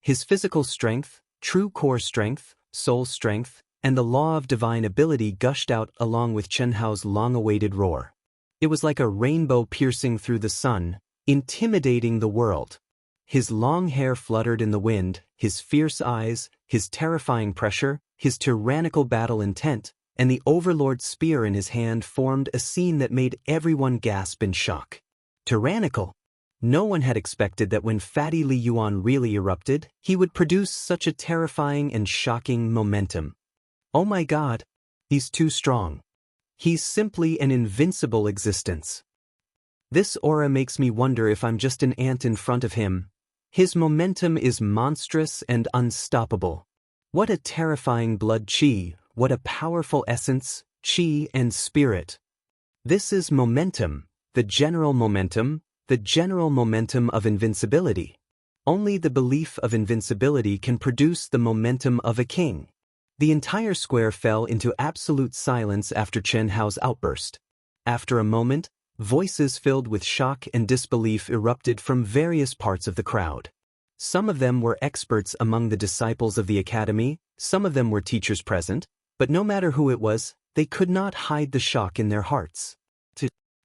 His physical strength, true core strength, soul strength, and the law of divine ability gushed out along with Chen Hao's long-awaited roar. It was like a rainbow piercing through the sun, intimidating the world. His long hair fluttered in the wind, his fierce eyes, his terrifying pressure, his tyrannical battle intent, and the overlord spear in his hand formed a scene that made everyone gasp in shock. Tyrannical? No one had expected that when Fatty Li Yuan really erupted, he would produce such a terrifying and shocking momentum. Oh my god, he's too strong. He's simply an invincible existence. This aura makes me wonder if I'm just an ant in front of him. His momentum is monstrous and unstoppable. What a terrifying blood qi, what a powerful essence, qi and spirit. This is momentum, the general momentum of invincibility. Only the belief of invincibility can produce the momentum of a king. The entire square fell into absolute silence after Chen Hao's outburst. After a moment, voices filled with shock and disbelief erupted from various parts of the crowd. Some of them were experts among the disciples of the academy, some of them were teachers present, but no matter who it was, they could not hide the shock in their hearts.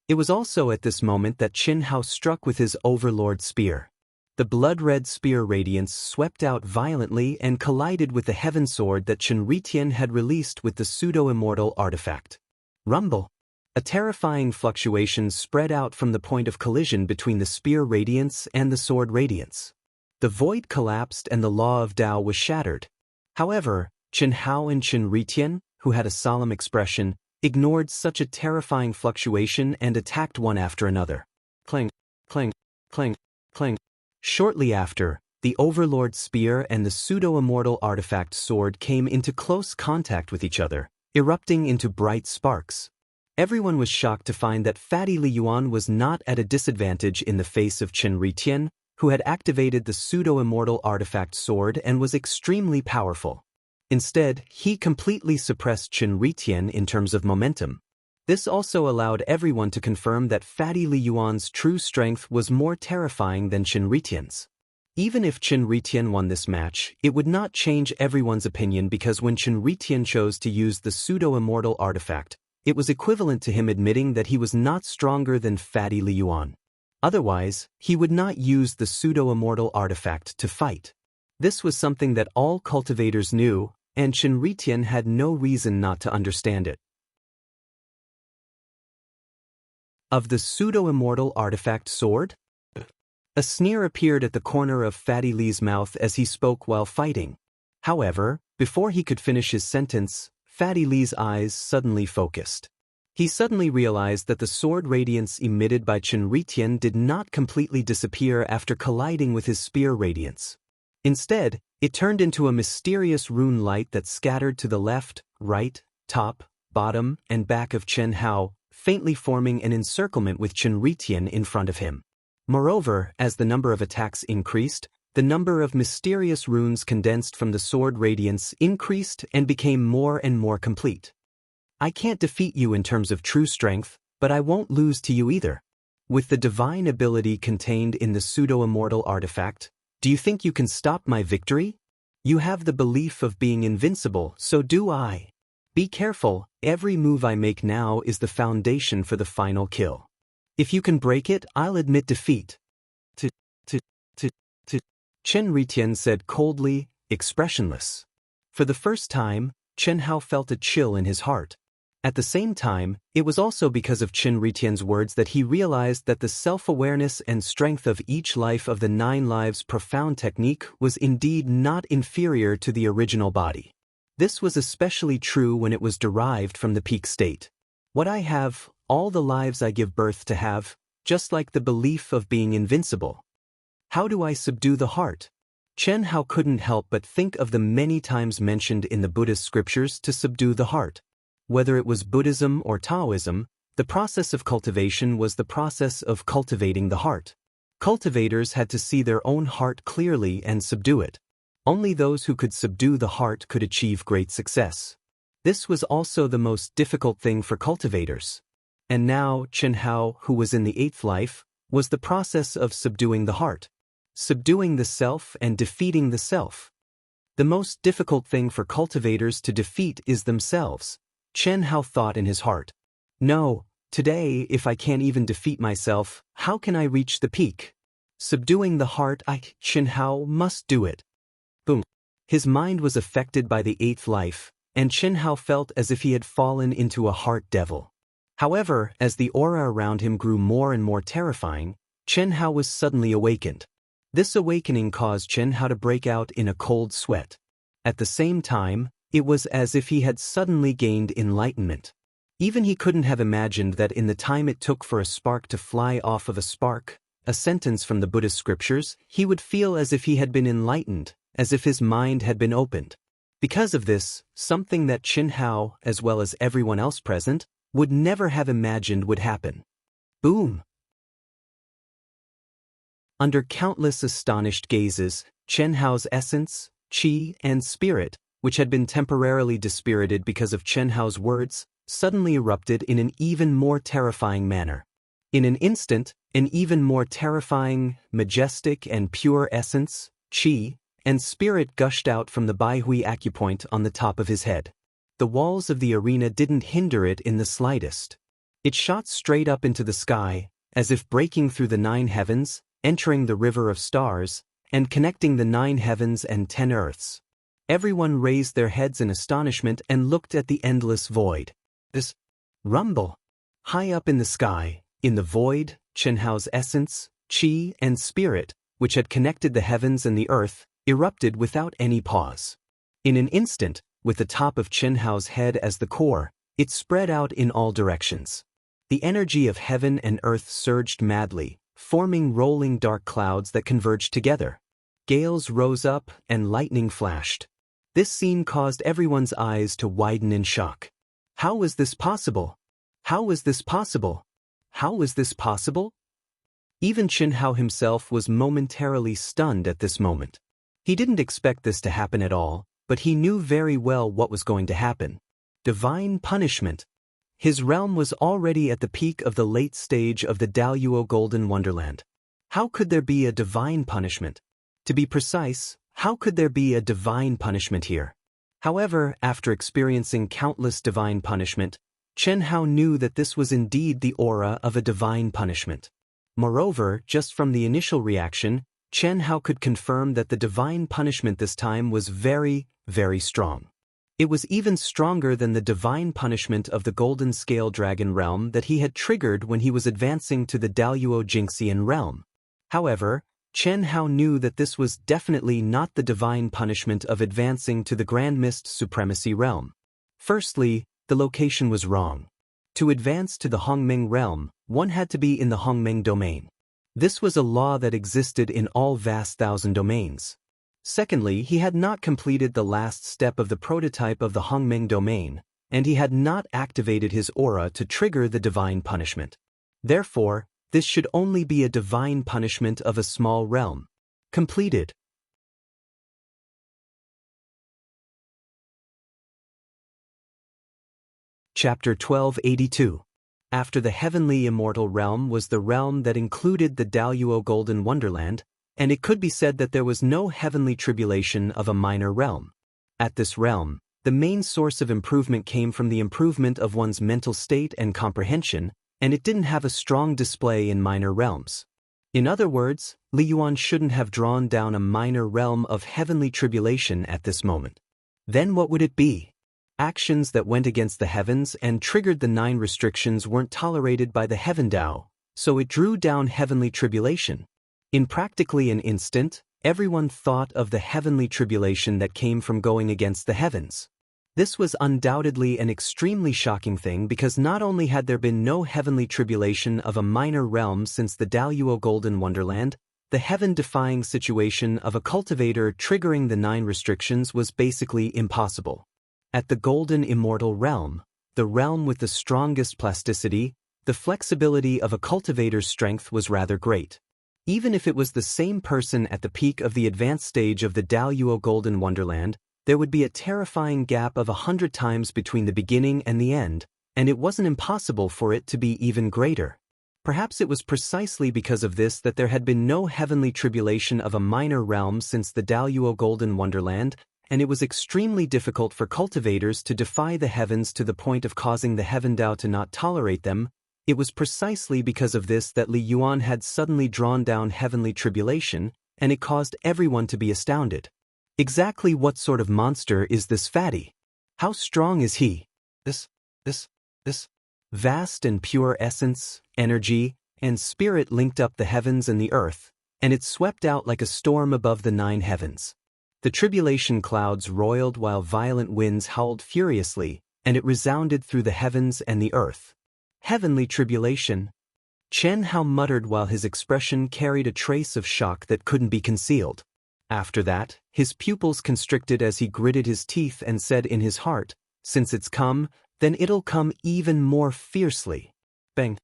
It was also at this moment that Chen Hao struck with his overlord spear. The blood-red spear radiance swept out violently and collided with the heaven sword that Chen Ritian had released with the pseudo-immortal artifact. Rumble! A terrifying fluctuation spread out from the point of collision between the spear radiance and the sword radiance. The void collapsed and the law of Tao was shattered. However, Chen Hao and Chen Ritian, who had a solemn expression, ignored such a terrifying fluctuation and attacked one after another. Clang, clang, clang, clang. Shortly after, the overlord spear and the pseudo-immortal artifact sword came into close contact with each other, erupting into bright sparks. Everyone was shocked to find that Fatty Li Yuan was not at a disadvantage in the face of Chen Ritian, who had activated the pseudo-immortal artifact sword and was extremely powerful. Instead, he completely suppressed Chen Ritian in terms of momentum. This also allowed everyone to confirm that Fatty Li Yuan's true strength was more terrifying than Chen Ritian's. Even if Chen Ritian won this match, it would not change everyone's opinion because when Chen Ritian chose to use the pseudo-immortal artifact, it was equivalent to him admitting that he was not stronger than Fatty Li Yuan. Otherwise, he would not use the pseudo-immortal artifact to fight. This was something that all cultivators knew, and Chen Ritian had no reason not to understand it. Of the pseudo-immortal artifact sword? A sneer appeared at the corner of Fatty Li's mouth as he spoke while fighting. However, before he could finish his sentence, Fatty Li's eyes suddenly focused. He suddenly realized that the sword radiance emitted by Chen Ritian did not completely disappear after colliding with his spear radiance. Instead, it turned into a mysterious rune light that scattered to the left, right, top, bottom, and back of Chen Hao, faintly forming an encirclement with Chen Ritian in front of him. Moreover, as the number of attacks increased, the number of mysterious runes condensed from the sword radiance increased and became more and more complete. I can't defeat you in terms of true strength, But I won't lose to you either. With the divine ability contained in the pseudo-immortal artifact, do you think you can stop my victory? You have the belief of being invincible, so do I. Be careful, every move I make now is the foundation for the final kill. If you can break it, I'll admit defeat. Chen Ritian said coldly, expressionless. For the first time, Chen Hao felt a chill in his heart. At the same time, it was also because of Chen Ritian's words that he realized that the self-awareness and strength of each life of the 9 lives profound technique was indeed not inferior to the original body. This was especially true when it was derived from the peak state. What I have, all the lives I give birth to have, just like the belief of being invincible. How do I subdue the heart? Chen Hao couldn't help but think of the many times mentioned in the Buddhist scriptures to subdue the heart. Whether it was Buddhism or Taoism, the process of cultivation was the process of cultivating the heart. Cultivators had to see their own heart clearly and subdue it. Only those who could subdue the heart could achieve great success. This was also the most difficult thing for cultivators. And now, Chen Hao, who was in the 8th life, was the process of subduing the heart. Subduing the self and defeating the self. The most difficult thing for cultivators to defeat is themselves, Chen Hao thought in his heart. No, today if I can't even defeat myself, how can I reach the peak? Subduing the heart, Chen Hao must do it. Boom. His mind was affected by the 8th life, and Chen Hao felt as if he had fallen into a heart devil. However, as the aura around him grew more and more terrifying, Chen Hao was suddenly awakened. This awakening caused Chen Hao to break out in a cold sweat. At the same time, it was as if he had suddenly gained enlightenment. Even he couldn't have imagined that in the time it took for a spark to fly off of a spark, a sentence from the Buddhist scriptures, he would feel as if he had been enlightened, as if his mind had been opened. Because of this, something that Chen Hao, as well as everyone else present, would never have imagined would happen. Boom! Under countless astonished gazes, Chen Hao's essence, qi, and spirit, which had been temporarily dispirited because of Chen Hao's words, suddenly erupted in an even more terrifying manner. In an instant, an even more terrifying, majestic, and pure essence, qi, and spirit gushed out from the Baihui acupoint on the top of his head. The walls of the arena didn't hinder it in the slightest. It shot straight up into the sky, as if breaking through the 9 heavens, entering the river of stars, and connecting the 9 heavens and 10 earths. Everyone raised their heads in astonishment and looked at the endless void. This rumble. High up in the sky, in the void, Chen Hao's essence, qi, and spirit, which had connected the heavens and the earth, erupted without any pause. In an instant, with the top of Chen Hao's head as the core, it spread out in all directions. The energy of heaven and earth surged madly, forming rolling dark clouds that converged together. Gales rose up and lightning flashed. This scene caused everyone's eyes to widen in shock. How was this possible? How was this possible? How was this possible? Even Chen Hao himself was momentarily stunned at this moment. He didn't expect this to happen at all, but he knew very well what was going to happen. Divine punishment. His realm was already at the peak of the late stage of the Daoist Golden Wonderland. How could there be a divine punishment? To be precise, how could there be a divine punishment here? However, after experiencing countless divine punishment, Chen Hao knew that this was indeed the aura of a divine punishment. Moreover, just from the initial reaction, Chen Hao could confirm that the divine punishment this time was very, very strong. It was even stronger than the divine punishment of the Golden Scale Dragon realm that he had triggered when he was advancing to the Daoist Jinxian realm. However, Chen Hao knew that this was definitely not the divine punishment of advancing to the Grand Mist Supremacy realm. Firstly, the location was wrong. To advance to the Hongmeng realm, one had to be in the Hongmeng domain. This was a law that existed in all vast thousand domains. Secondly, he had not completed the last step of the prototype of the Hongmeng domain, and he had not activated his aura to trigger the divine punishment. Therefore, this should only be a divine punishment of a small realm. Completed. Chapter 1282. After the heavenly immortal realm was the realm that included the Daoist Golden Wonderland, and it could be said that there was no heavenly tribulation of a minor realm. At this realm, the main source of improvement came from the improvement of one's mental state and comprehension, and it didn't have a strong display in minor realms. In other words, Li Yuan shouldn't have drawn down a minor realm of heavenly tribulation at this moment. Then what would it be? Actions that went against the heavens and triggered the 9 restrictions weren't tolerated by the Heaven Dao, so it drew down heavenly tribulation. In practically an instant, everyone thought of the heavenly tribulation that came from going against the heavens. This was undoubtedly an extremely shocking thing because not only had there been no heavenly tribulation of a minor realm since the Daoist Golden Wonderland, the heaven-defying situation of a cultivator triggering the 9 restrictions was basically impossible. At the Golden Immortal realm, the realm with the strongest plasticity, the flexibility of a cultivator's strength was rather great. Even if it was the same person at the peak of the advanced stage of the Daoist Golden Wonderland, there would be a terrifying gap of 100 times between the beginning and the end, and it wasn't impossible for it to be even greater. Perhaps it was precisely because of this that there had been no heavenly tribulation of a minor realm since the Daoist Golden Wonderland, and it was extremely difficult for cultivators to defy the heavens to the point of causing the Heaven Dao to not tolerate them. It was precisely because of this that Li Yuan had suddenly drawn down heavenly tribulation, and it caused everyone to be astounded. Exactly what sort of monster is this fatty? How strong is he? This vast and pure essence, energy, and spirit linked up the heavens and the earth, and it swept out like a storm above the 9 heavens. The tribulation clouds roiled while violent winds howled furiously, and it resounded through the heavens and the earth. Heavenly tribulation. Chen Hao muttered while his expression carried a trace of shock that couldn't be concealed. After that, his pupils constricted as he gritted his teeth and said in his heart, "Since it's come, then it'll come even more fiercely." Bang!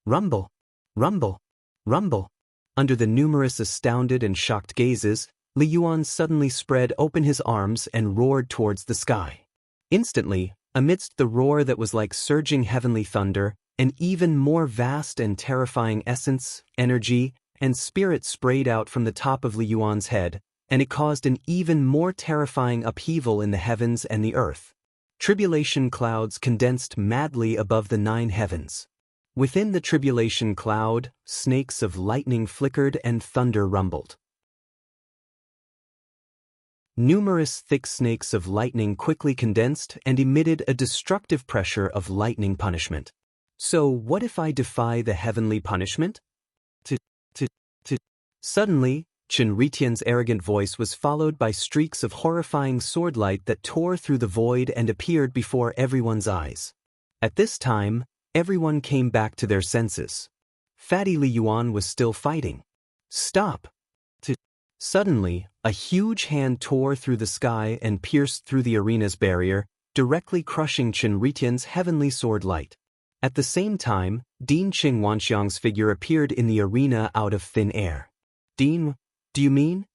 Rumble! Rumble! Rumble! Under the numerous astounded and shocked gazes, Li Yuan suddenly spread open his arms and roared towards the sky. Instantly, amidst the roar that was like surging heavenly thunder, an even more vast and terrifying essence, energy, and spirit sprayed out from the top of Li Yuan's head, and it caused an even more terrifying upheaval in the heavens and the earth. Tribulation clouds condensed madly above the 9 heavens. Within the tribulation cloud, snakes of lightning flickered and thunder rumbled. Numerous thick snakes of lightning quickly condensed and emitted a destructive pressure of lightning punishment. So what if I defy the heavenly punishment? Suddenly, Chen Ritian's arrogant voice was followed by streaks of horrifying sword light that tore through the void and appeared before everyone's eyes. At this time, everyone came back to their senses. Fatty Li Yuan was still fighting. Stop! Suddenly, a huge hand tore through the sky and pierced through the arena's barrier, directly crushing Chen Ritian's heavenly sword light. At the same time, Dean Qing Wanxiang's figure appeared in the arena out of thin air. Dean, do you mean?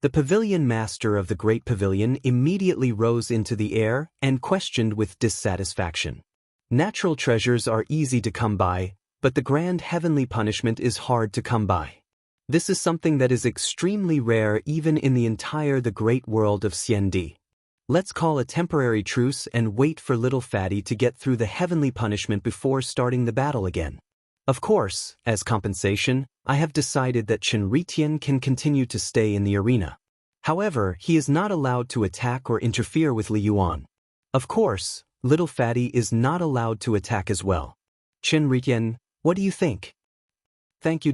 The pavilion master of the Great Pavilion immediately rose into the air and questioned with dissatisfaction. Natural treasures are easy to come by, but the grand heavenly punishment is hard to come by. This is something that is extremely rare even in the great world of Xiandi. Let's call a temporary truce and wait for little Fatty to get through the heavenly punishment before starting the battle again. Of course, as compensation, I have decided that Chen Ritian can continue to stay in the arena. However, he is not allowed to attack or interfere with Li Yuan. Of course, little Fatty is not allowed to attack as well. Chen Ritian, what do you think? Thank you.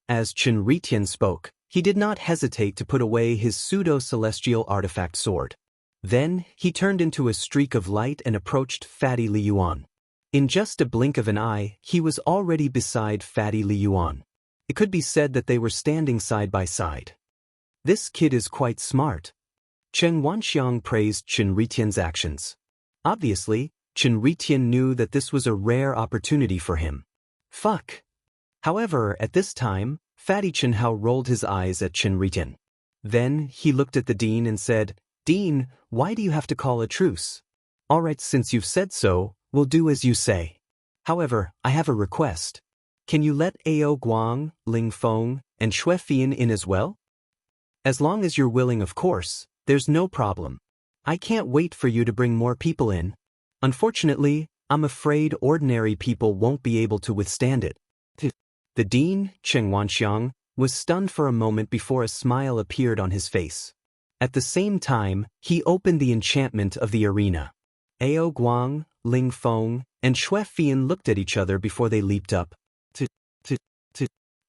As Chen Ritian spoke, he did not hesitate to put away his pseudo-celestial artifact sword. Then, he turned into a streak of light and approached Fatty Li Yuan. In just a blink of an eye, he was already beside Fatty Li Yuan. It could be said that they were standing side by side. This kid is quite smart. Chen Wanxiang praised Chen Ritian's actions. Obviously, Chen Ritian knew that this was a rare opportunity for him. Fuck! However, at this time, Fatty Chen Hao rolled his eyes at Chen Ritian. Then, he looked at the dean and said, "Dean, why do you have to call a truce? Alright, since you've said so, we'll do as you say." However, I have a request. Can you let Ao Guang, Ling Feng, and Xue Fian in as well? As long as you're willing, of course, there's no problem. I can't wait for you to bring more people in. Unfortunately, I'm afraid ordinary people won't be able to withstand it. The dean, Cheng Wanxiang, was stunned for a moment before a smile appeared on his face. At the same time, he opened the enchantment of the arena. Ao Guang, Ling Feng, and Xue Fian looked at each other before they leaped up.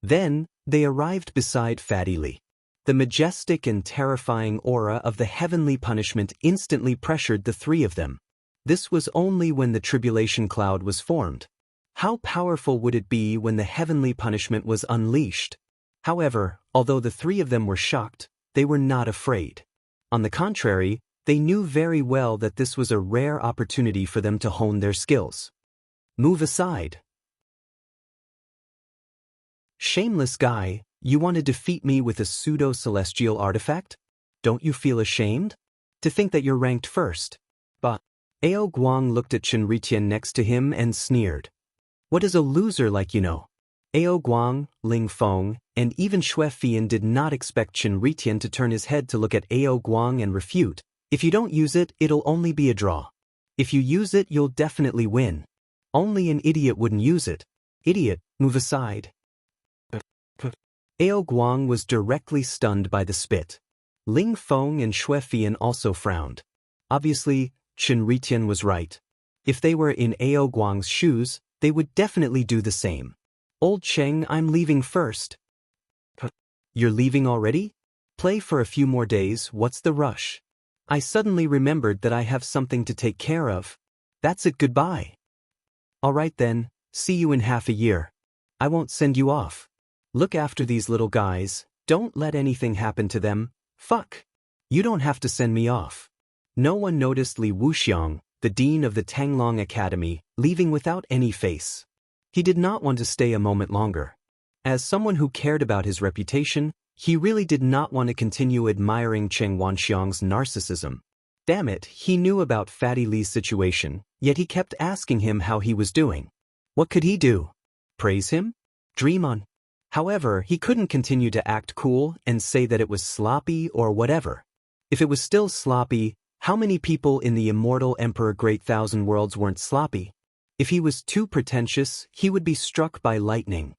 Then, they arrived beside Fatty Li. The majestic and terrifying aura of the heavenly punishment instantly pressured the three of them. This was only when the tribulation cloud was formed. How powerful would it be when the heavenly punishment was unleashed? However, although the three of them were shocked, they were not afraid. On the contrary, they knew very well that this was a rare opportunity for them to hone their skills. Move aside. Shameless guy, you want to defeat me with a pseudo-celestial artifact? Don't you feel ashamed? To think that you're ranked first. But Ao Guang looked at Chen Ritian next to him and sneered. What is a loser like you know? Ao Guang, Ling Feng, and even Xue Fian did not expect Chen Ritian to turn his head to look at Ao Guang and refute. If you don't use it, it'll only be a draw. If you use it, you'll definitely win. Only an idiot wouldn't use it. Idiot, move aside. Ao Guang was directly stunned by the spit. Ling Feng and Xue Fian also frowned. Obviously, Chen Ritian was right. If they were in Ao Guang's shoes, they would definitely do the same. Old Cheng, I'm leaving first. You're leaving already? Play for a few more days, what's the rush? I suddenly remembered that I have something to take care of. That's it, goodbye. Alright then, see you in half a year. I won't send you off. Look after these little guys, don't let anything happen to them. Fuck. You don't have to send me off. No one noticed Li Wuxiang, the dean of the Tanglong Academy, leaving without any face. He did not want to stay a moment longer. As someone who cared about his reputation, he really did not want to continue admiring Cheng Wanxiang's narcissism. Damn it, he knew about Fatty Li's situation, yet he kept asking him how he was doing. What could he do? Praise him? Dream on. However, he couldn't continue to act cool and say that it was sloppy or whatever. If it was still sloppy, how many people in the Immortal Emperor Great Thousand Worlds weren't sloppy? If he was too pretentious, he would be struck by lightning.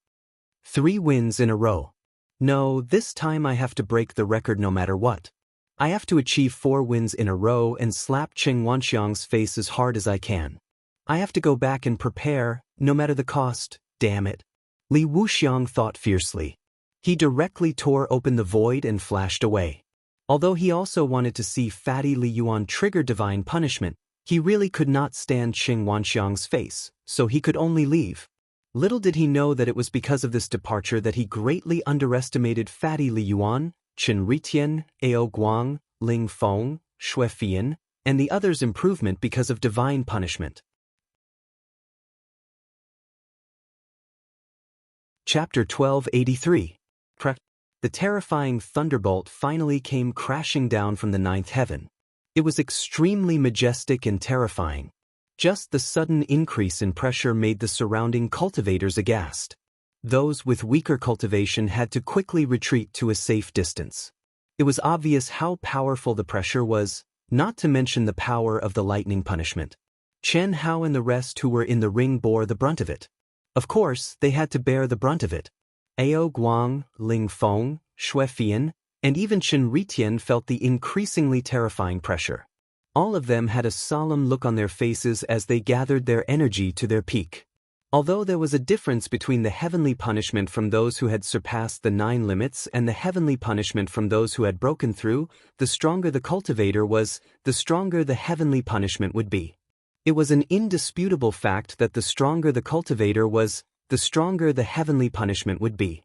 3 wins in a row. No, this time I have to break the record no matter what. I have to achieve 4 wins in a row and slap Cheng Wanxiang's face as hard as I can. I have to go back and prepare, no matter the cost, damn it. Li Wuxiang thought fiercely. He directly tore open the void and flashed away. Although he also wanted to see Fatty Li Yuan trigger divine punishment, he really could not stand Cheng Wanxiang's face, so he could only leave. Little did he know that it was because of this departure that he greatly underestimated Fatty Li Yuan, Chen Ritian, Ao Guang, Ling Feng, Xue Fian, and the others' improvement because of divine punishment. Chapter 1283. The terrifying thunderbolt finally came crashing down from the 9th heaven. It was extremely majestic and terrifying. Just the sudden increase in pressure made the surrounding cultivators aghast. Those with weaker cultivation had to quickly retreat to a safe distance. It was obvious how powerful the pressure was, not to mention the power of the lightning punishment. Chen Hao and the rest who were in the ring bore the brunt of it. Of course, they had to bear the brunt of it. Ao Guang, Ling Feng, Xue Fian, and even Chen Ritian felt the increasingly terrifying pressure. All of them had a solemn look on their faces as they gathered their energy to their peak. Although there was a difference between the heavenly punishment from those who had surpassed the 9 limits and the heavenly punishment from those who had broken through, the stronger the cultivator was, the stronger the heavenly punishment would be. It was an indisputable fact that the stronger the cultivator was, the stronger the heavenly punishment would be.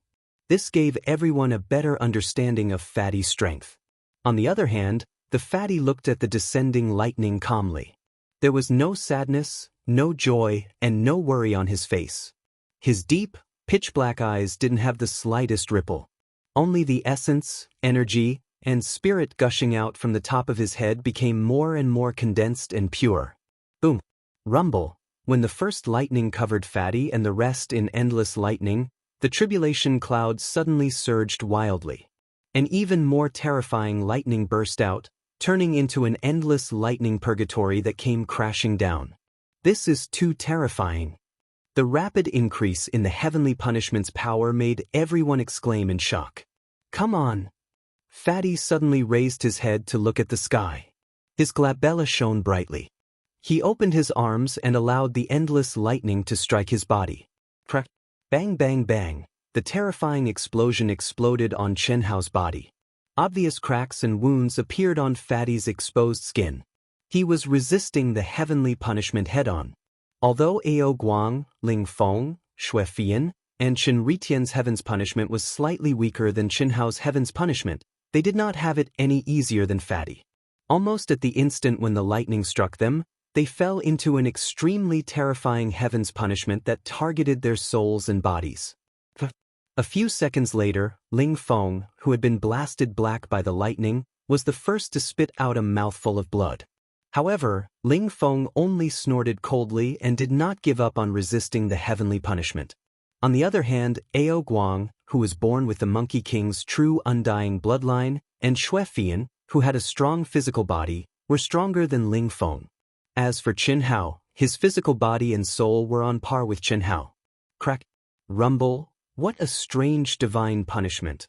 This gave everyone a better understanding of Fatty's strength. On the other hand, the Fatty looked at the descending lightning calmly. There was no sadness, no joy, and no worry on his face. His deep, pitch-black eyes didn't have the slightest ripple. Only the essence, energy, and spirit gushing out from the top of his head became more and more condensed and pure. Boom! Rumble! When the first lightning covered Fatty and the rest in endless lightning, the tribulation cloud suddenly surged wildly. An even more terrifying lightning burst out, turning into an endless lightning purgatory that came crashing down. This is too terrifying. The rapid increase in the heavenly punishment's power made everyone exclaim in shock. Come on! Fatty suddenly raised his head to look at the sky. His glabella shone brightly. He opened his arms and allowed the endless lightning to strike his body. Crack! Bang bang bang! The terrifying explosion exploded on Xianxia's body. Obvious cracks and wounds appeared on Fatty's exposed skin. He was resisting the heavenly punishment head-on. Although Ao Guang, Ling Feng, Shui Fian, and Chen Ritian's heaven's punishment was slightly weaker than Qianhao's heaven's punishment, they did not have it any easier than Fatty. Almost at the instant when the lightning struck them, they fell into an extremely terrifying heaven's punishment that targeted their souls and bodies. A few seconds later, Ling Feng, who had been blasted black by the lightning, was the first to spit out a mouthful of blood. However, Ling Feng only snorted coldly and did not give up on resisting the heavenly punishment. On the other hand, Ao Guang, who was born with the Monkey King's true undying bloodline, and Shui Fian, who had a strong physical body, were stronger than Ling Feng. As for Qianhao, his physical body and soul were on par with Qianhao. Crack! Rumble! What a strange divine punishment.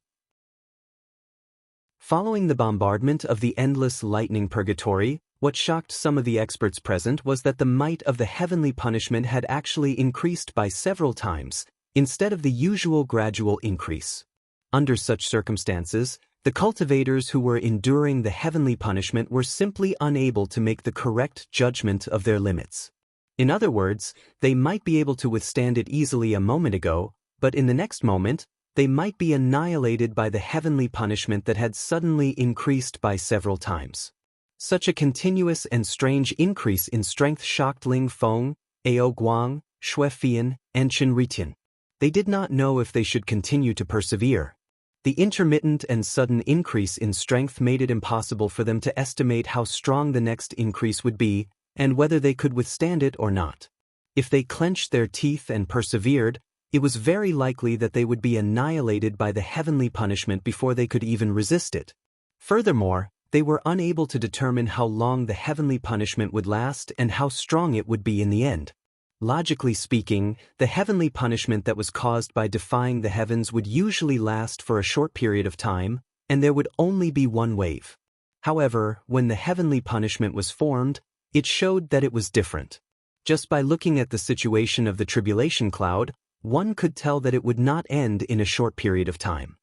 Following the bombardment of the endless lightning purgatory, what shocked some of the experts present was that the might of the heavenly punishment had actually increased by several times, instead of the usual gradual increase. Under such circumstances, the cultivators who were enduring the heavenly punishment were simply unable to make the correct judgment of their limits. In other words, they might be able to withstand it easily a moment ago, but in the next moment, they might be annihilated by the heavenly punishment that had suddenly increased by several times. Such a continuous and strange increase in strength shocked Ling Feng, Ao Guang, Shui Fian, and Chen Ritian. They did not know if they should continue to persevere. The intermittent and sudden increase in strength made it impossible for them to estimate how strong the next increase would be, and whether they could withstand it or not. If they clenched their teeth and persevered, it was very likely that they would be annihilated by the heavenly punishment before they could even resist it. Furthermore, they were unable to determine how long the heavenly punishment would last and how strong it would be in the end. Logically speaking, the heavenly punishment that was caused by defying the heavens would usually last for a short period of time, and there would only be one wave. However, when the heavenly punishment was formed, it showed that it was different. Just by looking at the situation of the tribulation cloud, one could tell that it would not end in a short period of time.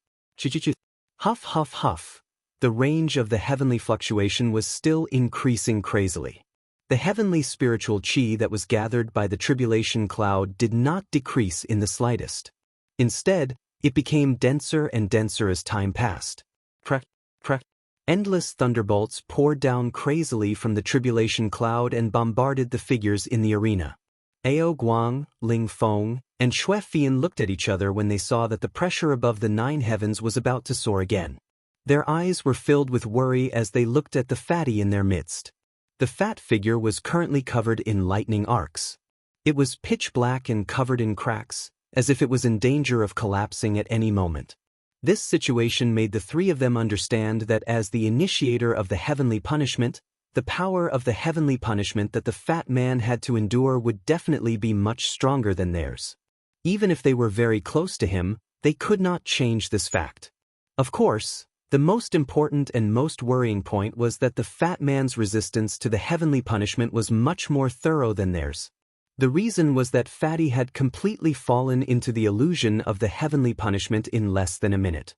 Huff, huff, huff. The range of the heavenly fluctuation was still increasing crazily. The heavenly spiritual qi that was gathered by the tribulation cloud did not decrease in the slightest. Instead, it became denser and denser as time passed. Crack, crack. Endless thunderbolts poured down crazily from the tribulation cloud and bombarded the figures in the arena. Ao Guang, Ling Feng, and Shui Fian looked at each other when they saw that the pressure above the 9 heavens was about to soar again. Their eyes were filled with worry as they looked at the fatty in their midst. The fat figure was currently covered in lightning arcs. It was pitch black and covered in cracks, as if it was in danger of collapsing at any moment. This situation made the three of them understand that as the initiator of the heavenly punishment, the power of the heavenly punishment that the fat man had to endure would definitely be much stronger than theirs. Even if they were very close to him, they could not change this fact. Of course, the most important and most worrying point was that the fat man's resistance to the heavenly punishment was much more thorough than theirs. The reason was that Fatty had completely fallen into the illusion of the heavenly punishment in less than a minute.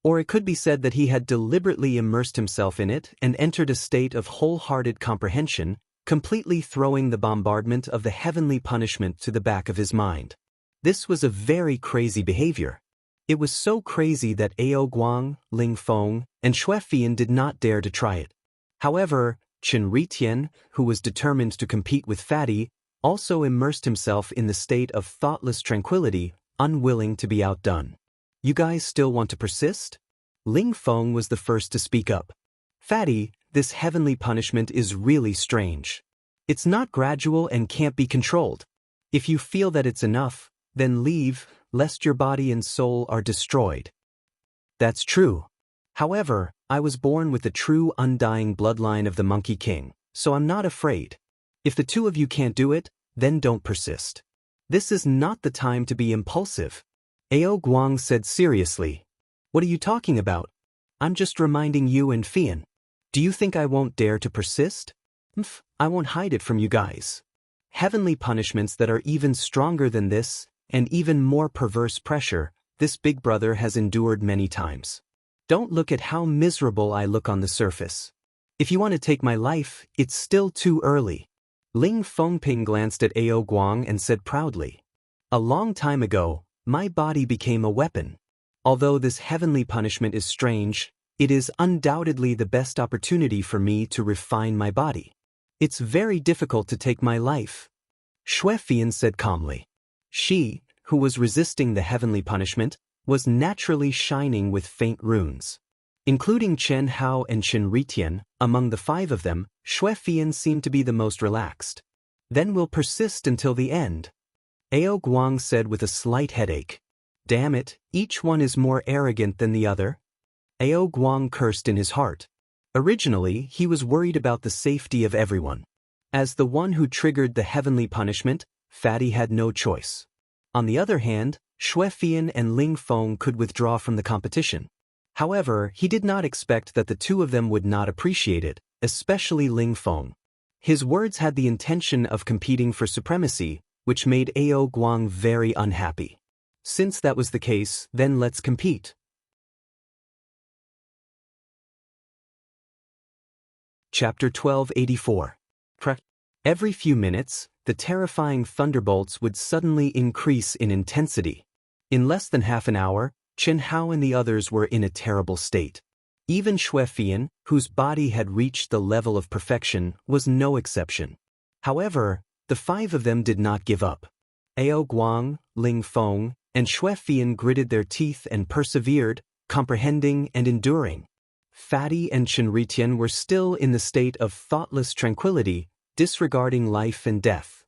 Or it could be said that he had deliberately immersed himself in it and entered a state of wholehearted comprehension, completely throwing the bombardment of the heavenly punishment to the back of his mind. This was a very crazy behavior. It was so crazy that Ao Guang, Ling Feng, and Shui Fian did not dare to try it. However, Chen Ritian, who was determined to compete with Fatty, also immersed himself in the state of thoughtless tranquility, unwilling to be outdone. You guys still want to persist? Ling Feng was the first to speak up. Fatty, this heavenly punishment is really strange. It's not gradual and can't be controlled. If you feel that it's enough, then leave, lest your body and soul are destroyed. That's true. However, I was born with the true undying bloodline of the Monkey King, so I'm not afraid. If the two of you can't do it, then don't persist. This is not the time to be impulsive. Ao Guang said seriously. What are you talking about? I'm just reminding you and Fian. Do you think I won't dare to persist? I won't hide it from you guys. Heavenly punishments that are even stronger than this, and even more perverse pressure, this big brother has endured many times. Don't look at how miserable I look on the surface. If you want to take my life, it's still too early. Ling Fengping glanced at Ao Guang and said proudly. A long time ago, my body became a weapon. Although this heavenly punishment is strange, it is undoubtedly the best opportunity for me to refine my body. It's very difficult to take my life. Xue Fian said calmly. She, who was resisting the heavenly punishment, was naturally shining with faint runes. Including Chen Hao and Chen Ritian, among the five of them, Xue Fian seemed to be the most relaxed. Then we'll persist until the end. Ao Guang said with a slight headache. Damn it, each one is more arrogant than the other. Ao Guang cursed in his heart. Originally, he was worried about the safety of everyone. As the one who triggered the heavenly punishment, Fatty had no choice. On the other hand, Xue Fian and Ling Feng could withdraw from the competition. However, he did not expect that the two of them would not appreciate it, especially Ling Feng. His words had the intention of competing for supremacy, which made Ao Guang very unhappy. Since that was the case, then let's compete. Chapter 1284. Every few minutes, the terrifying thunderbolts would suddenly increase in intensity. In less than half an hour, Chen Hao and the others were in a terrible state. Even Xue Fian, whose body had reached the level of perfection, was no exception. However, the five of them did not give up. Ao Guang, Ling Feng, and Xue Fian gritted their teeth and persevered, comprehending and enduring. Fatty and Chen Ritian were still in the state of thoughtless tranquility, disregarding life and death.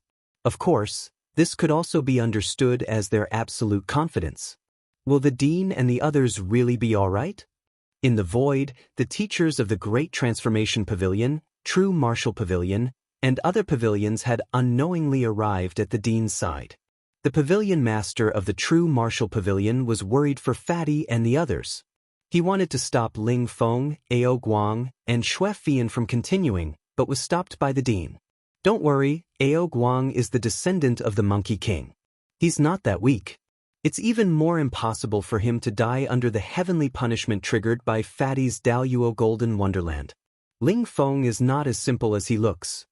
Of course, this could also be understood as their absolute confidence. Will the dean and the others really be all right? In the void, the teachers of the Great Transformation Pavilion, True Martial Pavilion, and other pavilions had unknowingly arrived at the dean's side. The pavilion master of the True Martial Pavilion was worried for Fatty and the others. He wanted to stop Ling Feng, Ao Guang, and Xue Fian from continuing, but was stopped by the dean. Don't worry, Ao Guang is the descendant of the Monkey King. He's not that weak. It's even more impossible for him to die under the heavenly punishment triggered by Fatty's Daoist Golden Wonderland. Ling Feng is not as simple as he looks.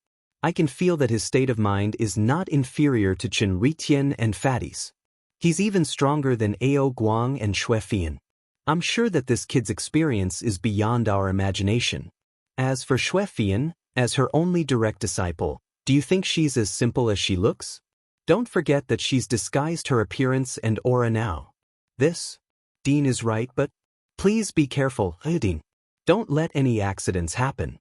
I can feel that his state of mind is not inferior to Chen Ritian and Fatty's. He's even stronger than Ao Guang and Xue Fian. I'm sure that this kid's experience is beyond our imagination. As for Xue Fian, as her only direct disciple, do you think she's as simple as she looks? Don't forget that she's disguised her appearance and aura now. This? Dean is right, but please be careful, Dean. Don't let any accidents happen.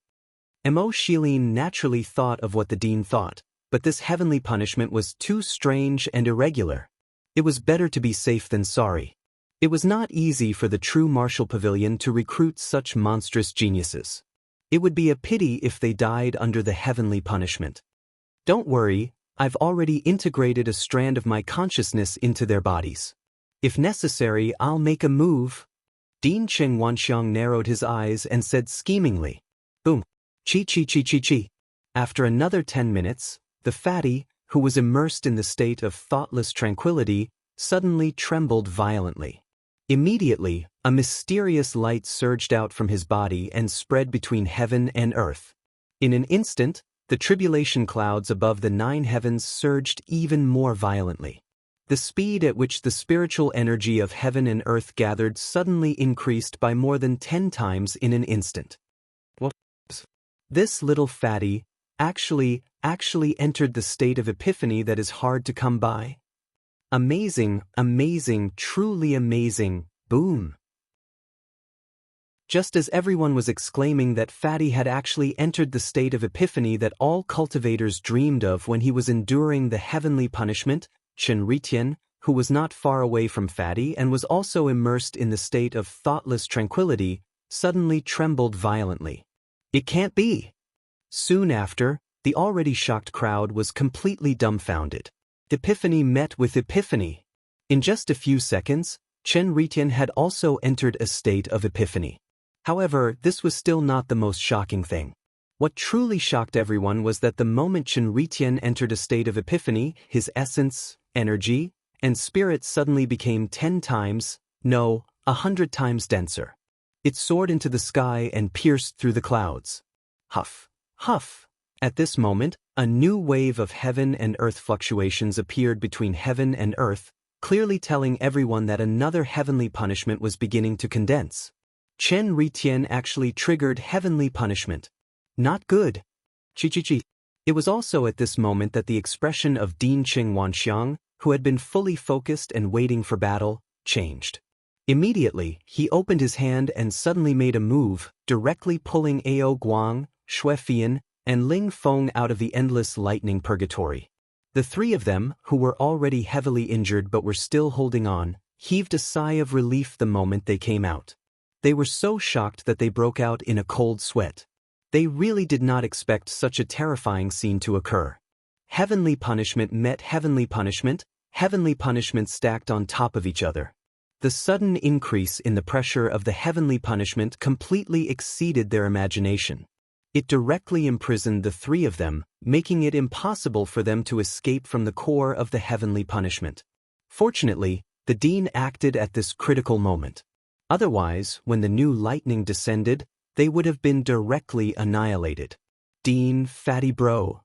Mo Shilin naturally thought of what the dean thought, but this heavenly punishment was too strange and irregular. It was better to be safe than sorry. It was not easy for the True Martial Pavilion to recruit such monstrous geniuses. It would be a pity if they died under the heavenly punishment. Don't worry, I've already integrated a strand of my consciousness into their bodies. If necessary, I'll make a move. Dean Cheng Wanxiang narrowed his eyes and said schemingly, boom, chi. After another 10 minutes, the fatty, who was immersed in the state of thoughtless tranquility, suddenly trembled violently. Immediately, a mysterious light surged out from his body and spread between heaven and earth. In an instant, the tribulation clouds above the 9 heavens surged even more violently. The speed at which the spiritual energy of heaven and earth gathered suddenly increased by more than 10 times in an instant. Whoops. This little fatty actually entered the state of epiphany that is hard to come by. Amazing, truly amazing, boom. Just as everyone was exclaiming that Fatty had actually entered the state of epiphany that all cultivators dreamed of when he was enduring the heavenly punishment, Xianxia, who was not far away from Fatty and was also immersed in the state of thoughtless tranquility, suddenly trembled violently. It can't be! Soon after, the already shocked crowd was completely dumbfounded. Epiphany met with epiphany. In just a few seconds, Xianxia had also entered a state of epiphany. However, this was still not the most shocking thing. What truly shocked everyone was that the moment Xianxia entered a state of epiphany, his essence, energy, and spirit suddenly became 10 times, no, 100 times denser. It soared into the sky and pierced through the clouds. Huff, huff. At this moment, a new wave of heaven and earth fluctuations appeared between heaven and earth, clearly telling everyone that another heavenly punishment was beginning to condense. Xianxia actually triggered heavenly punishment. Not good. Chi. It was also at this moment that the expression of Din Qingwanxiang, who had been fully focused and waiting for battle, changed. Immediately, he opened his hand and suddenly made a move, directly pulling Ao Guang, Shui Fian, and Ling Feng out of the endless lightning purgatory. The three of them, who were already heavily injured but were still holding on, heaved a sigh of relief the moment they came out. They were so shocked that they broke out in a cold sweat. They really did not expect such a terrifying scene to occur. Heavenly punishment met heavenly punishment stacked on top of each other. The sudden increase in the pressure of the heavenly punishment completely exceeded their imagination. It directly imprisoned the three of them, making it impossible for them to escape from the core of the heavenly punishment. Fortunately, the Dean acted at this critical moment. Otherwise, when the new lightning descended, they would have been directly annihilated. Dean, fatty bro.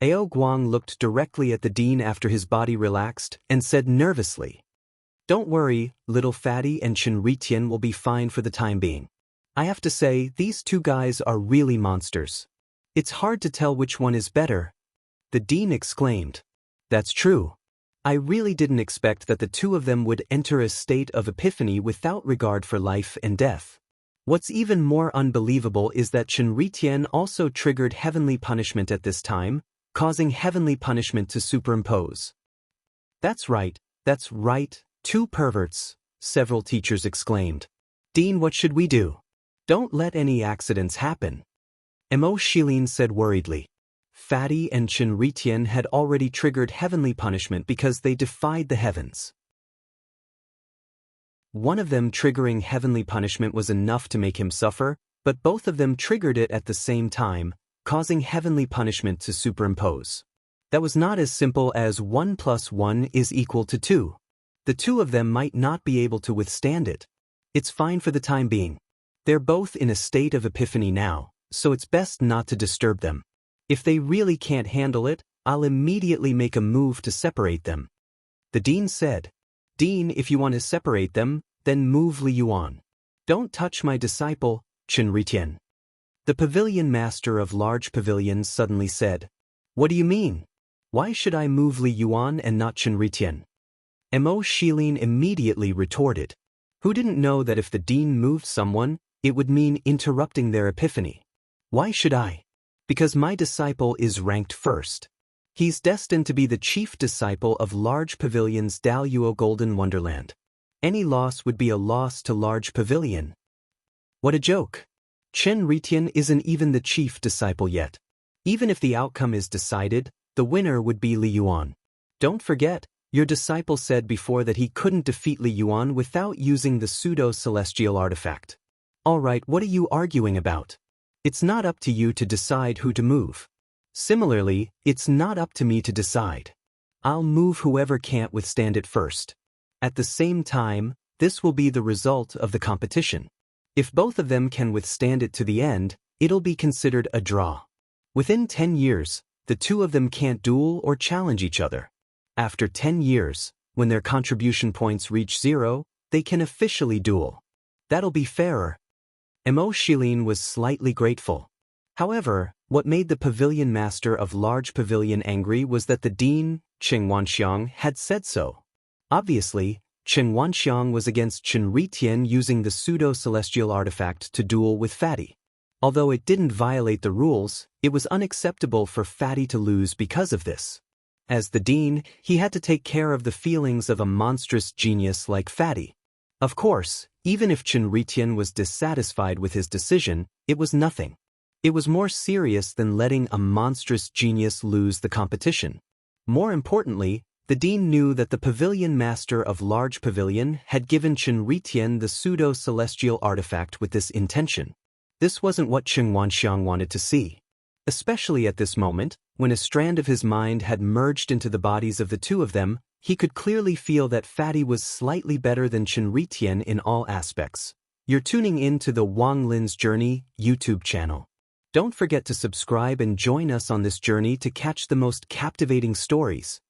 Ao Guang looked directly at the Dean after his body relaxed and said nervously, "Don't worry, little Fatty and Xianxia will be fine for the time being. I have to say, these two guys are really monsters. It's hard to tell which one is better." The Dean exclaimed, "That's true. I really didn't expect that the two of them would enter a state of epiphany without regard for life and death. What's even more unbelievable is that Xianxia also triggered heavenly punishment at this time, causing heavenly punishment to superimpose." That's right, 2 perverts," several teachers exclaimed. "Dean, what should we do? Don't let any accidents happen." Mo Shilin said worriedly. Fatty and Xianxia had already triggered heavenly punishment because they defied the heavens. One of them triggering heavenly punishment was enough to make him suffer, but both of them triggered it at the same time, causing heavenly punishment to superimpose. That was not as simple as 1 + 1 is equal to 2. The two of them might not be able to withstand it. It's fine for the time being. They're both in a state of epiphany now, so it's best not to disturb them. If they really can't handle it, I'll immediately make a move to separate them." The Dean said. "Dean, if you want to separate them, then move Li Yuan. Don't touch my disciple, Xianxia." The pavilion master of large pavilions suddenly said, "What do you mean? Why should I move Li Yuan and not Xianxia?" Mo Shilin immediately retorted. Who didn't know that if the Dean moved someone, it would mean interrupting their epiphany? Why should I? Because my disciple is ranked first. He's destined to be the chief disciple of Large Pavilion's Daoist Golden Wonderland. Any loss would be a loss to Large Pavilion. What a joke. Xianxia isn't even the chief disciple yet. Even if the outcome is decided, the winner would be Li Yuan. Don't forget, your disciple said before that he couldn't defeat Li Yuan without using the pseudo-celestial artifact. Alright, what are you arguing about? It's not up to you to decide who to move. Similarly, it's not up to me to decide. I'll move whoever can't withstand it first. At the same time, this will be the result of the competition. If both of them can withstand it to the end, it'll be considered a draw. Within 10 years, the two of them can't duel or challenge each other. After 10 years, when their contribution points reach 0, they can officially duel. That'll be fairer. Mo Shilin was slightly grateful. However, what made the pavilion master of Large Pavilion angry was that the Dean, Qingwanxiang, had said so. Obviously, Chen Wanxiang was against Chen Ritian using the pseudo-celestial artifact to duel with Fatty. Although it didn't violate the rules, it was unacceptable for Fatty to lose because of this. As the dean, he had to take care of the feelings of a monstrous genius like Fatty. Of course, even if Chen Ritian was dissatisfied with his decision, it was nothing. It was more serious than letting a monstrous genius lose the competition. More importantly, the dean knew that the pavilion master of Large Pavilion had given Chen Ritian the pseudo-celestial artifact with this intention. This wasn't what Chen Wanxiang wanted to see. Especially at this moment, when a strand of his mind had merged into the bodies of the two of them, he could clearly feel that Fatty was slightly better than Chen Ritian in all aspects. You're tuning in to the Wang Lin's Journey YouTube channel. Don't forget to subscribe and join us on this journey to catch the most captivating stories.